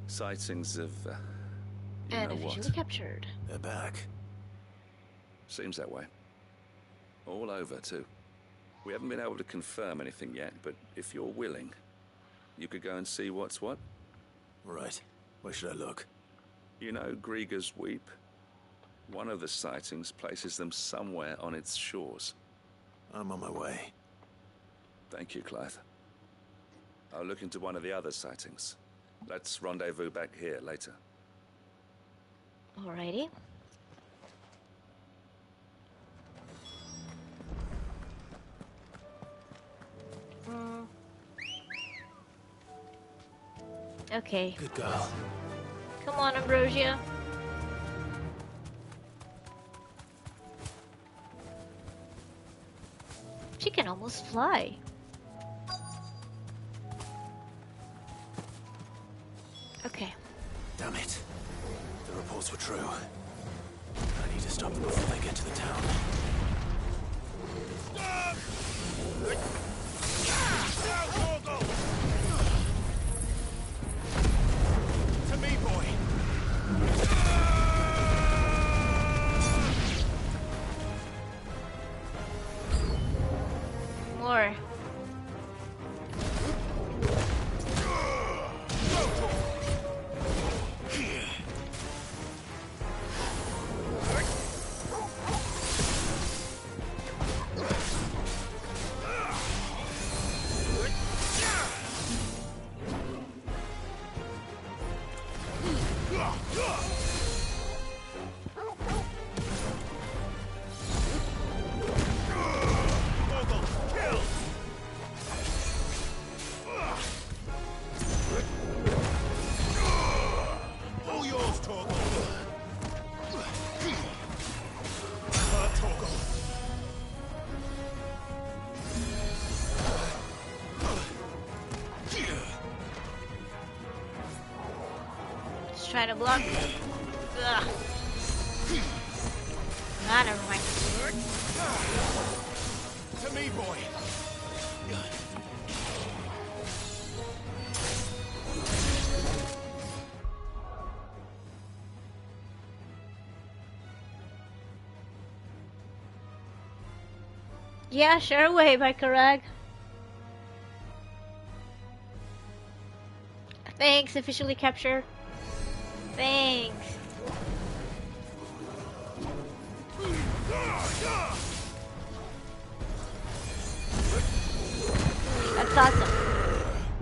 Sightings of, you and know officially what. captured. They're back. Seems that way. All over, too. We haven't been able to confirm anything yet, but if you're willing, you could go and see what's what. Right. Where should I look? You know Grieger's Weep? One of the sightings places them somewhere on its shores. I'm on my way. Thank you, Clive. I'll look into one of the other sightings. Let's rendezvous back here later. Alrighty. Okay. Good girl. Come on, Ambrosia. She can almost fly. Okay. Damn it. The reports were true. I need to stop them before they get to the town. To me, boy. More. All yours, Torgal. Torgal. Just trying to block. Ugh. Ah, never mind. To me, boy. Yeah, share away, Bikerag. Thanks, officially capture. Thanks. That's awesome.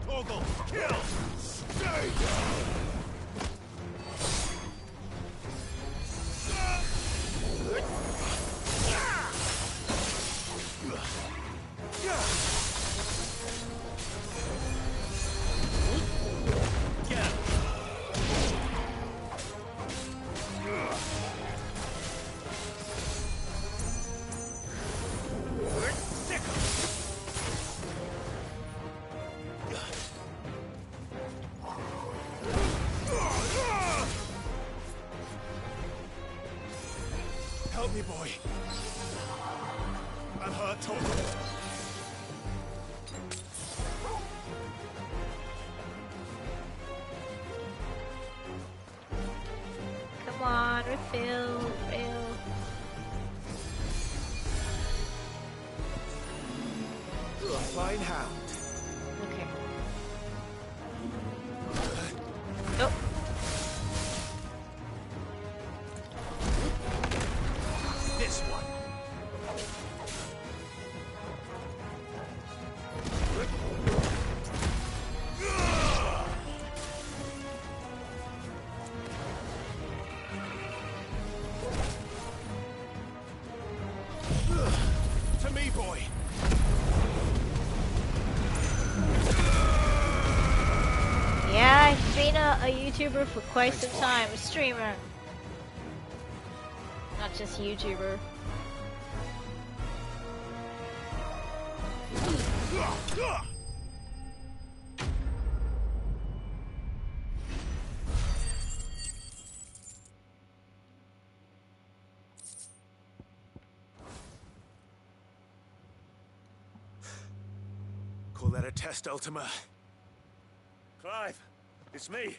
Torgal, kill. Stay. Help me, boy. I'm hurt, Torgal. Come on, refill, refill. Fine hound. Okay. Oh. This one. To me, boy. Yeah, I've been a YouTuber for quite some time, a streamer. Not just YouTuber. Call that a test, Ultima? Clive, it's me.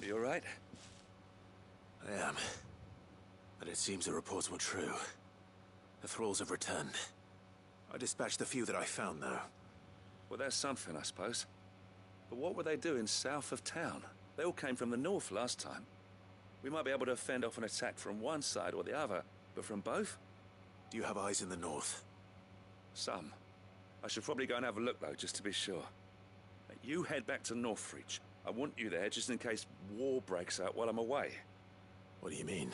You all right? I am. But it seems the reports were true. The thralls have returned. I dispatched the few that I found, though. Well, that's something, I suppose. But what were they doing south of town? They all came from the north last time. We might be able to fend off an attack from one side or the other, but from both? Do you have eyes in the north? Some. I should probably go and have a look, though, just to be sure. You head back to Northreach. I want you there just in case war breaks out while I'm away. What do you mean?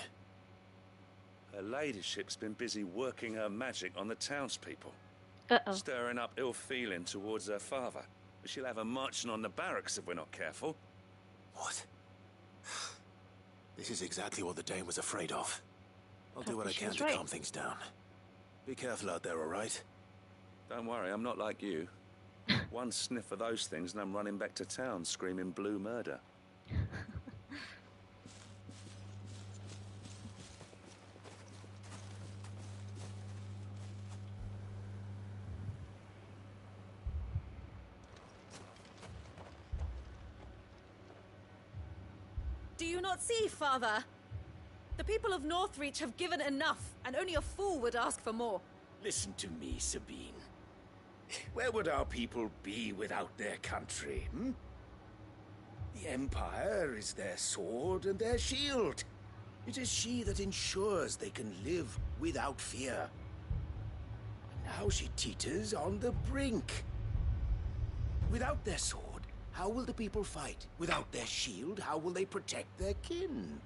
Her ladyship's been busy working her magic on the townspeople. Stirring up ill feeling towards her father. She'll have her marching on the barracks if we're not careful. What? This is exactly what the Dane was afraid of. I'll do what I can to calm things down. Be careful out there, all right? Don't worry, I'm not like you. One sniff of those things and I'm running back to town screaming blue murder. Do you not see, Father? The people of Northreach have given enough, and only a fool would ask for more. Listen to me, Sabine. Where would our people be without their country, hmm? The Empire is their sword and their shield. It is she that ensures they can live without fear. Now she teeters on the brink. Without their sword, how will the people fight? Without their shield, how will they protect their kin?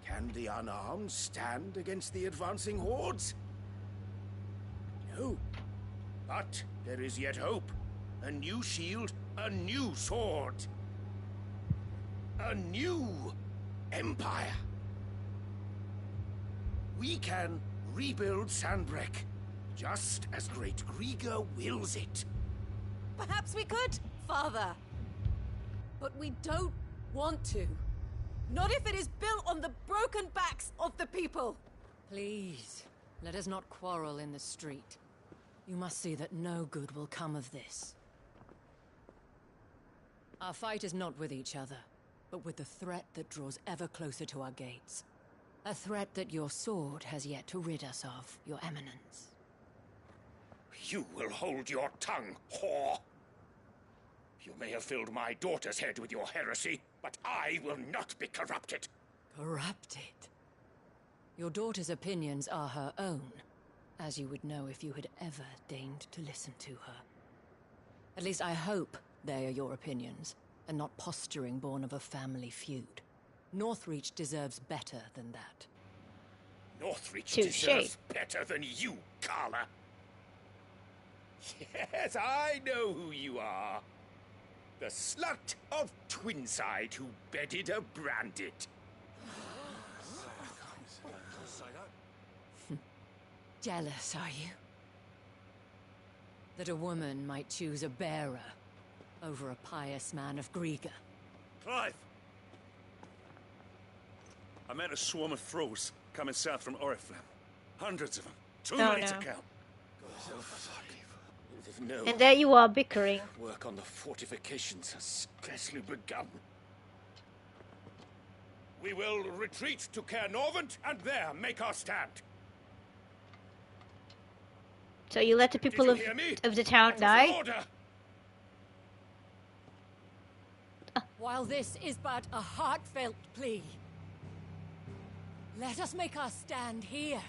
Can the unarmed stand against the advancing hordes? No. But there is yet hope. A new shield, a new sword. A new empire. We can rebuild Sandbreck, just as Great Grieger wills it. Perhaps we could, Father. But we don't want to. Not if it is built on the broken backs of the people. Please, let us not quarrel in the street. You must see that no good will come of this. Our fight is not with each other, but with the threat that draws ever closer to our gates. A threat that your sword has yet to rid us of, Your Eminence. You will hold your tongue, whore! You may have filled my daughter's head with your heresy, but I will not be corrupted. Corrupted? Your daughter's opinions are her own, as you would know if you had ever deigned to listen to her. At least I hope they are your opinions, and not posturing born of a family feud. Northreach deserves better than that. Northreach deserves better than you, Carla. Yes, I know who you are. The slut of Twinside who bedded a Brandit. Jealous, are you? That a woman might choose a bearer over a pious man of Grieger. Clive! I met a swarm of thralls coming south from Oriflamme. Hundreds of them. Too many to count. No. And there you are bickering. Work on the fortifications has scarcely begun. We will retreat to Caer Norvent and there make our stand. So you let the people of the town die? While this is but a heartfelt plea, let us make our stand here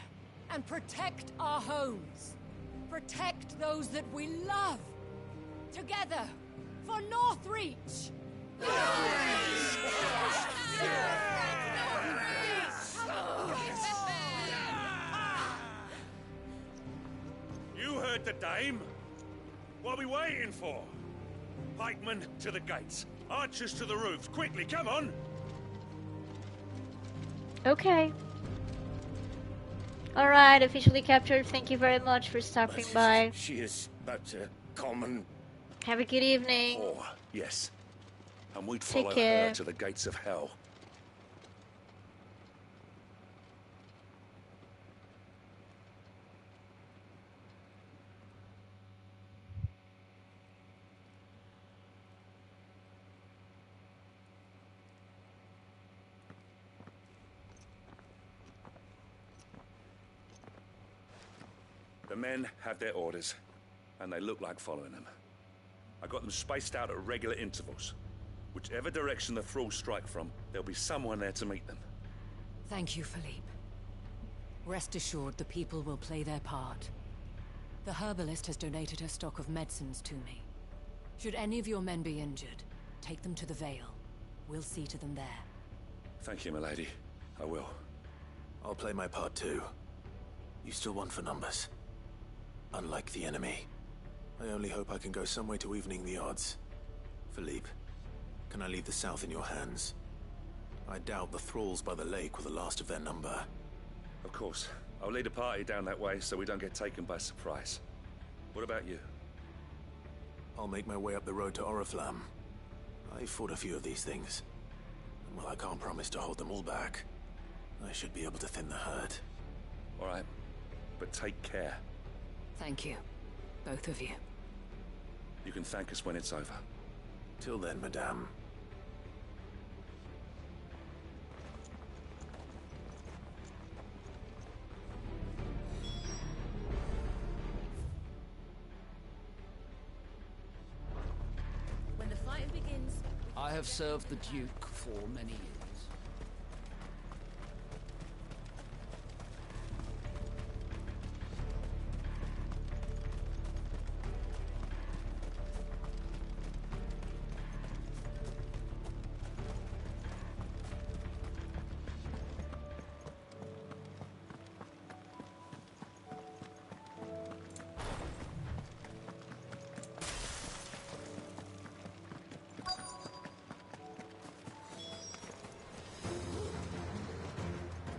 and protect our homes. Protect those that we love. Together, for Northreach! You heard the dame. What are we waiting for? Pikemen to the gates. Archers to the roofs. Quickly, come on! Okay. Alright, officially captured. Thank you very much for stopping by. She is but a common... Have a good evening. whore, yes. And we'd Take follow care. her to the gates of hell. The men have their orders, and they look like following them. I got them spaced out at regular intervals. Whichever direction the thralls strike from, there'll be someone there to meet them. Thank you, Philippe. Rest assured the people will play their part. The herbalist has donated her stock of medicines to me. Should any of your men be injured, take them to the Vale. We'll see to them there. Thank you, milady. I will. I'll play my part too. You still won for numbers. Unlike the enemy. I only hope I can go some way to evening the odds. Philippe, can I leave the south in your hands? I doubt the thralls by the lake were the last of their number. Of course. I'll lead a party down that way so we don't get taken by surprise. What about you? I'll make my way up the road to Oriflamme. I fought a few of these things. And while I can't promise to hold them all back, I should be able to thin the herd. All right. But take care. Thank you. Both of you. You can thank us when it's over. Till then, madame. When the fighting begins... I have served the Duke for many years.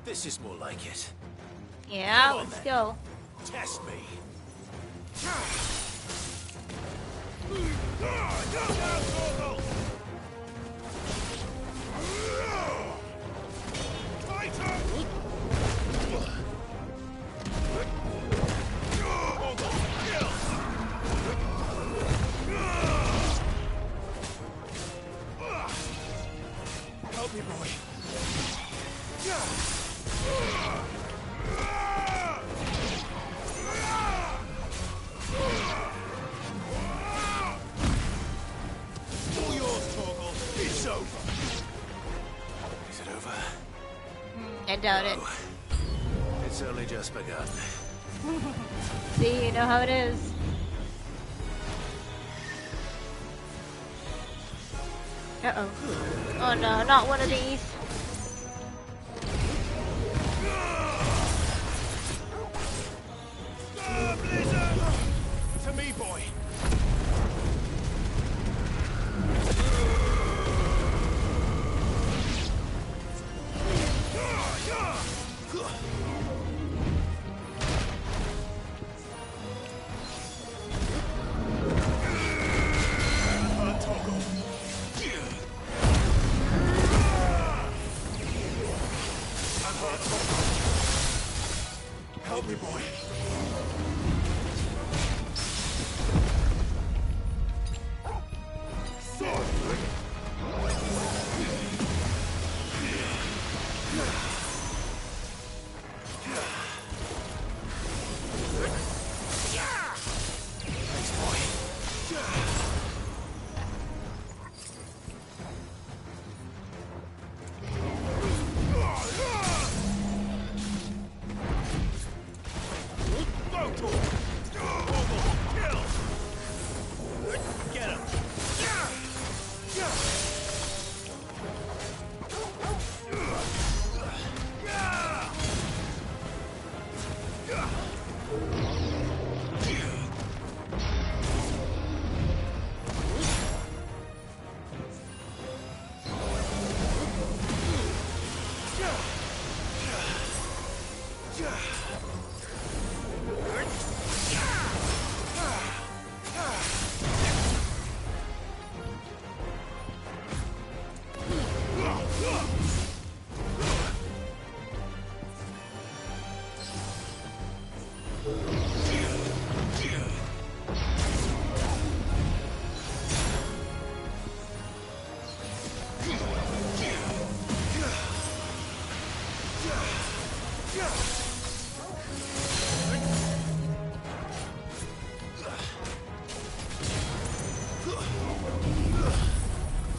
This is more like it. Yeah, let's go. Test me. Help me, boy. All yours, Torgal. It's over. Is it over? I doubt it. It's only just begun. See, you know how it is. Uh-oh. Oh no, not one of these. To me, boy. Help me, boy.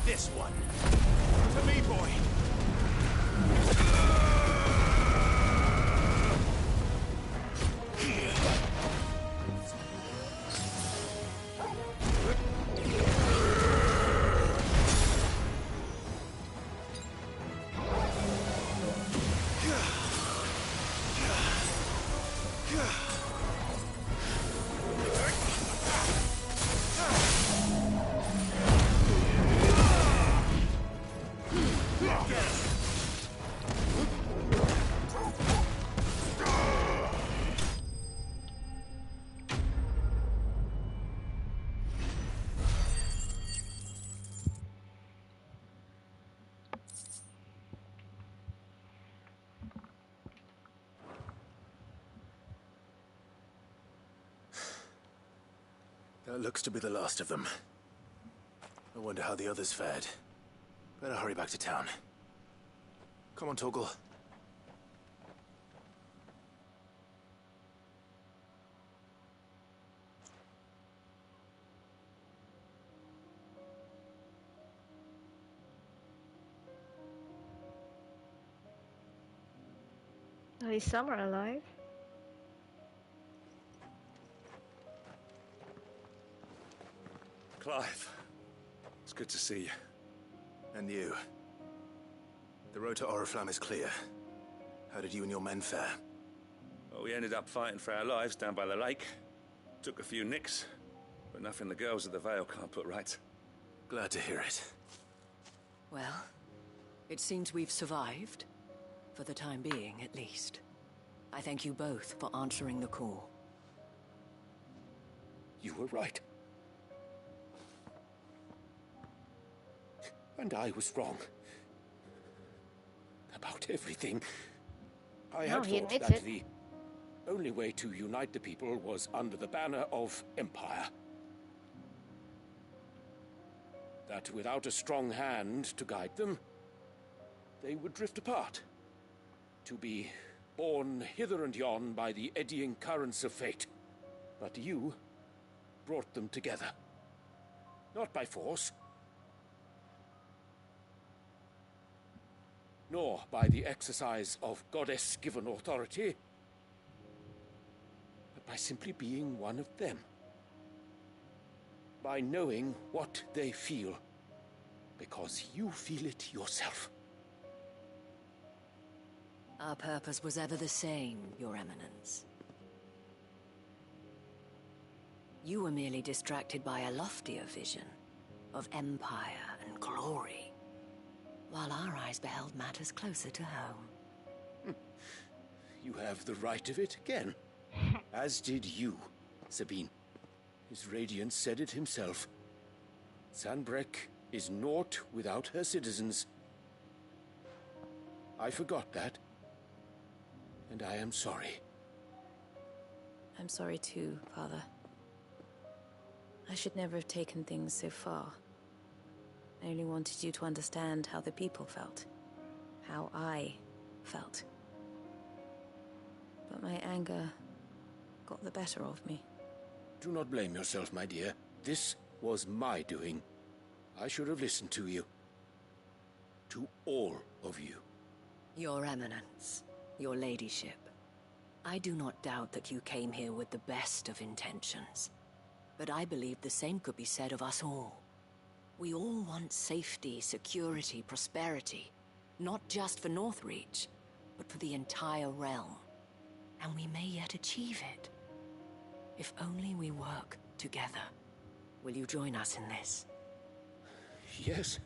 This one. To me, boy. That looks to be the last of them. I wonder how the others fared. Better hurry back to town. Come on, Torgal. Oh, is Summer alive? Clive, it's good to see you. And you. The road to Oriflamme is clear. How did you and your men fare? Well, we ended up fighting for our lives down by the lake. Took a few nicks, but nothing the girls of the Vale can't put right. Glad to hear it. Well, it seems we've survived. For the time being, at least. I thank you both for answering the call. You were right. And I was wrong. About everything. I had thought that the only way to unite the people was under the banner of Empire. That without a strong hand to guide them, they would drift apart. To be borne hither and yon by the eddying currents of fate. But you brought them together. Not by force, nor by the exercise of goddess-given authority, but by simply being one of them. By knowing what they feel, because you feel it yourself. Our purpose was ever the same, Your Eminence. You were merely distracted by a loftier vision of empire and glory, while our eyes beheld matters closer to home. You have the right of it again. As did you, Sabine. His radiance said it himself. Sanbreque is naught without her citizens. I forgot that. And I am sorry. I'm sorry too, Father. I should never have taken things so far. I only wanted you to understand how the people felt. How I felt. But my anger got the better of me. Do not blame yourself, my dear. This was my doing. I should have listened to you. To all of you. Your Eminence, your ladyship, I do not doubt that you came here with the best of intentions. But I believe the same could be said of us all. We all want safety, security, prosperity. Not just for Northreach, but for the entire realm. And we may yet achieve it. If only we work together. Will you join us in this? Yes.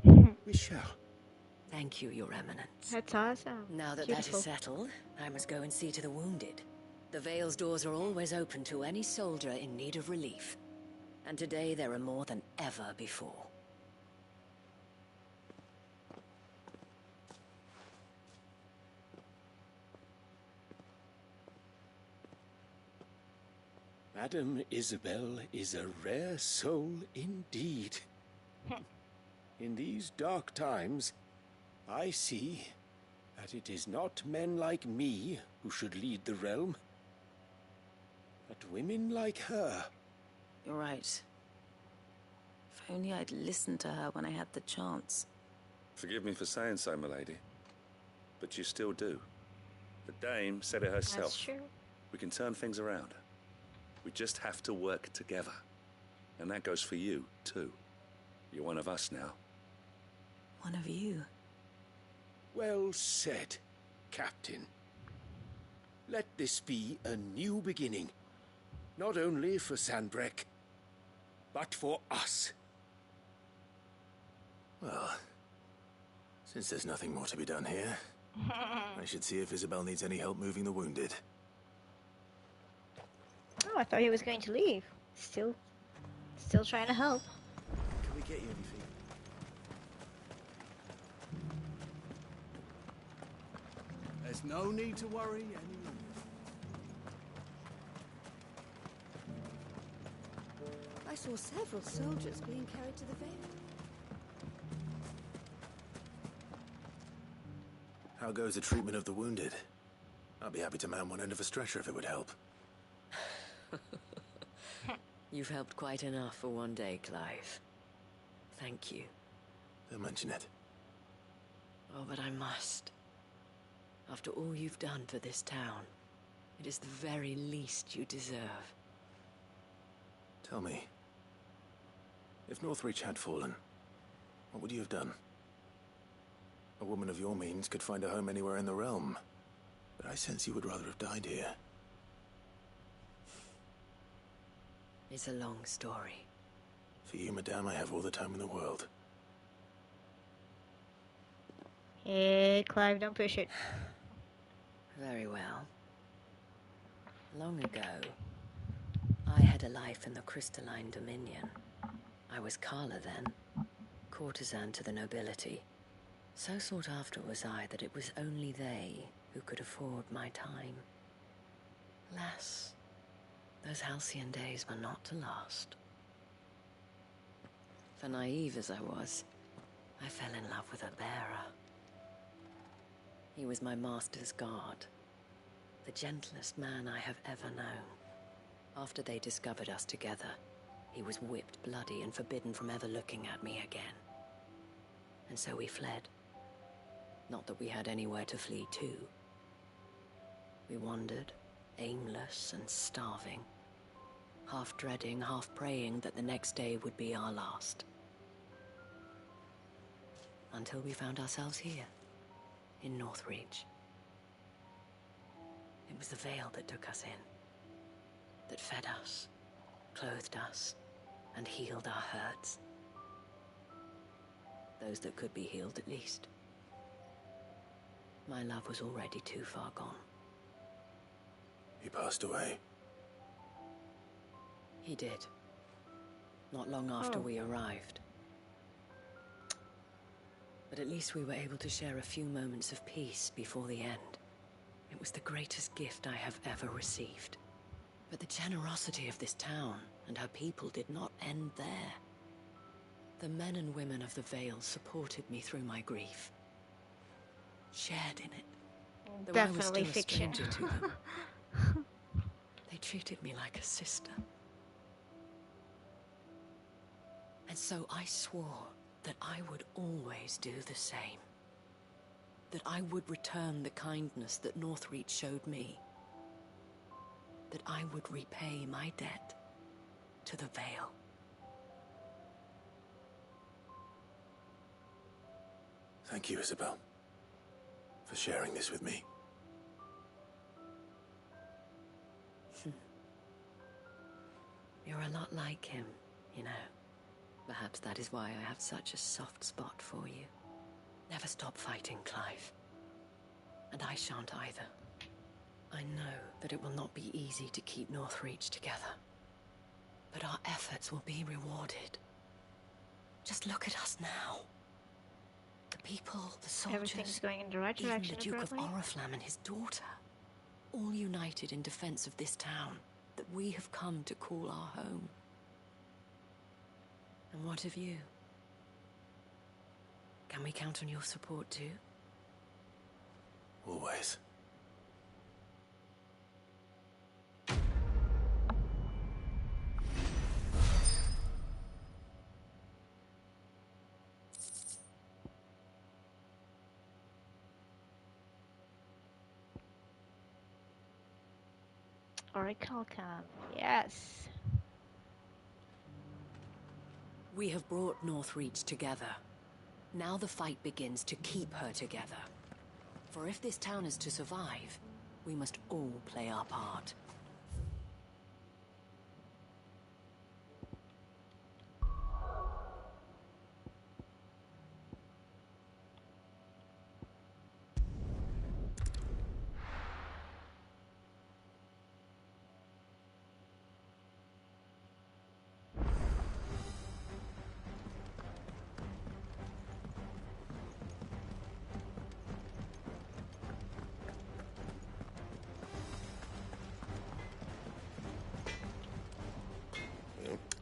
We shall. Thank you, Your Eminence. That's awesome. Now that Beautiful. that is settled, I must go and see to the wounded. The Vale's doors are always open to any soldier in need of relief. And today there are more than ever before. Madame Isabel is a rare soul indeed. In these dark times, I see that it is not men like me who should lead the realm, but women like her. You're right. If only I'd listened to her when I had the chance. Forgive me for saying so, milady, but you still do. The dame said it herself. That's true. We can turn things around. We just have to work together. And that goes for you, too. You're one of us now. One of you? Well said, Captain. Let this be a new beginning. Not only for Sanbreque, but for us. Well, since there's nothing more to be done here, I should see if Isabel needs any help moving the wounded. Oh, I thought he was going to leave. Still trying to help. Can we get you anything? There's no need to worry any longer. I saw several soldiers being carried to the Vale. How goes the treatment of the wounded? I'd be happy to man one end of a stretcher if it would help. You've helped quite enough for one day, Clive. Thank you. Don't mention it. Oh, but I must. After all you've done for this town, it is the very least you deserve. Tell me, if Northreach had fallen, what would you have done? A woman of your means could find a home anywhere in the realm, but I sense you would rather have died here. It's a long story. For you, madame, I have all the time in the world. Hey, Clive, don't push it. Very well. Long ago, I had a life in the Crystalline Dominion. I was Carla then, courtesan to the nobility. So sought after was I that it was only they who could afford my time. Alas, those halcyon days were not to last. For naive as I was, I fell in love with a bearer. He was my master's guard, the gentlest man I have ever known. After they discovered us together, he was whipped bloody and forbidden from ever looking at me again. And so we fled. Not that we had anywhere to flee to. We wandered, aimless and starving, half dreading, half praying that the next day would be our last. Until we found ourselves here, in Northreach. It was the Vale that took us in, that fed us, clothed us, and healed our hurts. Those that could be healed, at least. My love was already too far gone. He passed away. He did. Not long after we arrived. But at least we were able to share a few moments of peace before the end. It was the greatest gift I have ever received. But the generosity of this town and her people did not end there. The men and women of the Vale supported me through my grief. Shared in it. Though Definitely I was still fiction. a stranger to them. They treated me like a sister. And so I swore that I would always do the same. That I would return the kindness that Northreach showed me. That I would repay my debt to the Vale. Thank you, Isabel, for sharing this with me. You're a lot like him, you know. Perhaps that is why I have such a soft spot for you. Never stop fighting, Clive. And I shan't either. I know that it will not be easy to keep Northreach together. But our efforts will be rewarded. Just look at us now. The people, the soldiers, Everything's going in the right even direction, the Duke apparently. of Oriflamme and his daughter. All united in defense of this town that we have come to call our home. And what of you? Can we count on your support too? Always. Oracle Camp, yes. We have brought Northreach together. Now the fight begins to keep her together. For if this town is to survive, we must all play our part.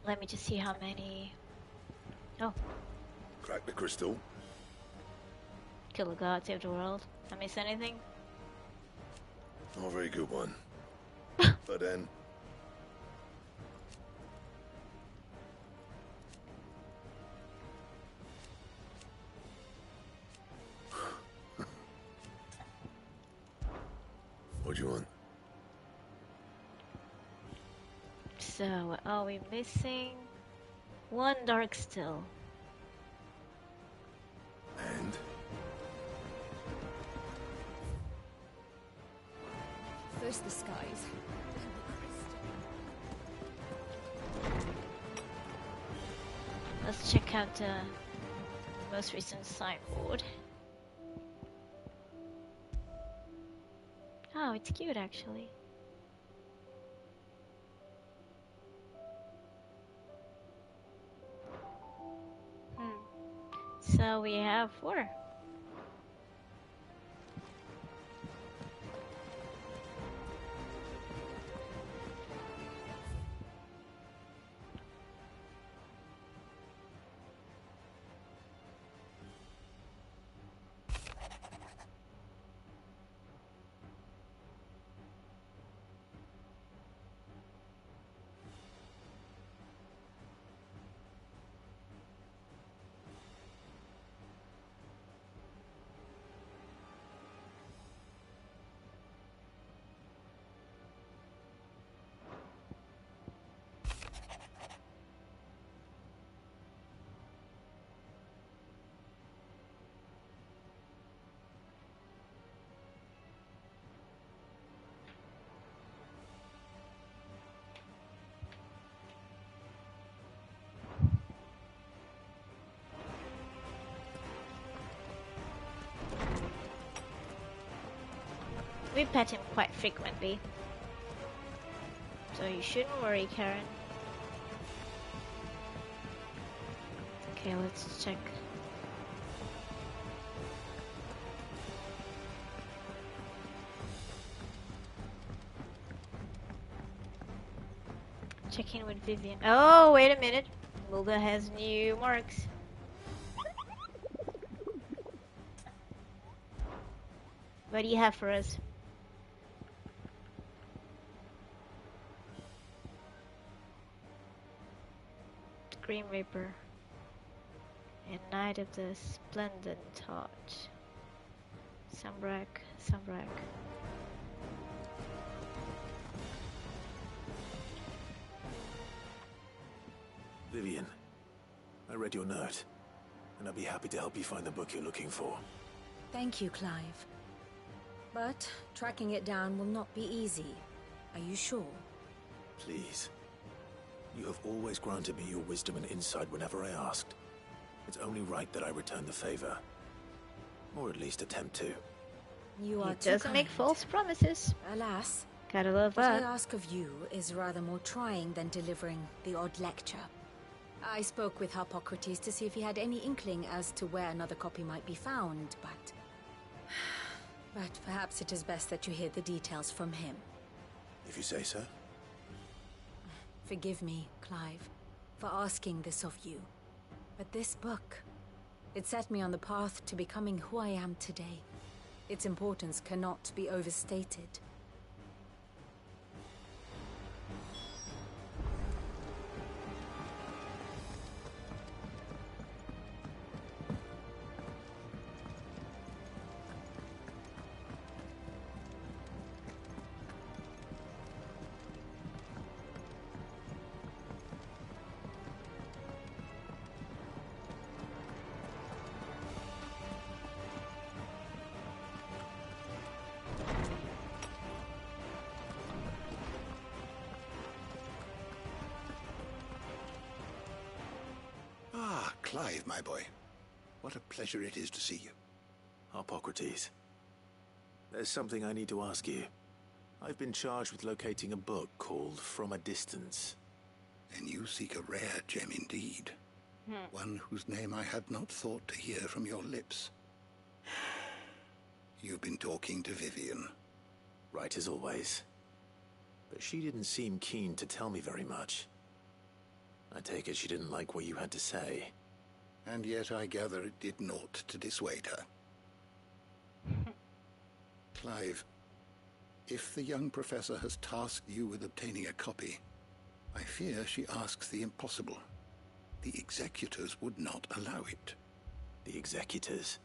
Let me just see how many. Oh, Crack the crystal. kill the god, save the world. I miss anything? Not a very good one. But then... What do you want? So, what are we missing? One dark still. And? First the skies. Let's check out the most recent sideboard. Oh, it's cute actually. So we have 4. We pet him quite frequently. So you shouldn't worry, Karen. Okay, let's check. Check in with Vivian. Oh, wait a minute. Mulga has new marks. What do you have for us? Green Reaper and Knight of the Splendid Touch. Sambrak. Vivian, I read your note, and I'll be happy to help you find the book you're looking for. Thank you, Clive. But tracking it down will not be easy. Are you sure? Please. You have always granted me your wisdom and insight whenever I asked. It's only right that I return the favor. Or at least attempt to. You are He too doesn't make kind. false promises. Alas, Gotta love what I that. ask of you is rather more trying than delivering the odd lecture. I spoke with Hippocrates to see if he had any inkling as to where another copy might be found, but... But perhaps it is best that you hear the details from him. If you say so. Forgive me, Clive, for asking this of you. But this book, it set me on the path to becoming who I am today. Its importance cannot be overstated. Ah, Clive, my boy. What a pleasure it is to see you. Hippocrates. There's something I need to ask you. I've been charged with locating a book called From a Distance. Then you seek a rare gem indeed. One whose name I had not thought to hear from your lips. You've been talking to Vivian. Right as always. But she didn't seem keen to tell me very much. I take it she didn't like what you had to say. And yet I gather it did naught to dissuade her. Clive, if the young professor has tasked you with obtaining a copy, I fear she asks the impossible. The executors would not allow it. The executors?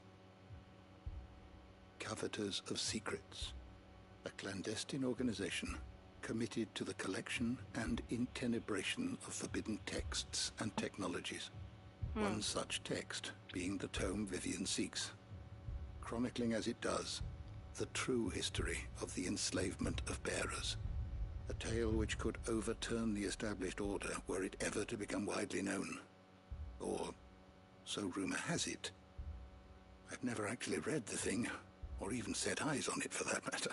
Coveters of Secrets. A clandestine organization committed to the collection and intenebration of forbidden texts and technologies. One such text being the tome Vivian seeks, chronicling as it does the true history of the enslavement of bearers. A tale which could overturn the established order were it ever to become widely known. Or, so rumor has it. I've never actually read the thing, or even set eyes on it for that matter.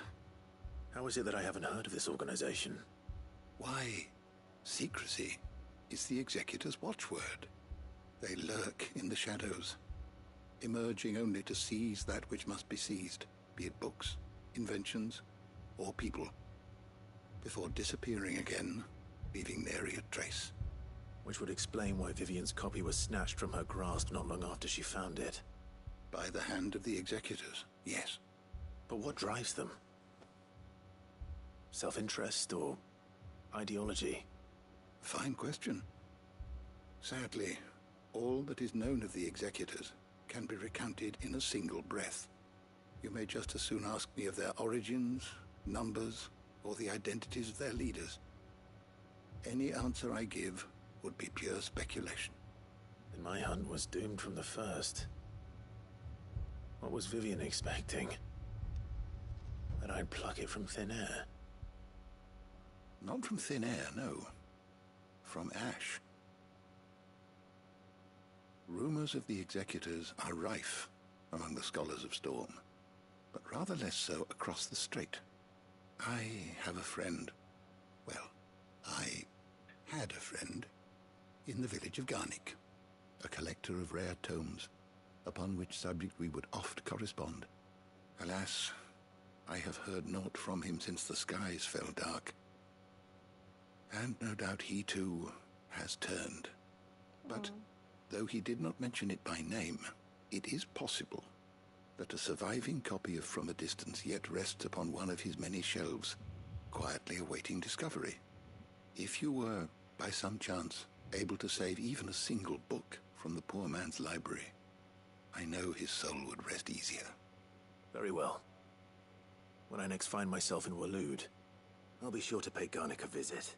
How is it that I haven't heard of this organization? Why, secrecy is the executor's watchword. They lurk in the shadows, emerging only to seize that which must be seized, be it books, inventions, or people, before disappearing again, leaving nary a trace. Which would explain why Vivian's copy was snatched from her grasp not long after she found it. By the hand of the executors, yes. But what drives them? Self-interest or ideology? Fine question. Sadly, all that is known of the executors can be recounted in a single breath. You may just as soon ask me of their origins, numbers, or the identities of their leaders. Any answer I give would be pure speculation. Then my hunt was doomed from the first. What was Vivian expecting? That I'd pluck it from thin air? Not from thin air, no. From ash. Rumors of the executors are rife among the scholars of Storm, but rather less so across the strait. I have a friend. Well, I had a friend in the village of Garnick, a collector of rare tomes, upon which subject we would oft correspond. Alas, I have heard naught from him since the skies fell dark. And no doubt he too has turned. But though he did not mention it by name, it is possible that a surviving copy of From a Distance yet rests upon one of his many shelves, quietly awaiting discovery. If you were, by some chance, able to save even a single book from the poor man's library, I know his soul would rest easier. Very well. When I next find myself in Waloed, I'll be sure to pay Garnick a visit.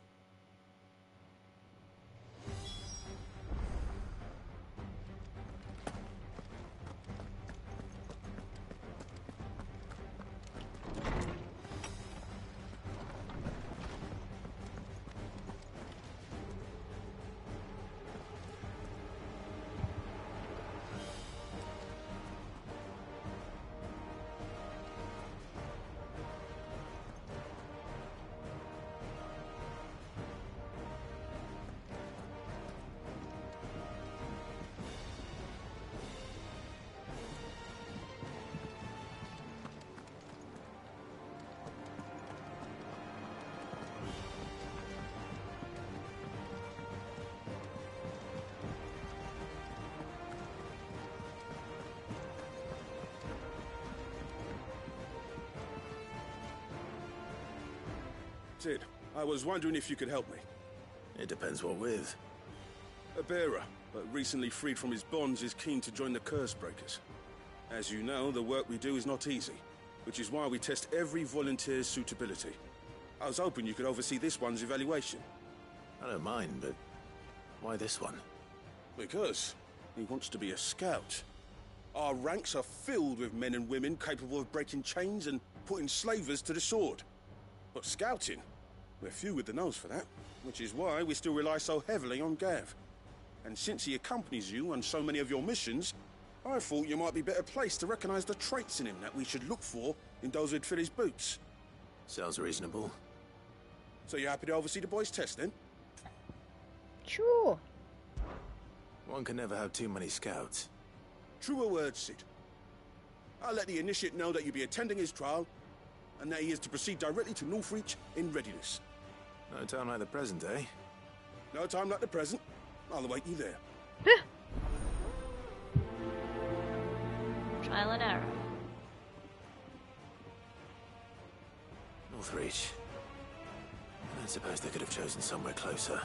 Sid, I was wondering if you could help me. It depends what with. A bearer, but recently freed from his bonds, is keen to join the Curse Breakers. As you know, the work we do is not easy, which is why we test every volunteer's suitability. I was hoping you could oversee this one's evaluation. I don't mind, but why this one? Because he wants to be a scout. Our ranks are filled with men and women capable of breaking chains and putting slavers to the sword. But scouting, we're few with the nose for that, which is why we still rely so heavily on Gav. And since he accompanies you on so many of your missions, I thought you might be better placed to recognize the traits in him that we should look for in those who'd fill his boots. Sounds reasonable. So you're happy to oversee the boys' test, then? Sure. One can never have too many scouts. Truer words, Sid. I'll let the initiate know that you'll be attending his trial, and that he is to proceed directly to Northreach in readiness. No time like the present, eh? No time like the present. I'll await you there. Trial and error. Northreach. I don't suppose they could have chosen somewhere closer.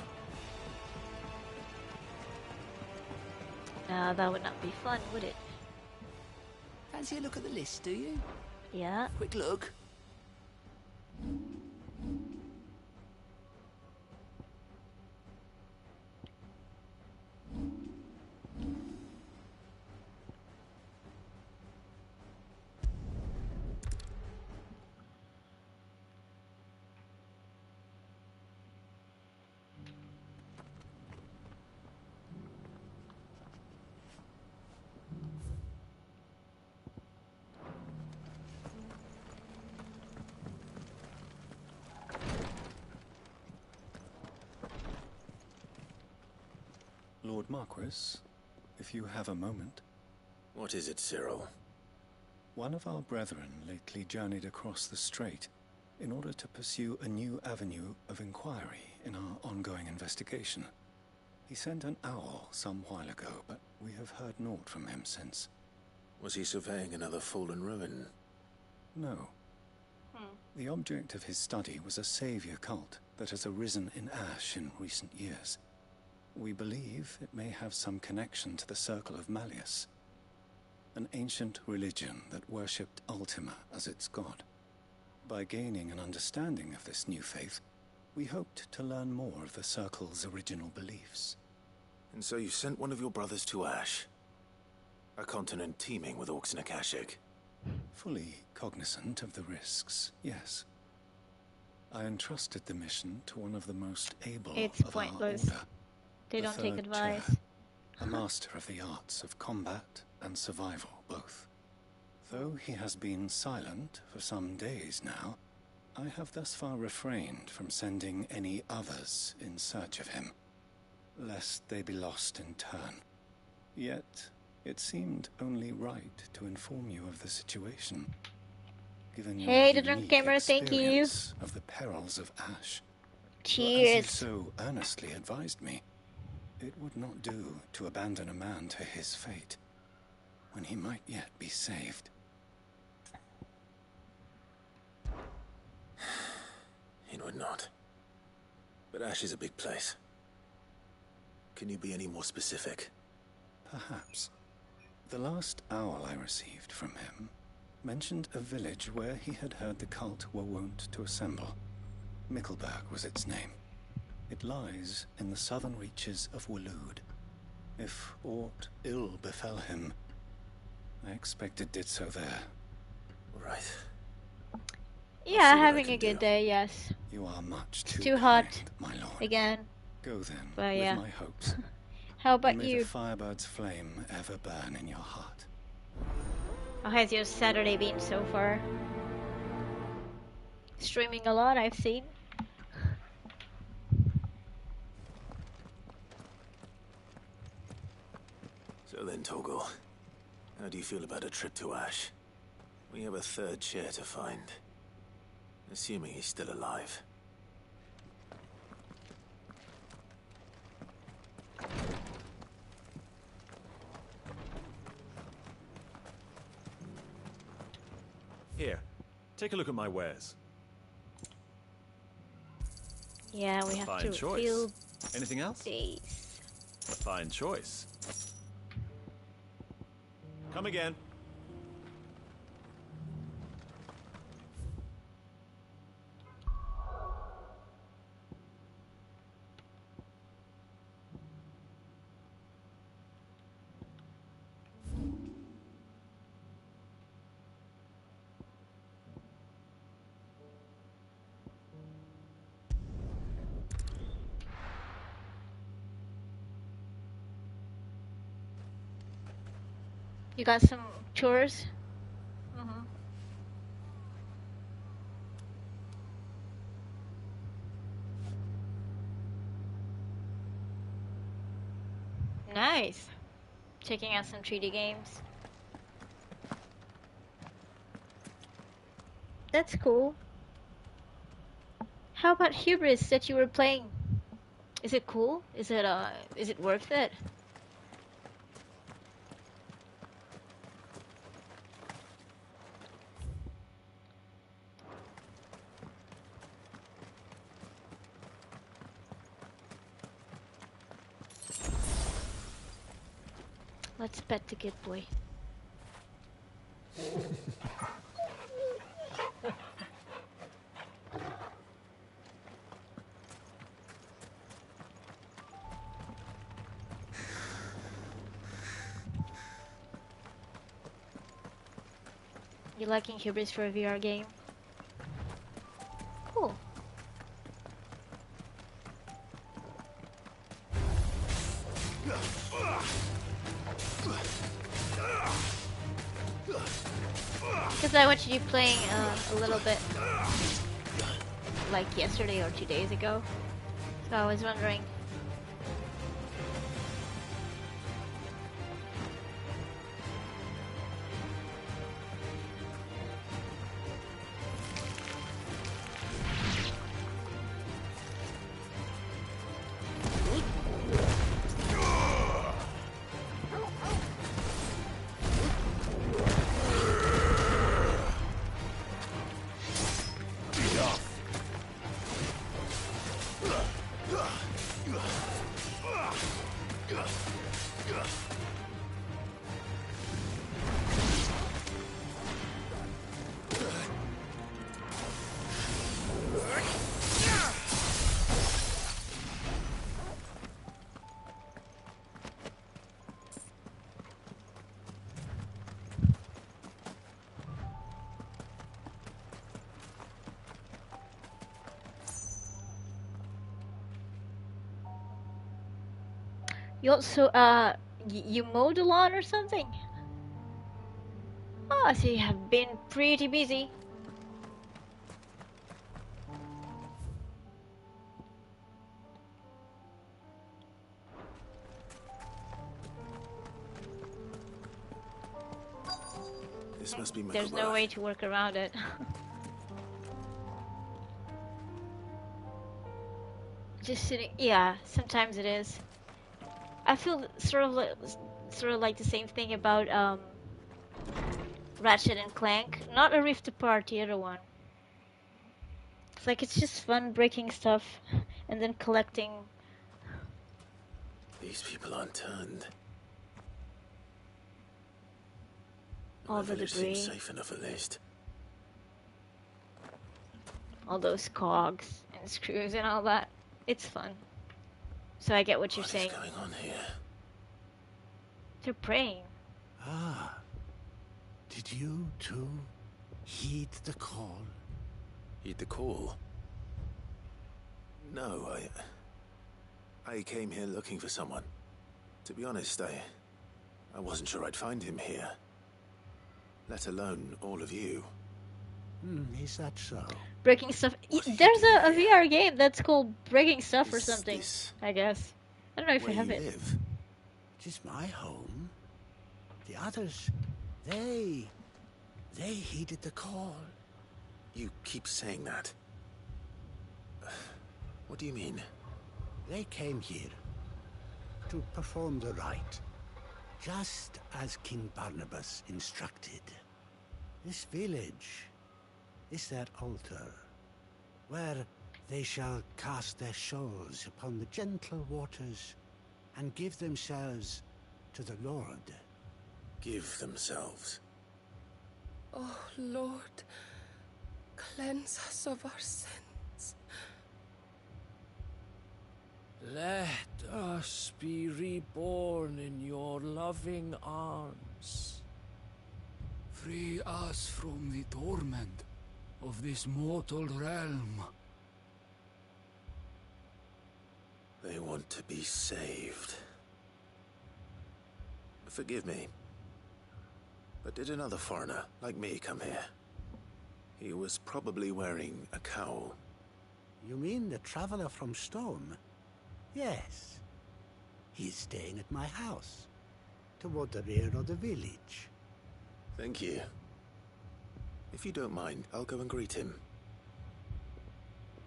No, that would not be fun, would it? Fancy a look at the list, do you? Yeah. Quick look. Lord Marquis, if you have a moment. What is it, Cyril? One of our brethren lately journeyed across the strait in order to pursue a new avenue of inquiry in our ongoing investigation. He sent an owl some while ago, but we have heard naught from him since. Was he surveying another fallen ruin? No. The object of his study was a savior cult that has arisen in Ash in recent years. We believe it may have some connection to the Circle of Malleus, an ancient religion that worshipped Ultima as its god. By gaining an understanding of this new faith, we hoped to learn more of the Circle's original beliefs. And so you sent one of your brothers to Ash? A continent teeming with orcs and Akashic? Fully cognizant of the risks, yes. I entrusted the mission to one of the most able It's of pointless. our order. They The don't take third advice. chair, a master of the arts of combat and survival, both. Though he has been silent for some days now, I have thus far refrained from sending any others in search of him, lest they be lost in turn. Yet, it seemed only right to inform you of the situation, given your Hey, the drunk unique gamer, thank you. experience of the perils of Ash. For as you Cheers. so earnestly advised me, it would not do to abandon a man to his fate, when he might yet be saved. It would not. But Ash is a big place. Can you be any more specific? Perhaps. The last owl I received from him mentioned a village where he had heard the cult were wont to assemble. Mickleburg was its name. It lies in the southern reaches of Waloed. If aught ill befell him, I expect it did so there. Right. Yeah, having a good day, yes. You are much It's too too hot. kind, my lord. Again. Go then, But with yeah. my hopes. How about And may you? the firebird's flame ever burn in your heart. How has your Saturday been so far? Streaming a lot, I've seen. So then, Torgal, how do you feel about a trip to Ash? We have a third chair to find. Assuming he's still alive. Here, take a look at my wares. Yeah, we have Fine to choice. fill Anything else? days. A fine choice. Come again. You got some chores? Mm-hmm. Nice. Checking out some 3D games. That's cool. How about Hubris that you were playing? Is it cool? Is it worth it? Let's pet the good boy. You liking Hubris for a VR game? Cool. Because I watched you playing a little bit like yesterday or 2 days ago. So I was wondering. You also, you mowed the lawn or something? Oh, so you have been pretty busy. This must be There's no way to work around it. Just sitting, yeah, sometimes it is. I feel sort of like the same thing about Ratchet and Clank. Not a Rift Apart, the other one. It's like it's just fun breaking stuff and then collecting. These people aren't turned. All the village debris. seems safe enough at least. All those cogs and screws and all that. It's fun. So I get what you're saying. What is going on here? They're praying. Ah. Did you, too, heed the call? Heed the call? No, I came here looking for someone. To be honest, I wasn't sure I'd find him here. Let alone all of you. Is that so? Breaking stuff. There's a VR game that's called Breaking Stuff or something. I guess. I don't know if we have it. It is my home. The others, they heeded the call. You keep saying that. What do you mean? They came here to perform the rite, just as King Barnabas instructed. This village is their altar, where They shall cast their shoals upon the gentle waters and give themselves to the Lord. Give themselves. Oh, Lord, cleanse us of our sins. Let us be reborn in your loving arms. Free us from the torment of this mortal realm. They want to be saved. Forgive me, but did another foreigner like me come here? He was probably wearing a cowl. You mean the traveler from Storm? Yes. He's staying at my house, toward the rear of the village. Thank you. If you don't mind, I'll go and greet him.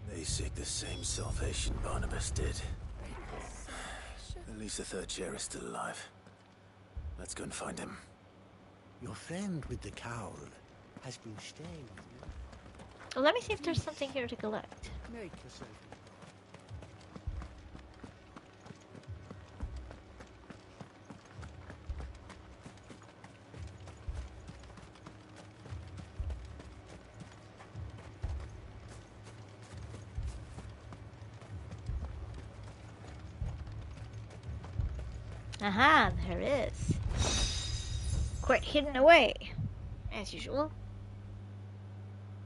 They seek the same salvation Barnabas did. At least the third chair is still alive. Let's go and find him. Your friend with the cowl has been staying with me. Well, let me see if there's something here to collect. Make yourself. Aha, there is. Quite hidden away, as usual.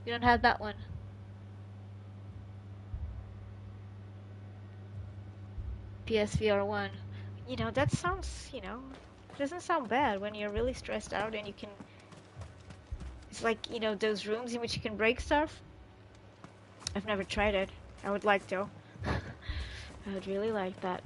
You don't have that one. PSVR 1. You know, that sounds, doesn't sound bad when you're really stressed out and you can... It's like, those rooms in which you can break stuff. I've never tried it. I would like to. I would really like that.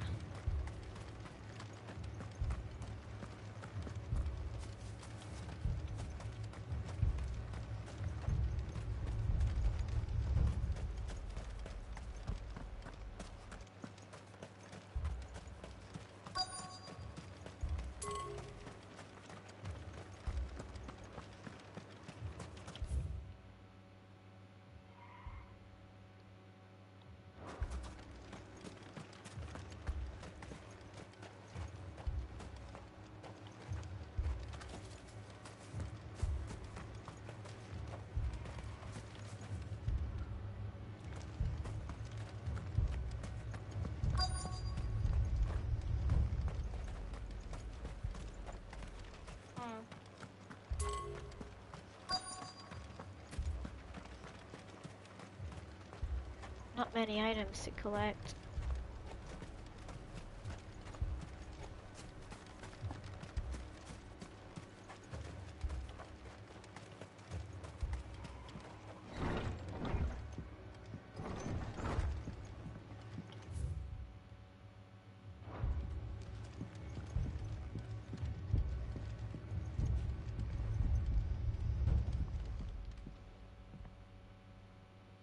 Not many items to collect.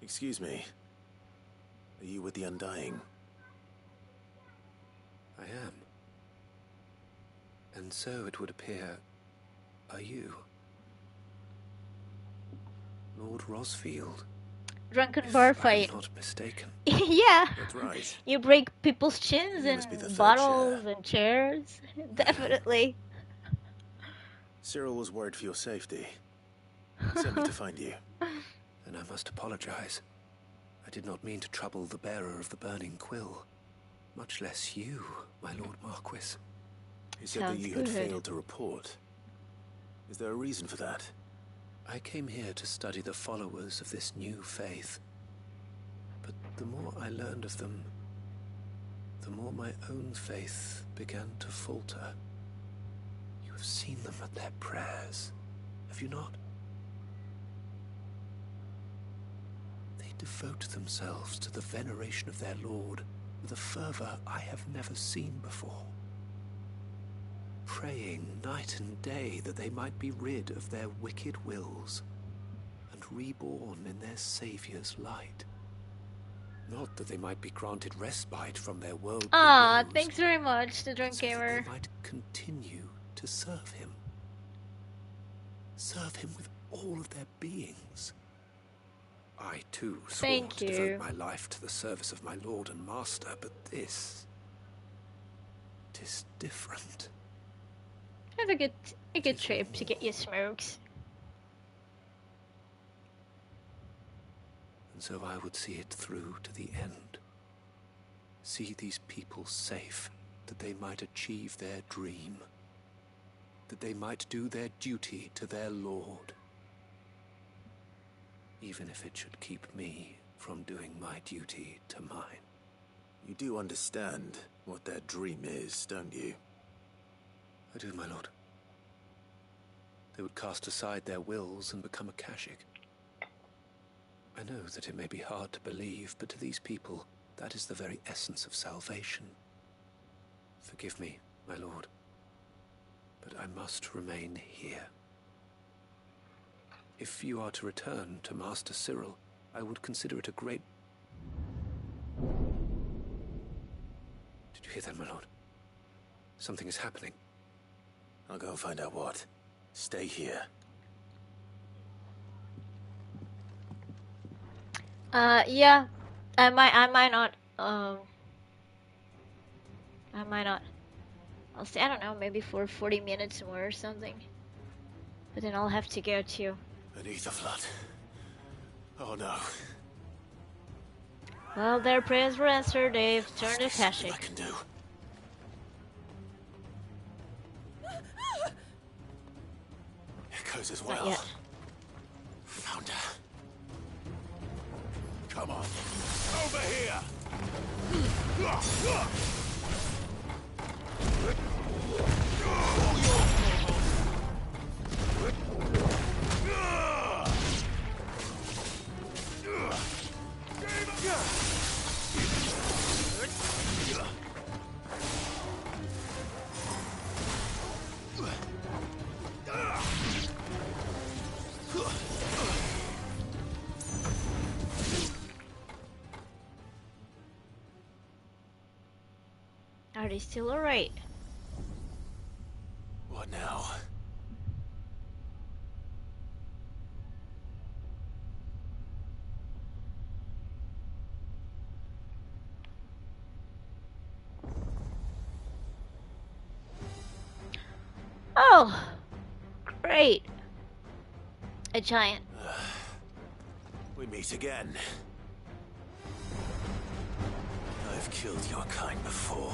Excuse me. Are you with the Undying? I am. And so it would appear, are you? Lord Rosfield. Drunken bar fight. I'm not mistaken. Yeah. That's right. You break people's chins You must be the and third bottles chair. and chairs. Definitely. Cyril was worried for your safety. He sent me to find you. Then I must apologize. I did not mean to trouble the bearer of the burning quill. Much less you, my Lord Marquis. He said that you had failed to report. Is there a reason for that? I came here to study the followers of this new faith. But the more I learned of them, the more my own faith began to falter. You have seen them at their prayers, have you not? They devote themselves to the veneration of their Lord with a fervor I have never seen before. Praying night and day that they might be rid of their wicked wills and reborn in their Saviour's light. Not that they might be granted respite from their worldly Ah, woes, thanks very much, the drunk so that gamer. they might continue to serve him. Serve him with all of their beings. I too swore Thank to you. devote my life to the service of my lord and master, but this... it is different. Have a good trip to get your smokes. And so I would see it through to the end. See these people safe, that they might achieve their dream. That they might do their duty to their lord. Even if it should keep me from doing my duty to mine. You do understand what their dream is, don't you? I do, my lord. They would cast aside their wills and become Akashic. I know that it may be hard to believe, but to these people, that is the very essence of salvation. Forgive me, my lord, but I must remain here. If you are to return to Master Cyril, I would consider it a great... Did you hear that, my lord? Something is happening. I'll go and find out what. Stay here. Yeah, I might not. I'll stay. I don't know, maybe for 40 minutes more or something. But then I'll have to go too. An ether flood. Oh no. Well, their prayers were answered. They've turned Akashic. I can do. Echoes as well. Not yet. Found her. Come on. Over here. Are they still alright? What now? Oh, great. A giant. We meet again. I've killed your kind before.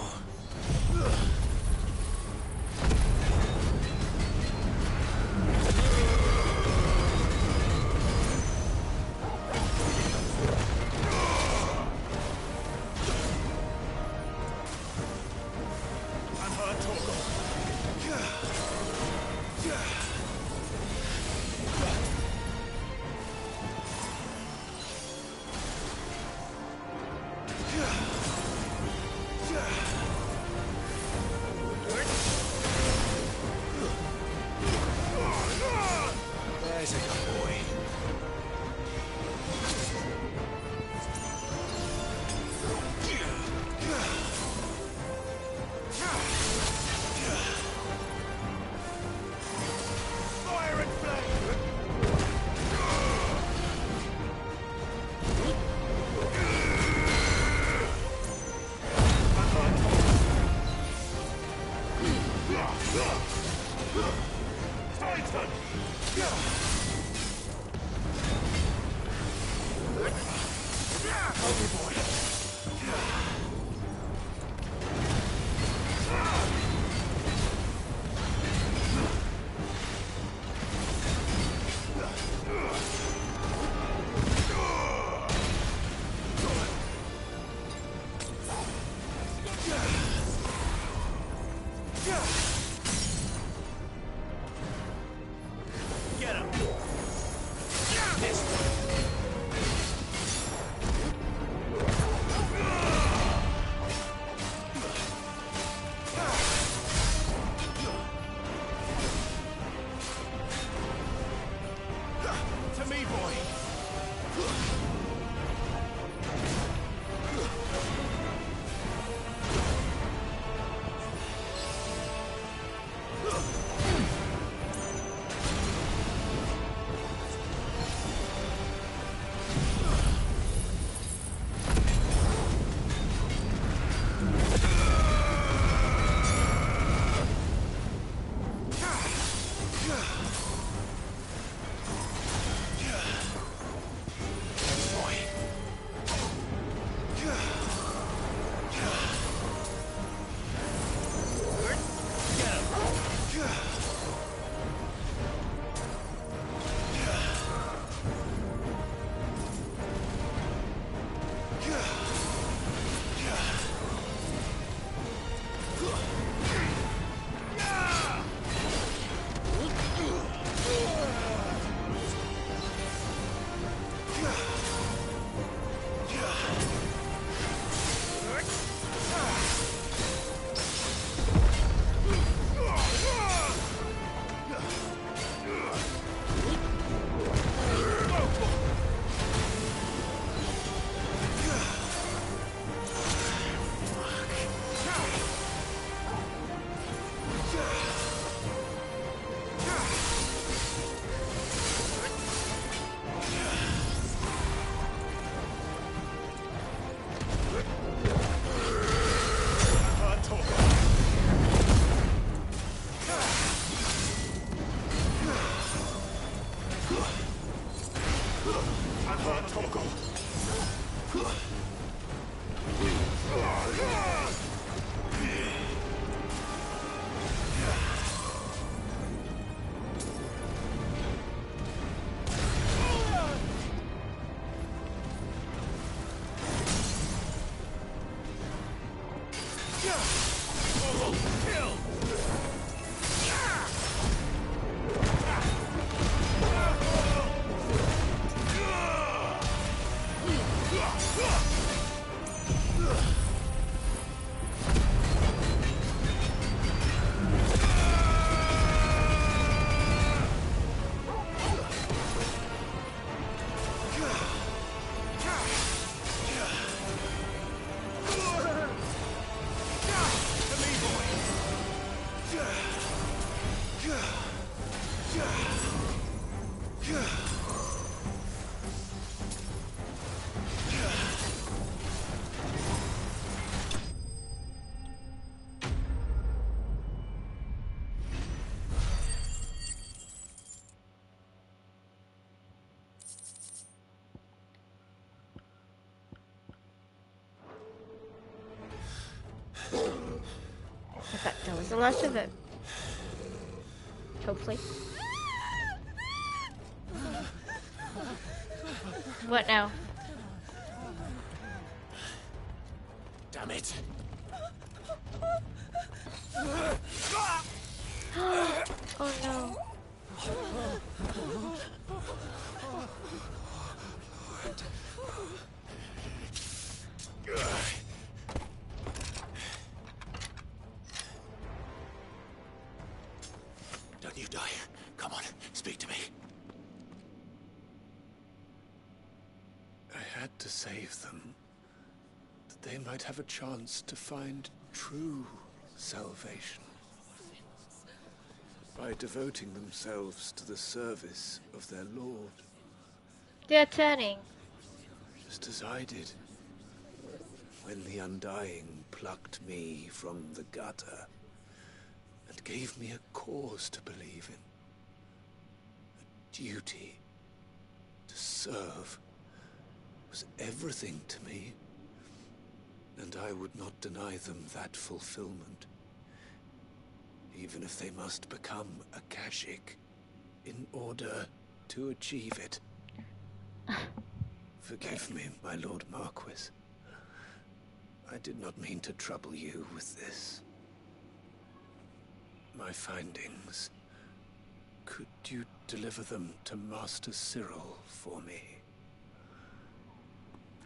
There's a good boy. Fire and flame! Titan! Hungry boy. Get him! This one! In fact, that was the last of it. Hopefully. What now? Damn it. Oh no. Don't you die. Come on, speak to me. I had to save them, that they might have a chance to find true salvation. By devoting themselves to the service of their Lord. They're turning. Just as I did, when the Undying plucked me from the gutter and gave me a cause to believe in. A duty to serve was everything to me, and I would not deny them that fulfillment, even if they must become a Kashik in order to achieve it. Forgive me, my Lord Marquis. I did not mean to trouble you with this. My findings. Could you deliver them to Master Cyril for me?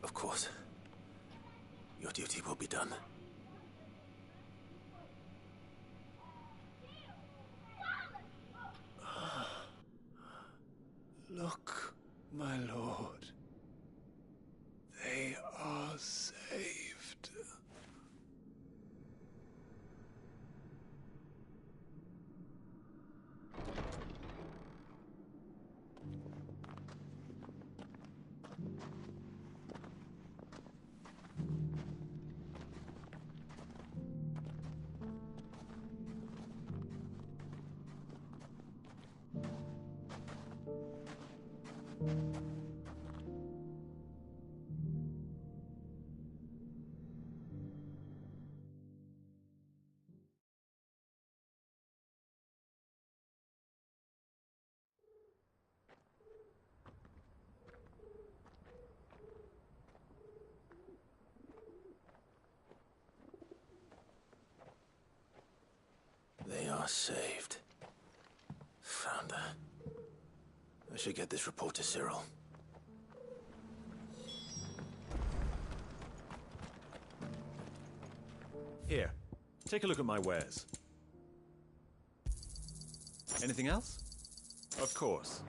Of course. Your duty will be done. Look, my lord. They are saved. They are saved. Found her. I should get this report to Cyril. Here, take a look at my wares. Anything else? Of course.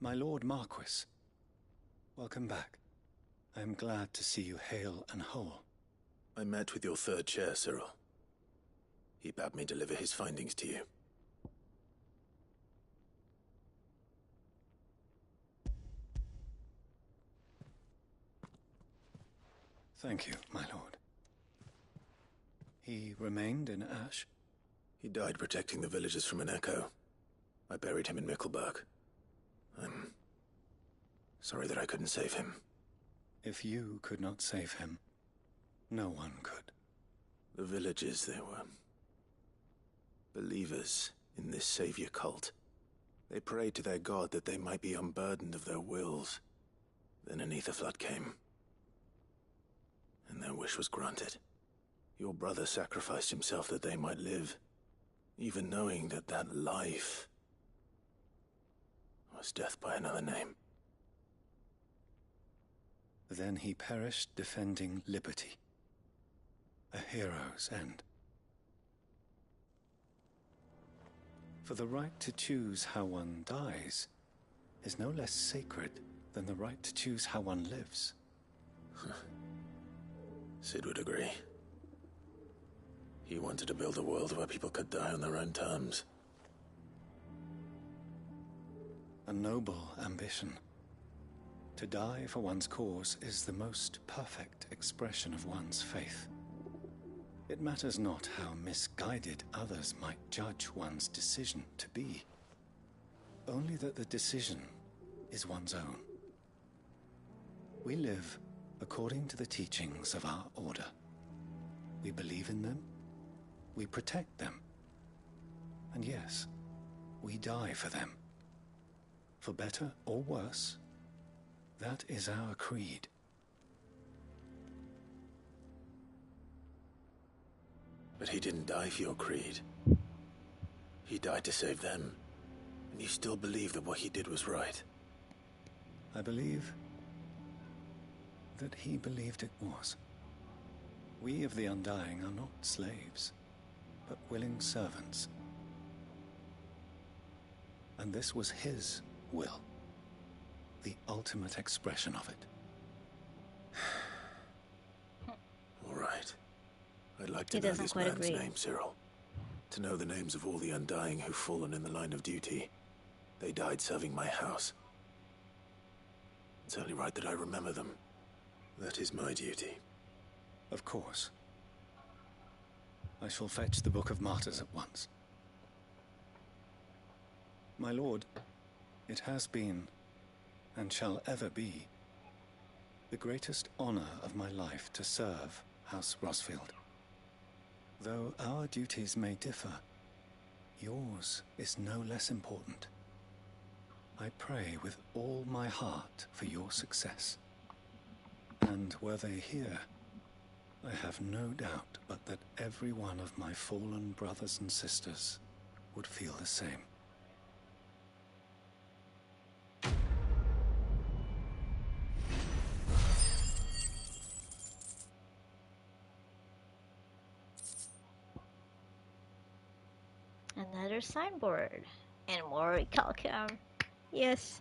My Lord Marquis, welcome back. I am glad to see you hale and whole. I met with your third chair, Cyril. He bade me deliver his findings to you. Thank you, my lord. He remained in Ash? He died protecting the villagers from an echo. I buried him in Mickelberg. I'm sorry that I couldn't save him. If you could not save him, no one could. The villagers, they were believers in this savior cult. They prayed to their god that they might be unburdened of their wills. Then an ether flood came, and their wish was granted. Your brother sacrificed himself that they might live, even knowing that that life was death by another name. Then he perished defending liberty. A hero's end. For the right to choose how one dies is no less sacred than the right to choose how one lives. Sid would agree. He wanted to build a world where people could die on their own terms. A noble ambition. To die for one's cause is the most perfect expression of one's faith. It matters not how misguided others might judge one's decision to be. Only that the decision is one's own. We live according to the teachings of our order. We believe in them, we protect them, and yes, we die for them. For better or worse, that is our creed. But he didn't die for your creed. He died to save them. And you still believe that what he did was right. I believe that he believed it was. We of the Undying are not slaves, but willing servants. And this was his will. The ultimate expression of it. All right. I'd like to know this man's name, Cyril. To know the names of all the Undying who've fallen in the line of duty. They died serving my house. It's only right that I remember them. That is my duty. Of course. I shall fetch the Book of Martyrs at once. My lord, it has been, and shall ever be, the greatest honor of my life to serve House Rosfield. Though our duties may differ, yours is no less important. I pray with all my heart for your success. And were they here, I have no doubt but that every one of my fallen brothers and sisters would feel the same. Another signboard. And more recalcum. Yes.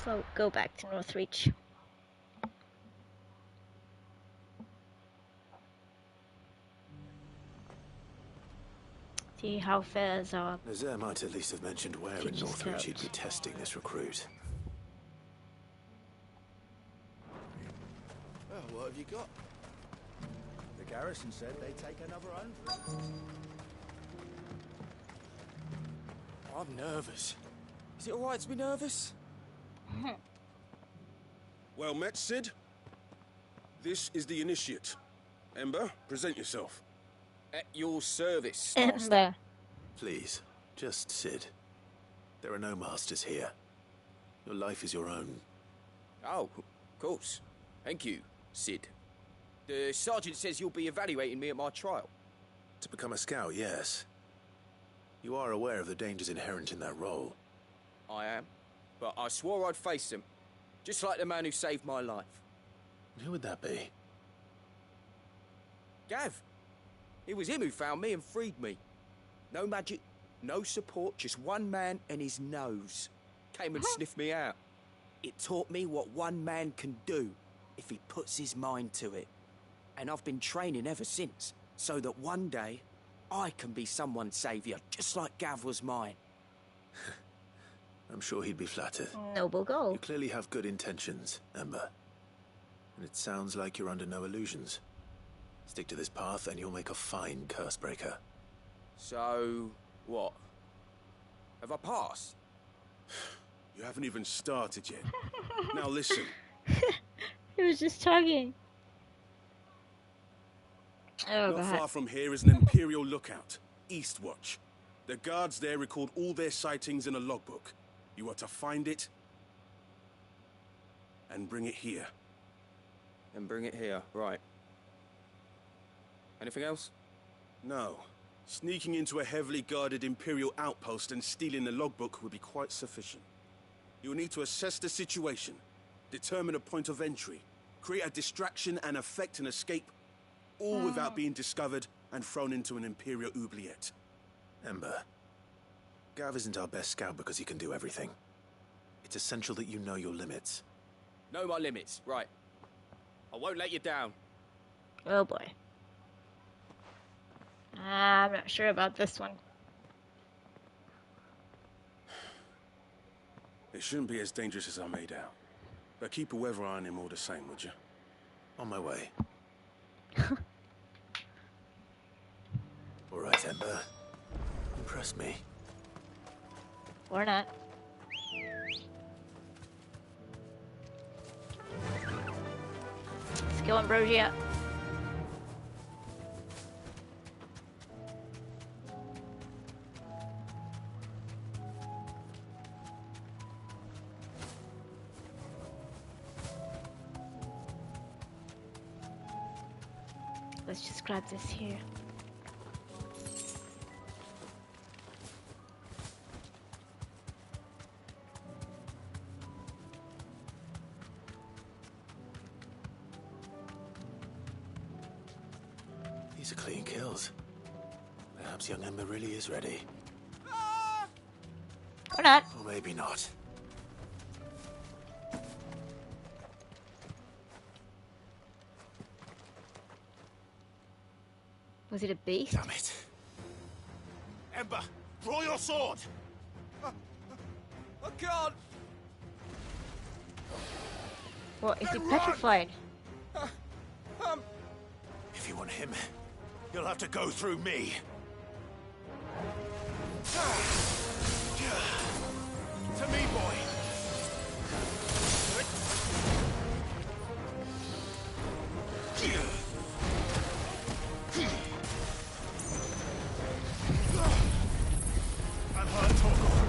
So go back to Northreach. See how fares are. Nazaire might at least have mentioned where in Northridge he'd be testing this recruit. Well, what have you got? The garrison said they'd take another 100. I'm nervous. Is it alright to be nervous? Well met, Sid. This is the initiate. Ember, present yourself. At your service, Ember. Please, just Sid. There are no masters here. Your life is your own. Oh, of course. Thank you, Sid. The sergeant says you'll be evaluating me at my trial. To become a scout, yes. You are aware of the dangers inherent in that role. I am. But I swore I'd face them. Just like the man who saved my life. Who would that be? Gav. It was him who found me and freed me. No magic, no support, just one man and his nose. Came and sniffed me out. It taught me what one man can do if he puts his mind to it. And I've been training ever since, so that one day I can be someone's saviour, just like Gav was mine. I'm sure he'd be flattered. Noble goal. You clearly have good intentions, Ember. And it sounds like you're under no illusions. Stick to this path and you'll make a fine cursebreaker. So, what? Have I passed? You haven't even started yet. Now listen. He was just talking. Oh, Not God. far from here is an Imperial lookout, Eastwatch. The guards there record all their sightings in a logbook. You are to find it and bring it here. And bring it here, right. Anything else? No. Sneaking into a heavily guarded Imperial outpost and stealing the logbook would be quite sufficient. You will need to assess the situation, determine a point of entry, create a distraction and effect an escape, all without being discovered and thrown into an Imperial oubliette. Ember, Gav isn't our best scout because he can do everything. It's essential that you know your limits. Know my limits, right. I won't let you down. Oh boy. I'm not sure about this one. It shouldn't be as dangerous as I made out. But keep a weather eye on him all the same, would you? On my way. All right, Ember. Impress me. Or not. Let's go, Ambrosia. Let's just grab this here. These are clean kills. Perhaps young Ember really is ready. Or not. Or maybe not. Was it a beast? Damn it. Ember, draw your sword! I can't! What, is he Then petrified? If you want him, you'll have to go through me. To me, boy. I've heard talk of him.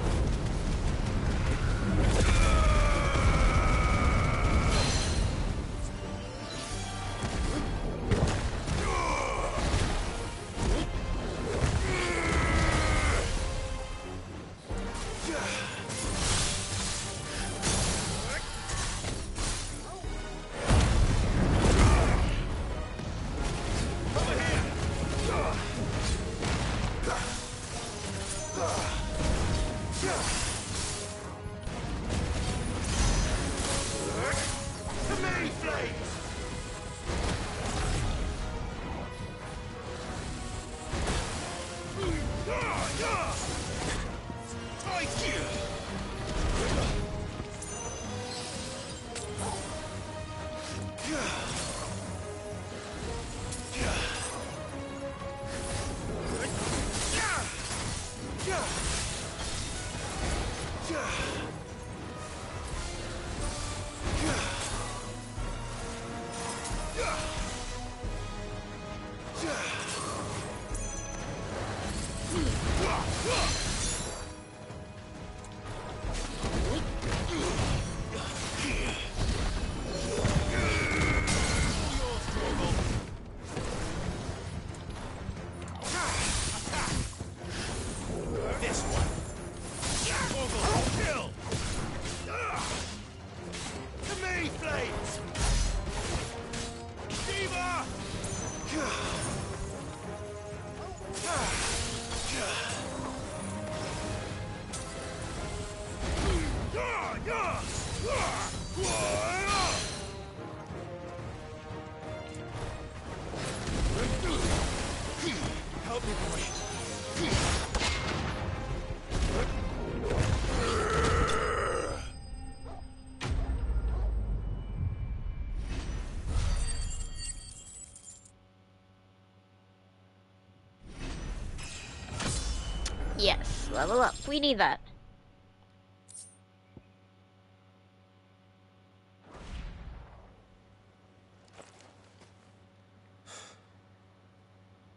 Yes, level up. We need that.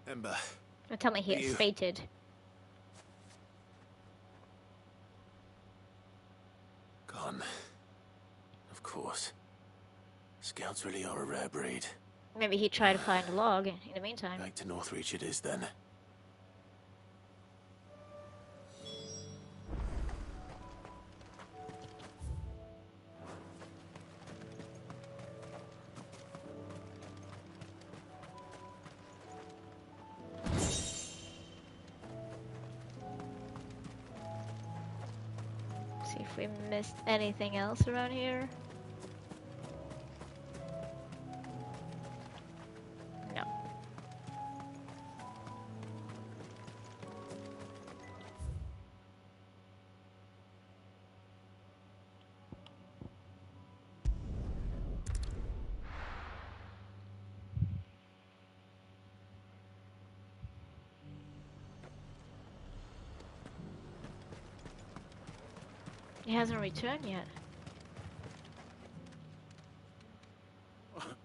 Ember. Don't tell me he gets fated. Gone. Of course. Scouts really are a rare breed. Maybe he tried to find a log in the meantime. Back to Northreach it is then. See if we missed anything else around here. No. He hasn't returned yet.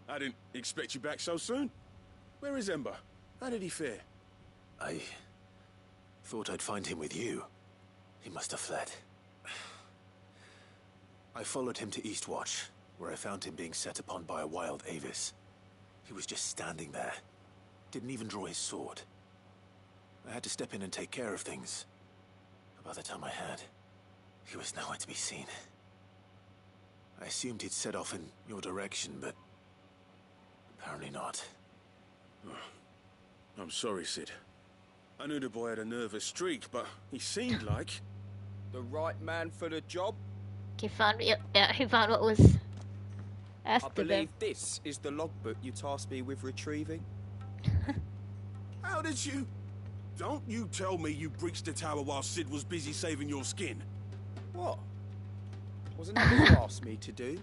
I didn't expect you back so soon. Where is Ember? How did he fare? I thought I'd find him with you. He must have fled. I followed him to Eastwatch, where I found him being set upon by a wild Avis. He was just standing there. Didn't even draw his sword. I had to step in and take care of things. But by the time I had, he was nowhere to be seen. I assumed he'd set off in your direction, but apparently not. I'm sorry, Sid. I knew the boy had a nervous streak, but he seemed like... The right man for the job? He found, yeah, he found what was asked I of him. believe this is the logbook you tasked me with retrieving. How did you... Don't you tell me you breached the tower while Sid was busy saving your skin. What? Wasn't that what you asked me to do?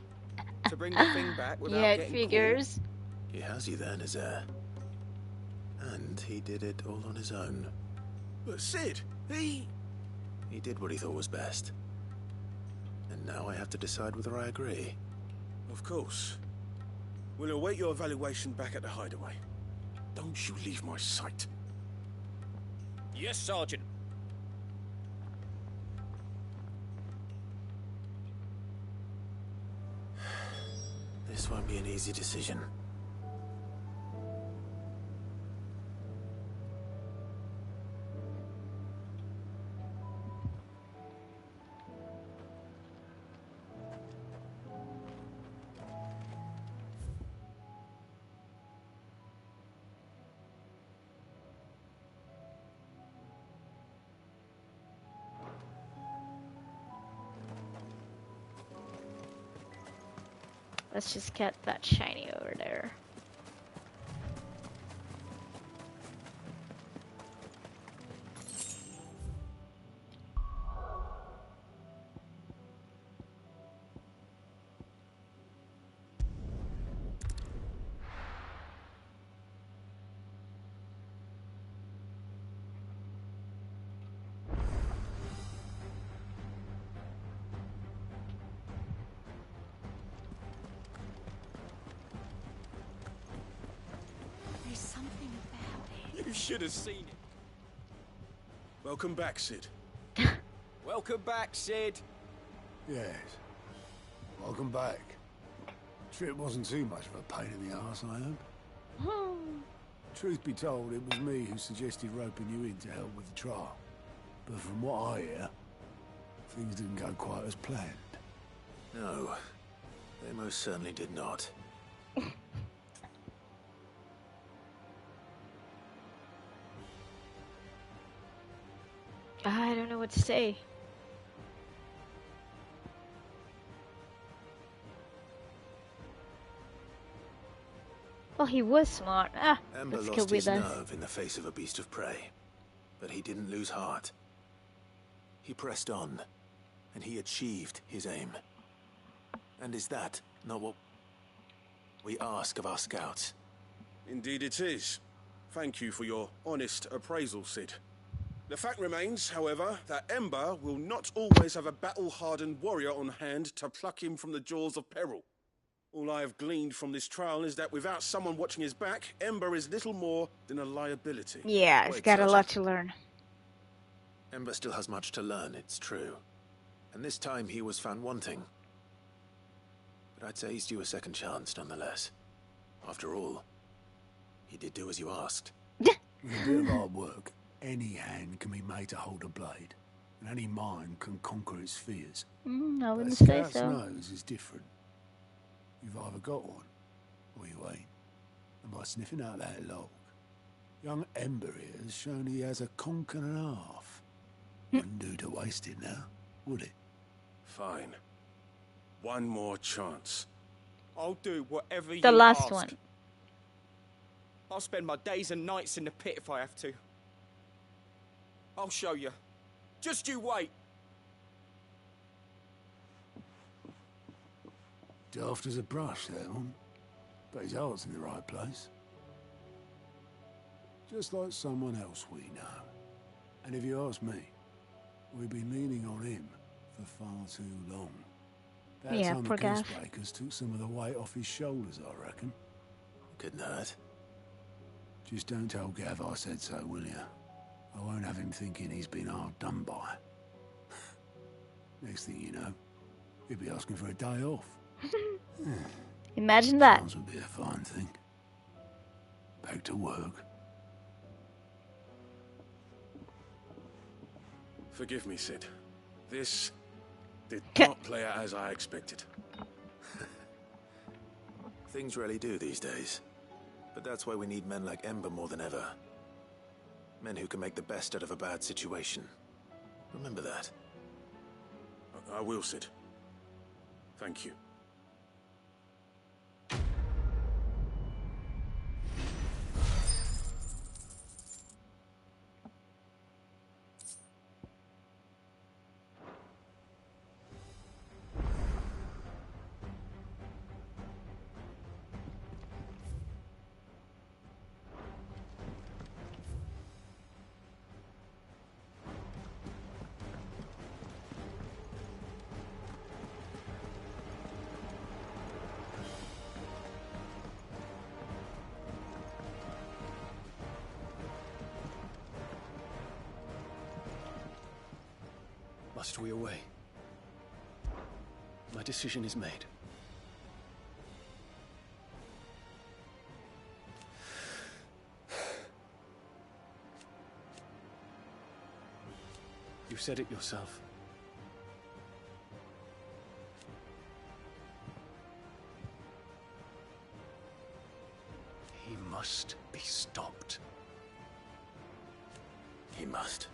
To bring the thing back without Yeah, it getting figures. caught? He has you then as heir. And he did it all on his own. But Sid, he did what he thought was best. And now I have to decide whether I agree. Of course. We'll await your evaluation back at the hideaway. Don't you leave my sight. Yes, Sergeant. This won't be an easy decision. Let's just get that shiny over there. should have seen it. Welcome back, Sid. Welcome back, Sid. Yes. Welcome back. Trip wasn't too much of a pain in the arse, I hope. Truth be told, it was me who suggested roping you in to help with the trial. But from what I hear, things didn't go quite as planned. No, they most certainly did not. I don't know what to say. Well, he was smart. Ember Let's go lost with his us. nerve in the face of a beast of prey, but he didn't lose heart. He pressed on, and he achieved his aim. And is that not what we ask of our scouts? Indeed it is. Thank you for your honest appraisal, Sid. The fact remains, however, that Ember will not always have a battle-hardened warrior on hand to pluck him from the jaws of peril. All I have gleaned from this trial is that without someone watching his back, Ember is little more than a liability. Yeah, he's got a lot to learn. Ember still has much to learn, it's true. And this time he was found wanting. But I'd say he's due a second chance, nonetheless. After all, he did do as you asked. With a bit of hard work, any hand can be made to hold a blade, and any mind can conquer its fears. I wouldn't But a say scout's so. nose is different. You've either got one, or you ain't. And by sniffing out that log, young Ember here has shown he has a conch and a half. Wouldn't do to waste it now, would it? Fine. One more chance. I'll do whatever you The last ask. one. I'll spend my days and nights in the pit if I have to. I'll show you. Just you wait. Daft as a brush, that one. But his heart's in the right place. Just like someone else we know. And if you ask me, we've been leaning on him for far too long. That Yeah, time poor the Gav. Peacebreakers took some of the weight off his shoulders, I reckon. Couldn't hurt. Just don't tell Gav I said so, will you? I won't have him thinking he's been hard done by. Next thing you know, he'll be asking for a day off. Imagine that. Sounds would be a fine thing. Back to work. Forgive me, Sid. This did not play out as I expected. Things really do these days. But that's why we need men like Ember more than ever. Men who can make the best out of a bad situation. Remember that. I will, Sid. Thank you. Must we away? My decision is made. You said it yourself. He must be stopped. He must.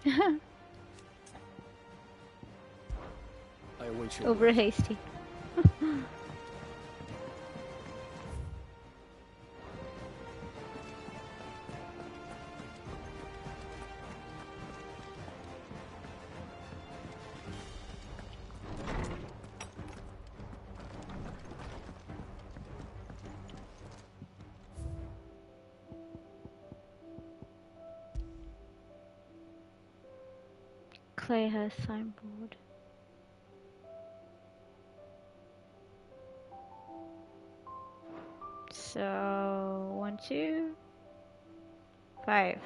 I await your Over hasty. Clayhurst signboard. So 1, 2, 5.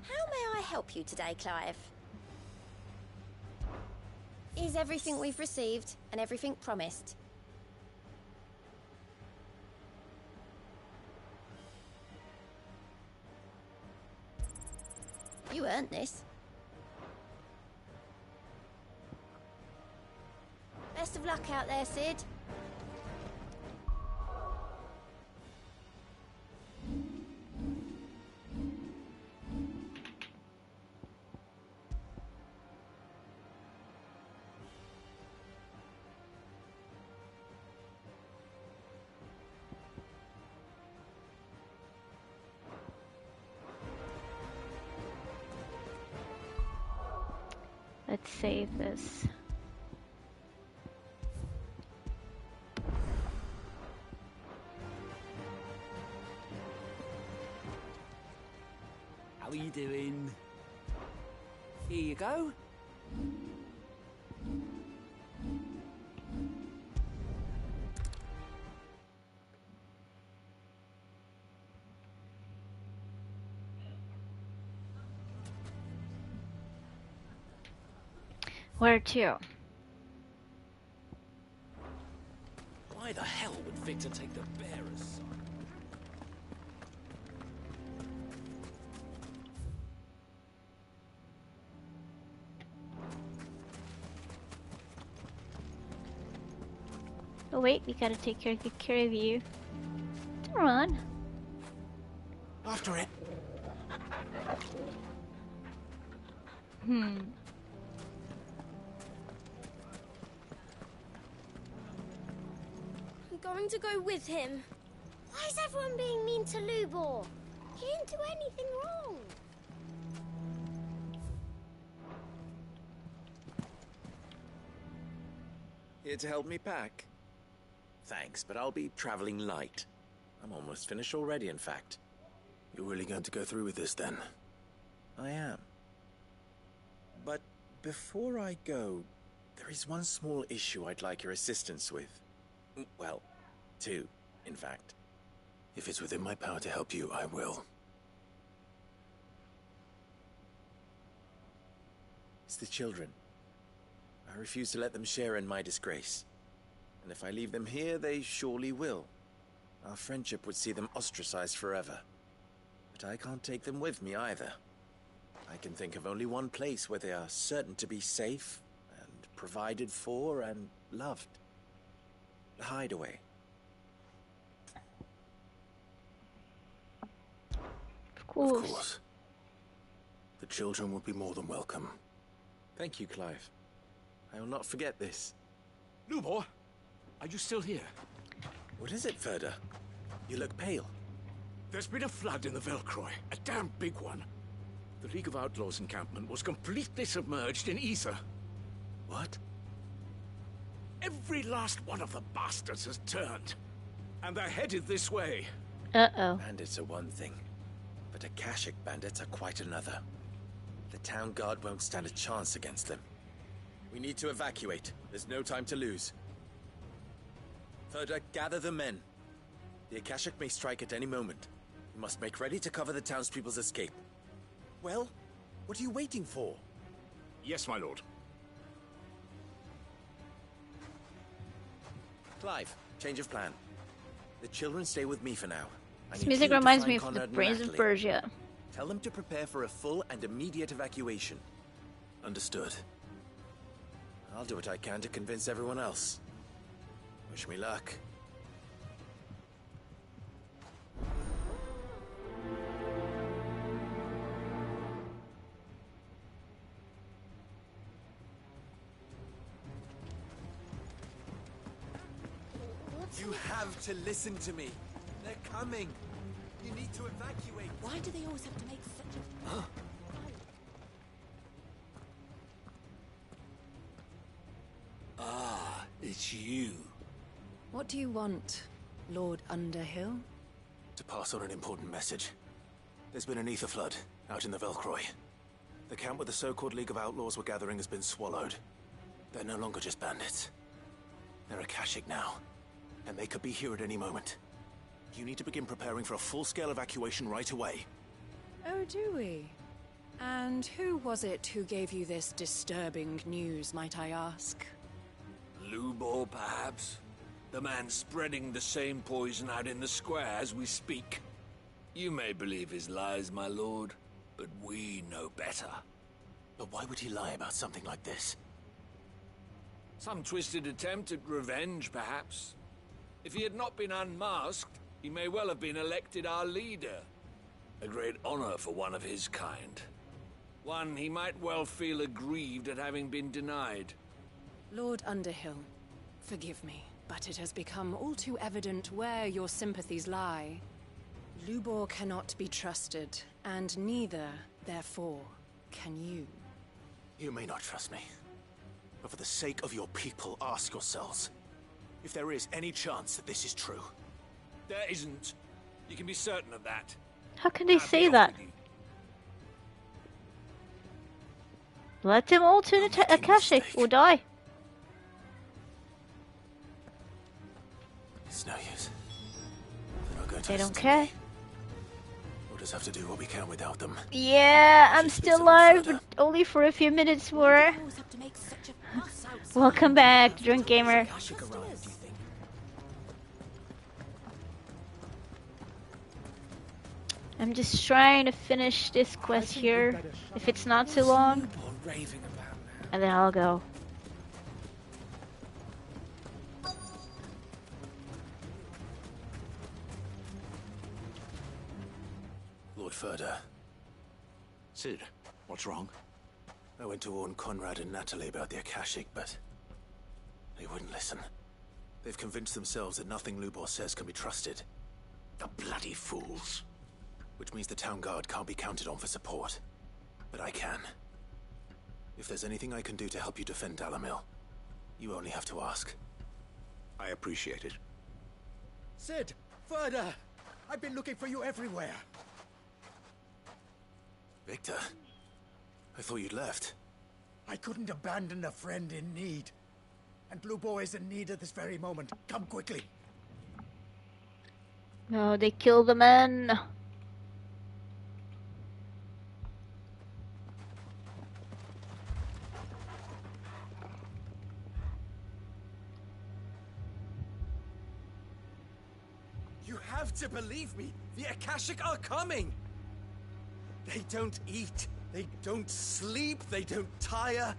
How may I help you today, Clive? Is everything we've received and everything promised? You earned this. Best of luck out there, Sid. Let's save this. How are you doing? Here you go. Where to? Why the hell would Victor take the bearer's side? Oh wait, we gotta take care of you. Come on. After it. I'm going to go with him. Why is everyone being mean to Lubor? He didn't do anything wrong. Here to help me pack? Thanks, but I'll be traveling light. I'm almost finished already, in fact. You're really going to go through with this, then? I am. But before I go, there is one small issue I'd like your assistance with. Well, two, in fact. If it's within my power to help you, I will. It's the children. I refuse to let them share in my disgrace. And if I leave them here, they surely will. Our friendship would see them ostracized forever. But I can't take them with me either. I can think of only one place where they are certain to be safe, and provided for, and loved. The hideaway. Of course. Of course. The children will be more than welcome. Thank you, Clive. I will not forget this. Lubor, are you still here? What is it, Ferda? You look pale. There's been a flood in the Velcroy, a damn big one. The League of Outlaws encampment was completely submerged in ether. What? Every last one of the bastards has turned. And they're headed this way. Uh-oh. Bandits are one thing, but Akashic bandits are quite another. The town guard won't stand a chance against them. We need to evacuate. There's no time to lose. Ferda, gather the men. The Akashic may strike at any moment. We must make ready to cover the townspeople's escape. Well, what are you waiting for? Yes, my lord. Clive, Change of plan. The children stay with me for now. This music reminds me of the Prince of Persia. Tell them to prepare for a full and immediate evacuation. Understood. I'll do what I can to convince everyone else. Wish me luck. You have to listen to me. They're coming. You need to evacuate. Why do they always have to make such a... Huh? Ah, it's you. What do you want, Lord Underhill? To pass on an important message. There's been an ether flood out in the Velcroy. The camp where the so-called League of Outlaws were gathering has been swallowed. They're no longer just bandits. They're Akashic now, and they could be here at any moment. You need to begin preparing for a full-scale evacuation right away. Oh, do we? And who was it who gave you this disturbing news, might I ask? Lubor, perhaps? The man spreading the same poison out in the square as we speak. You may believe his lies, my lord, but we know better. But why would he lie about something like this? Some twisted attempt at revenge, perhaps. If he had not been unmasked, he may well have been elected our leader. A great honor for one of his kind. One he might well feel aggrieved at having been denied. Lord Underhill, forgive me, but it has become all too evident where your sympathies lie. Lubor cannot be trusted, and neither, therefore, can you. You may not trust me, but for the sake of your people, ask yourselves if there is any chance that this is true. There isn't. You can be certain of that. How can they say that? Let them all turn to Akashic or die. It's no use. They're not going to They don't listen to care. me. We'll just have to do what we can without them. Yeah, I'm still alive, but only for a few minutes more. Welcome back, Drunk Gamer. I'm just trying to finish this quest here, if it's not too long, and then I'll go. Lord Furder. Sid, what's wrong? I went to warn Conrad and Natalie about the Akashic, but they wouldn't listen. They've convinced themselves that nothing Lubor says can be trusted. The bloody fools. Which means the town guard can't be counted on for support. But I can. If there's anything I can do to help you defend Dalamil, you only have to ask. I appreciate it. Sid! Further! I've been looking for you everywhere. Victor, I thought you'd left. I couldn't abandon a friend in need. And Lubor is in need at this very moment. Come quickly. No, they killed the man. You have to believe me. The Akashic are coming. They don't eat, they don't sleep, they don't tire,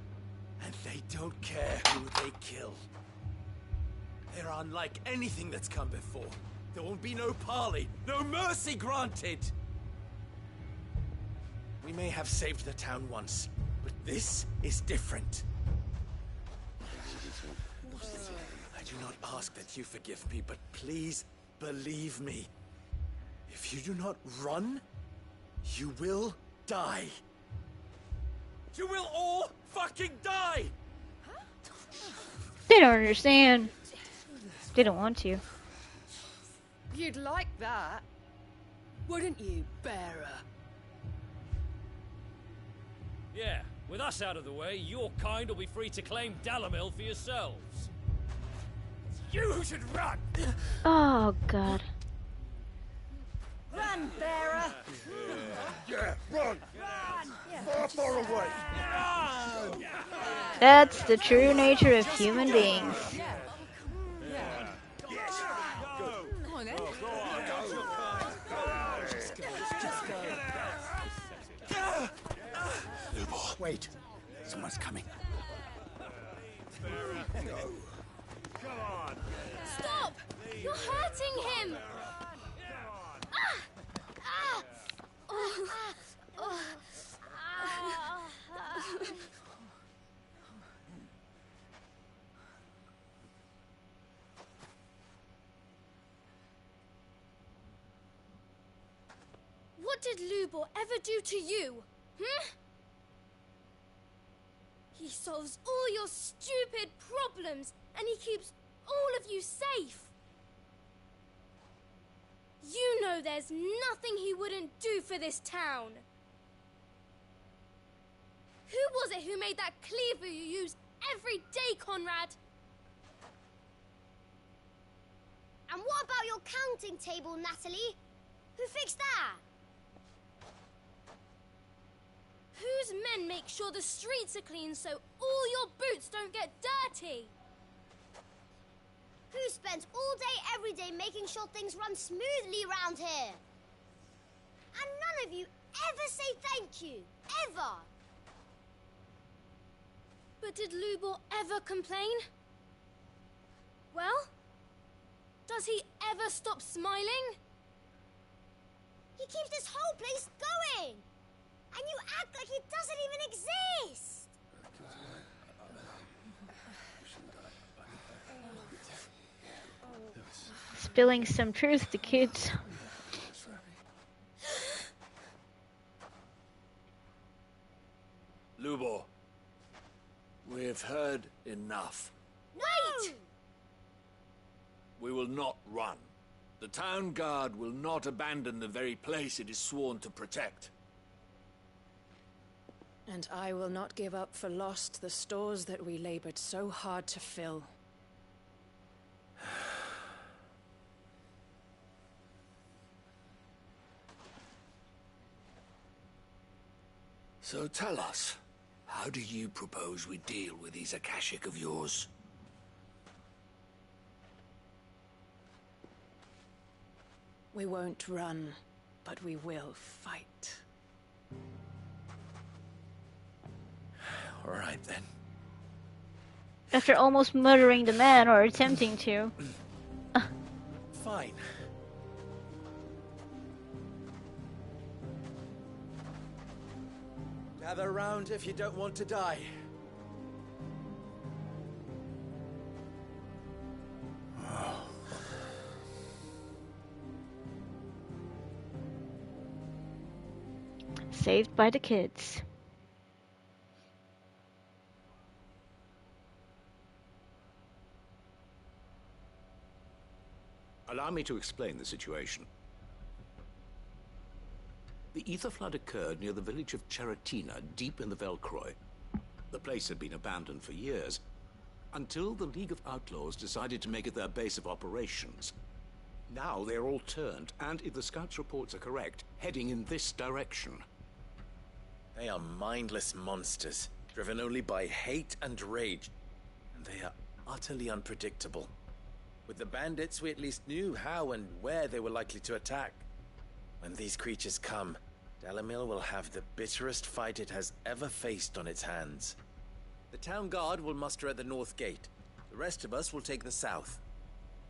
and they don't care who they kill. They're unlike anything that's come before. There won't be no parley, no mercy granted. We may have saved the town once, but this is different. I do not ask that you forgive me, but please believe me. If you do not run, you will die. You will all fucking die! They don't understand. They don't want to. You'd like that, wouldn't you, bearer? Yeah, with us out of the way, your kind will be free to claim Dalamil for yourselves. You should run! Oh, God. Run, bearer! Yeah, run! Far, far away! That's the true nature of human beings. on, then. Oh, go on. Go. Just go. Just go. Lubor, wait. Someone's coming. Go. Come on. Stop! You're hurting him! Ah! Ah! Oh. Oh. What did Lubor ever do to you? He solves all your stupid problems, and he keeps all of you safe. You know there's nothing he wouldn't do for this town. Who was it who made that cleaver you use every day, Conrad? And what about your counting table, Natalie? Who fixed that? Whose men make sure the streets are clean so all your boots don't get dirty? Who spends all day, every day making sure things run smoothly around here? And none of you ever say thank you. Ever. But did Lubor ever complain? Well, does he ever stop smiling? He keeps this whole place going. And you act like it doesn't even exist! Spilling some truth to kids. Lubor, we've heard enough. Wait! We will not run. The town guard will not abandon the very place it is sworn to protect. And I will not give up for lost the stores that we labored so hard to fill. So tell us, how do you propose we deal with these Akashic of yours? We won't run, but we will fight. All right, then. After almost murdering the man, or attempting to. Fine. Gather around if you don't want to die. Saved by the kids. Allow me to explain the situation. The ether flood occurred near the village of Cheratina, deep in the Velcroy. The place had been abandoned for years, until the League of Outlaws decided to make it their base of operations. Now they're all turned, and if the scouts' reports are correct, heading in this direction. They are mindless monsters, driven only by hate and rage. And they are utterly unpredictable. With the bandits, we at least knew how and where they were likely to attack. When these creatures come, Dalamil will have the bitterest fight it has ever faced on its hands. The town guard will muster at the north gate. The rest of us will take the south.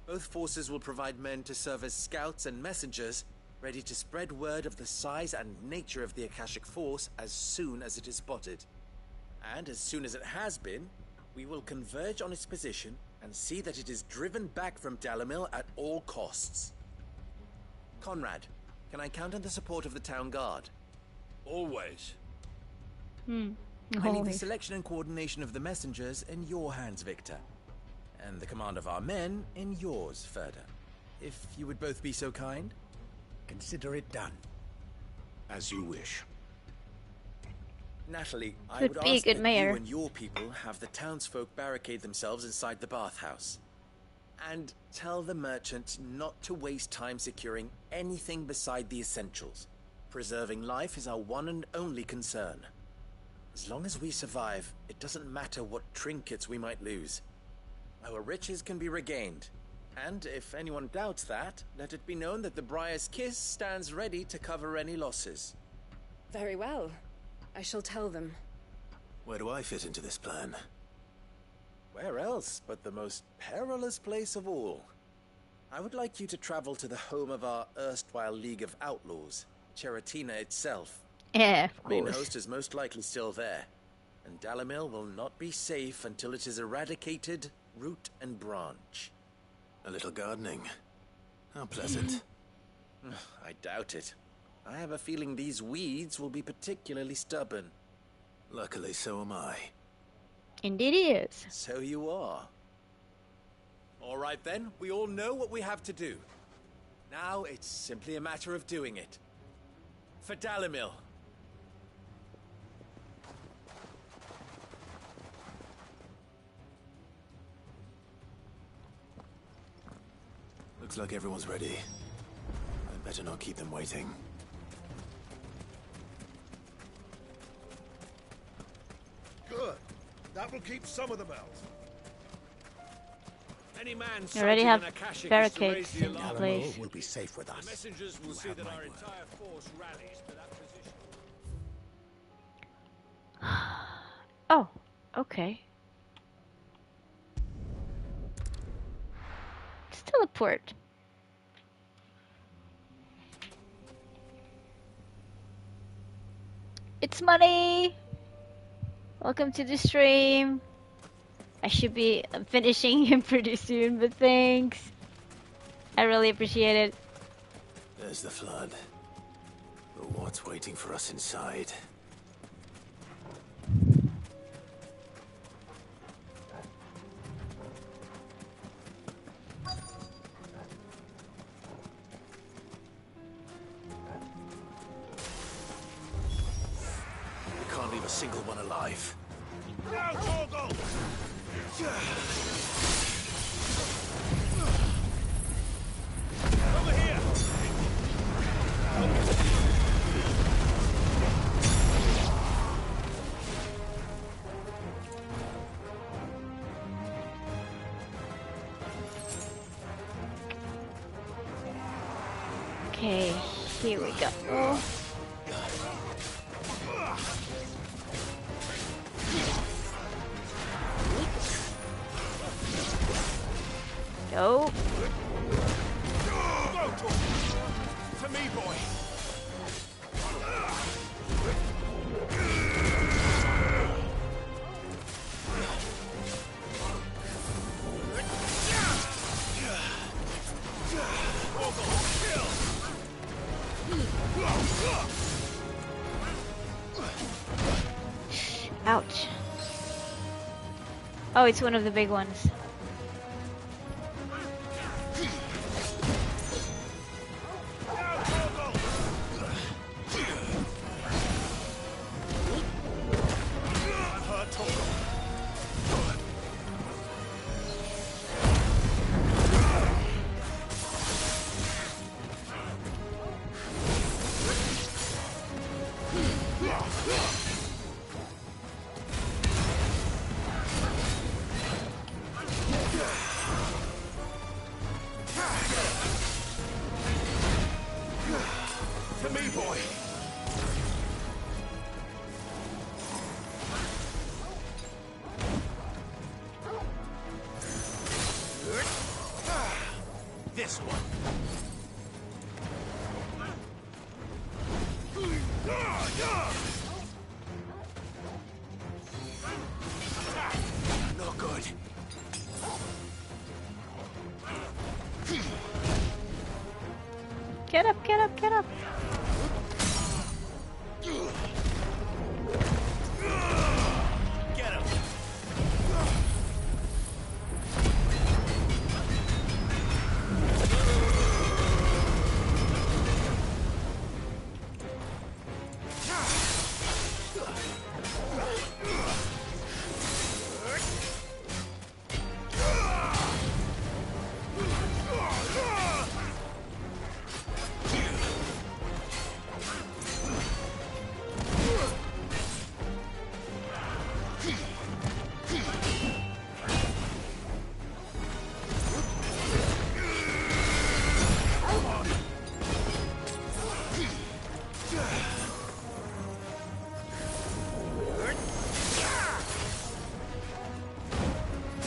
Both forces will provide men to serve as scouts and messengers, ready to spread word of the size and nature of the Akashic force as soon as it is spotted. And as soon as it has been, we will converge on its position and see that it is driven back from Dalamil at all costs. Conrad, can I count on the support of the town guard? Always. I leave the selection and coordination of the messengers in your hands, Victor. And the command of our men in yours, Ferda. If you would both be so kind. Consider it done. As you wish. Natalie, I Could would be a ask good that mayor. you and your people have the townsfolk barricade themselves inside the bathhouse. And tell the merchant not to waste time securing anything beside the essentials. Preserving life is our one and only concern. As long as we survive, it doesn't matter what trinkets we might lose. Our riches can be regained, And if anyone doubts that, let it be known that the Briar's Kiss stands ready to cover any losses. Very well. I shall tell them. Where do I fit into this plan? Where else but the most perilous place of all? I would like you to travel to the home of our erstwhile League of Outlaws, Cheratina itself. Yeah, of Main course. host is most likely still there, and Dalimil will not be safe until it is eradicated, root and branch. A little gardening. How pleasant. I doubt it. I have a feeling these weeds will be particularly stubborn. Luckily, so am I. Indeed he is. So you are. All right then, we all know what we have to do. Now it's simply a matter of doing it. For Dalimil. Looks like everyone's ready. I'd better not keep them waiting. Good. That will keep some of them out. Any man You already sighting have an Akashic is to barricades raise the in alarm. place. will be safe with The us. messengers will You see have that my our word. entire force rallies to that position. Oh, okay. Let's teleport. It's money! Welcome to the stream. I should be finishing him pretty soon, but thanks. I really appreciate it. There's the flood. But what's waiting for us inside? We can't leave a single one alive. Now, Torgal! Over here! Okay, here we go. Go. To me, boy! Ouch. Oh, it's one of the big ones. To me, boy! This one. No good. Get up, get up, get up. Get him.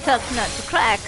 tough nut to crack.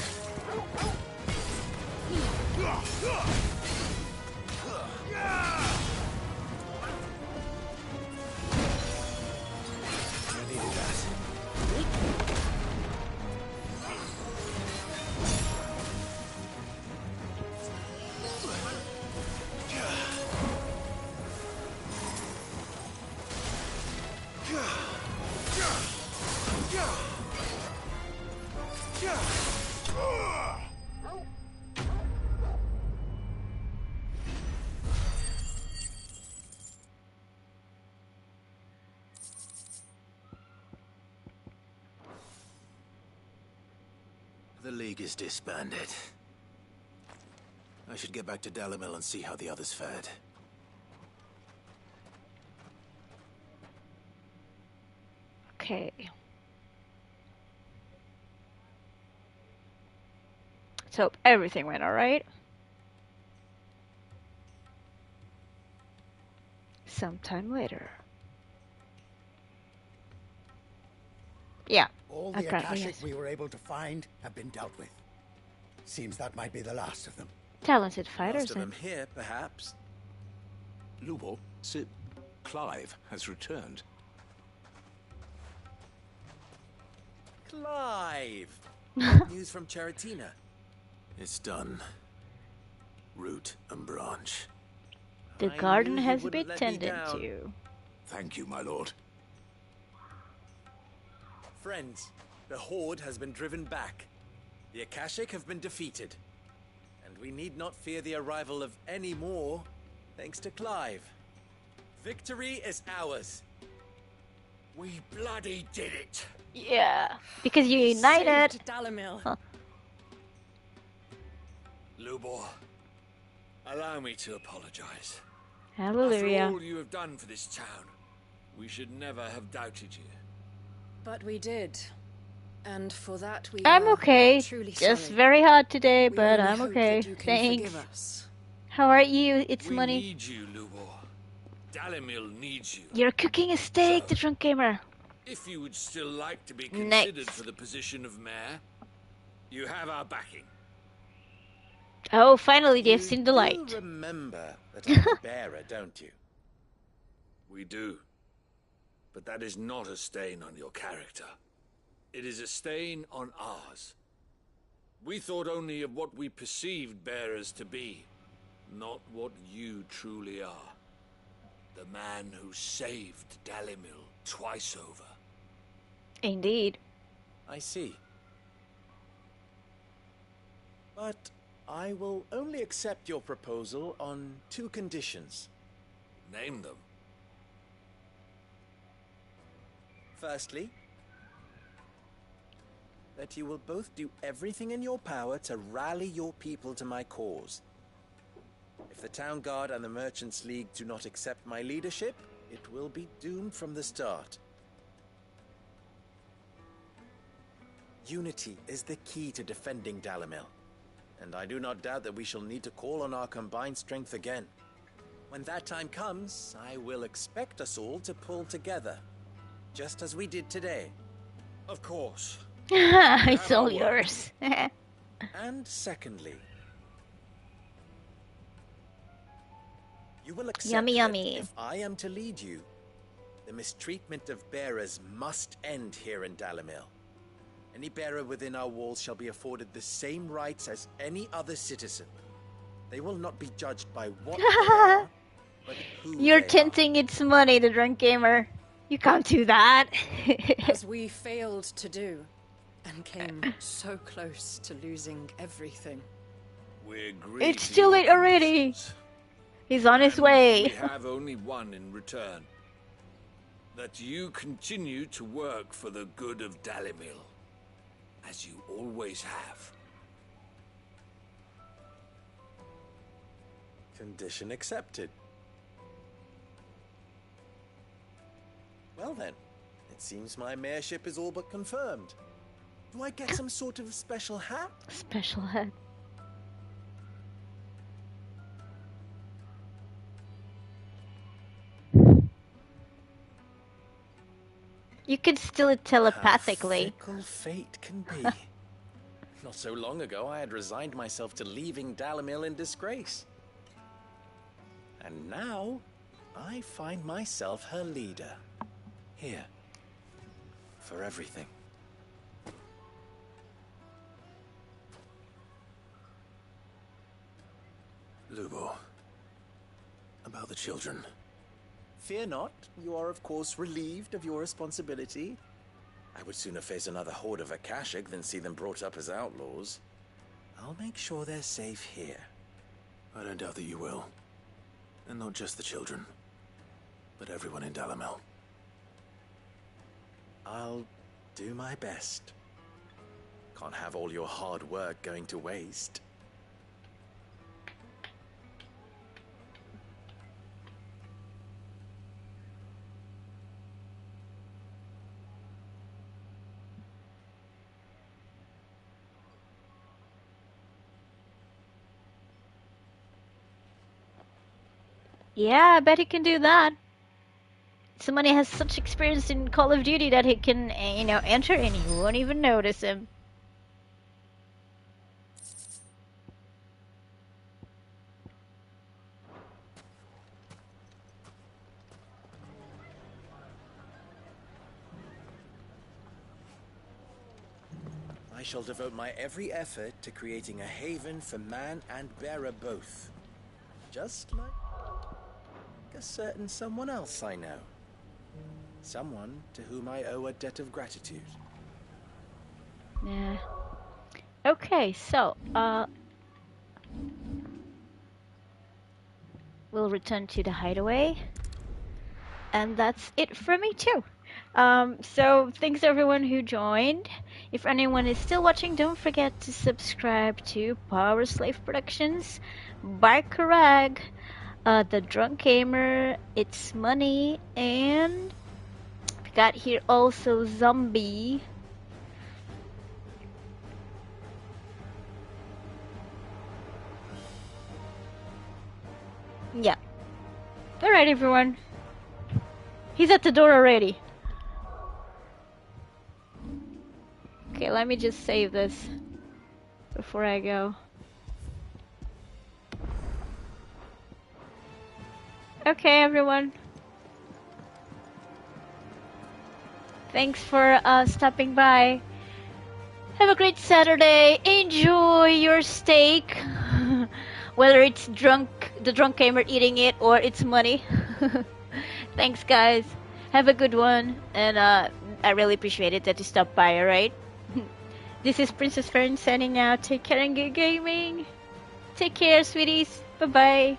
The League is disbanded. I should get back to Dalimil and see how the others fared. Okay. So everything went alright. Sometime later. Yeah. All the apparently, Akashic yes. we were able to find have been dealt with. Seems that might be the last of them. Talented fighters. Most of them here, perhaps. Lubo, Sir Clive has returned. Clive! What news from Charatina? It's done. Root and branch. The garden has been tended to. Thank you, my lord. Friends, the Horde has been driven back. The Akashic have been defeated. And we need not fear the arrival of any more, thanks to Clive. Victory is ours. We bloody did it. Yeah, because you united. Saved Dalimil. Huh. Lubor, allow me to apologize. Hallelujah. After all you have done for this town, we should never have doubted you. But we did. And for that we I'm are okay. truly Just sorry. very hot today, We but only I'm hope okay. that you can Thanks. forgive us. How are you? It's We money. need you, Lubor. Dalimil needs you. You're cooking a steak, the drunk gamer. If you would still like to be Nice. considered for the position of mayor, you have our backing. Oh, finally they've seen the light. You remember that I'm a bearer, don't you? We do. But that is not a stain on your character. It is a stain on ours. We thought only of what we perceived bearers to be, not what you truly are. The man who saved Dalimil twice over. Indeed. I see. But I will only accept your proposal on 2 conditions. Name them. Firstly, that you will both do everything in your power to rally your people to my cause. If the Town Guard and the Merchants League do not accept my leadership, it will be doomed from the start. Unity is the key to defending Dalimil, and I do not doubt that we shall need to call on our combined strength again. When that time comes, I will expect us all to pull together, just as we did today. Of course. It's all yours. And secondly, you will accept Yummy, that yummy. if I am to lead you, the mistreatment of bearers must end here in Dalimil. Any bearer within our walls shall be afforded the same rights as any other citizen. They will not be judged by what they are, but who You're they tinting its money, the drunk gamer. You can't do that. As we failed to do, and came so close to losing everything. We agree. It's to too your late already. conditions. He's on his And way. We have only one in return. That you continue to work for the good of Dalimil, as you always have. Condition accepted. Well then, it seems my mayorship is all but confirmed. Do I get some sort of special hat? Special head. You can steal it telepathically. How fickle fate can be. Not so long ago, I had resigned myself to leaving Dalamil in disgrace. And now, I find myself her leader. Here. For everything. Lubo. About the children. Fear not. You are, of course, relieved of your responsibility. I would sooner face another horde of Akashic than see them brought up as outlaws. I'll make sure they're safe here. I don't doubt that you will. And not just the children, but everyone in Dalamel. I'll do my best. Can't have all your hard work going to waste. Yeah, I bet he can do that. Somebody has such experience in Call of Duty that he can, enter and you won't even notice him. I shall devote my every effort to creating a haven for man and bearer both. Just like a certain someone else I know. Someone to whom I owe a debt of gratitude. Yeah. Okay, so, we'll return to the hideaway. And that's it from me too. So thanks everyone who joined. If anyone is still watching, don't forget to subscribe to Power Slave Productions, Barkarag, The Drunk Gamer, It's Money, and we got here also Zombie. Yeah. Alright everyone. He's at the door already. Okay, let me just save this before I go. Okay, everyone. Thanks for stopping by. Have a great Saturday. Enjoy your steak. Whether it's the drunk gamer eating it or it's money. Thanks, guys. Have a good one. And I really appreciate it that you stopped by, alright? This is Princess Farron signing out. Take care and good gaming. Take care, sweeties. Bye-bye.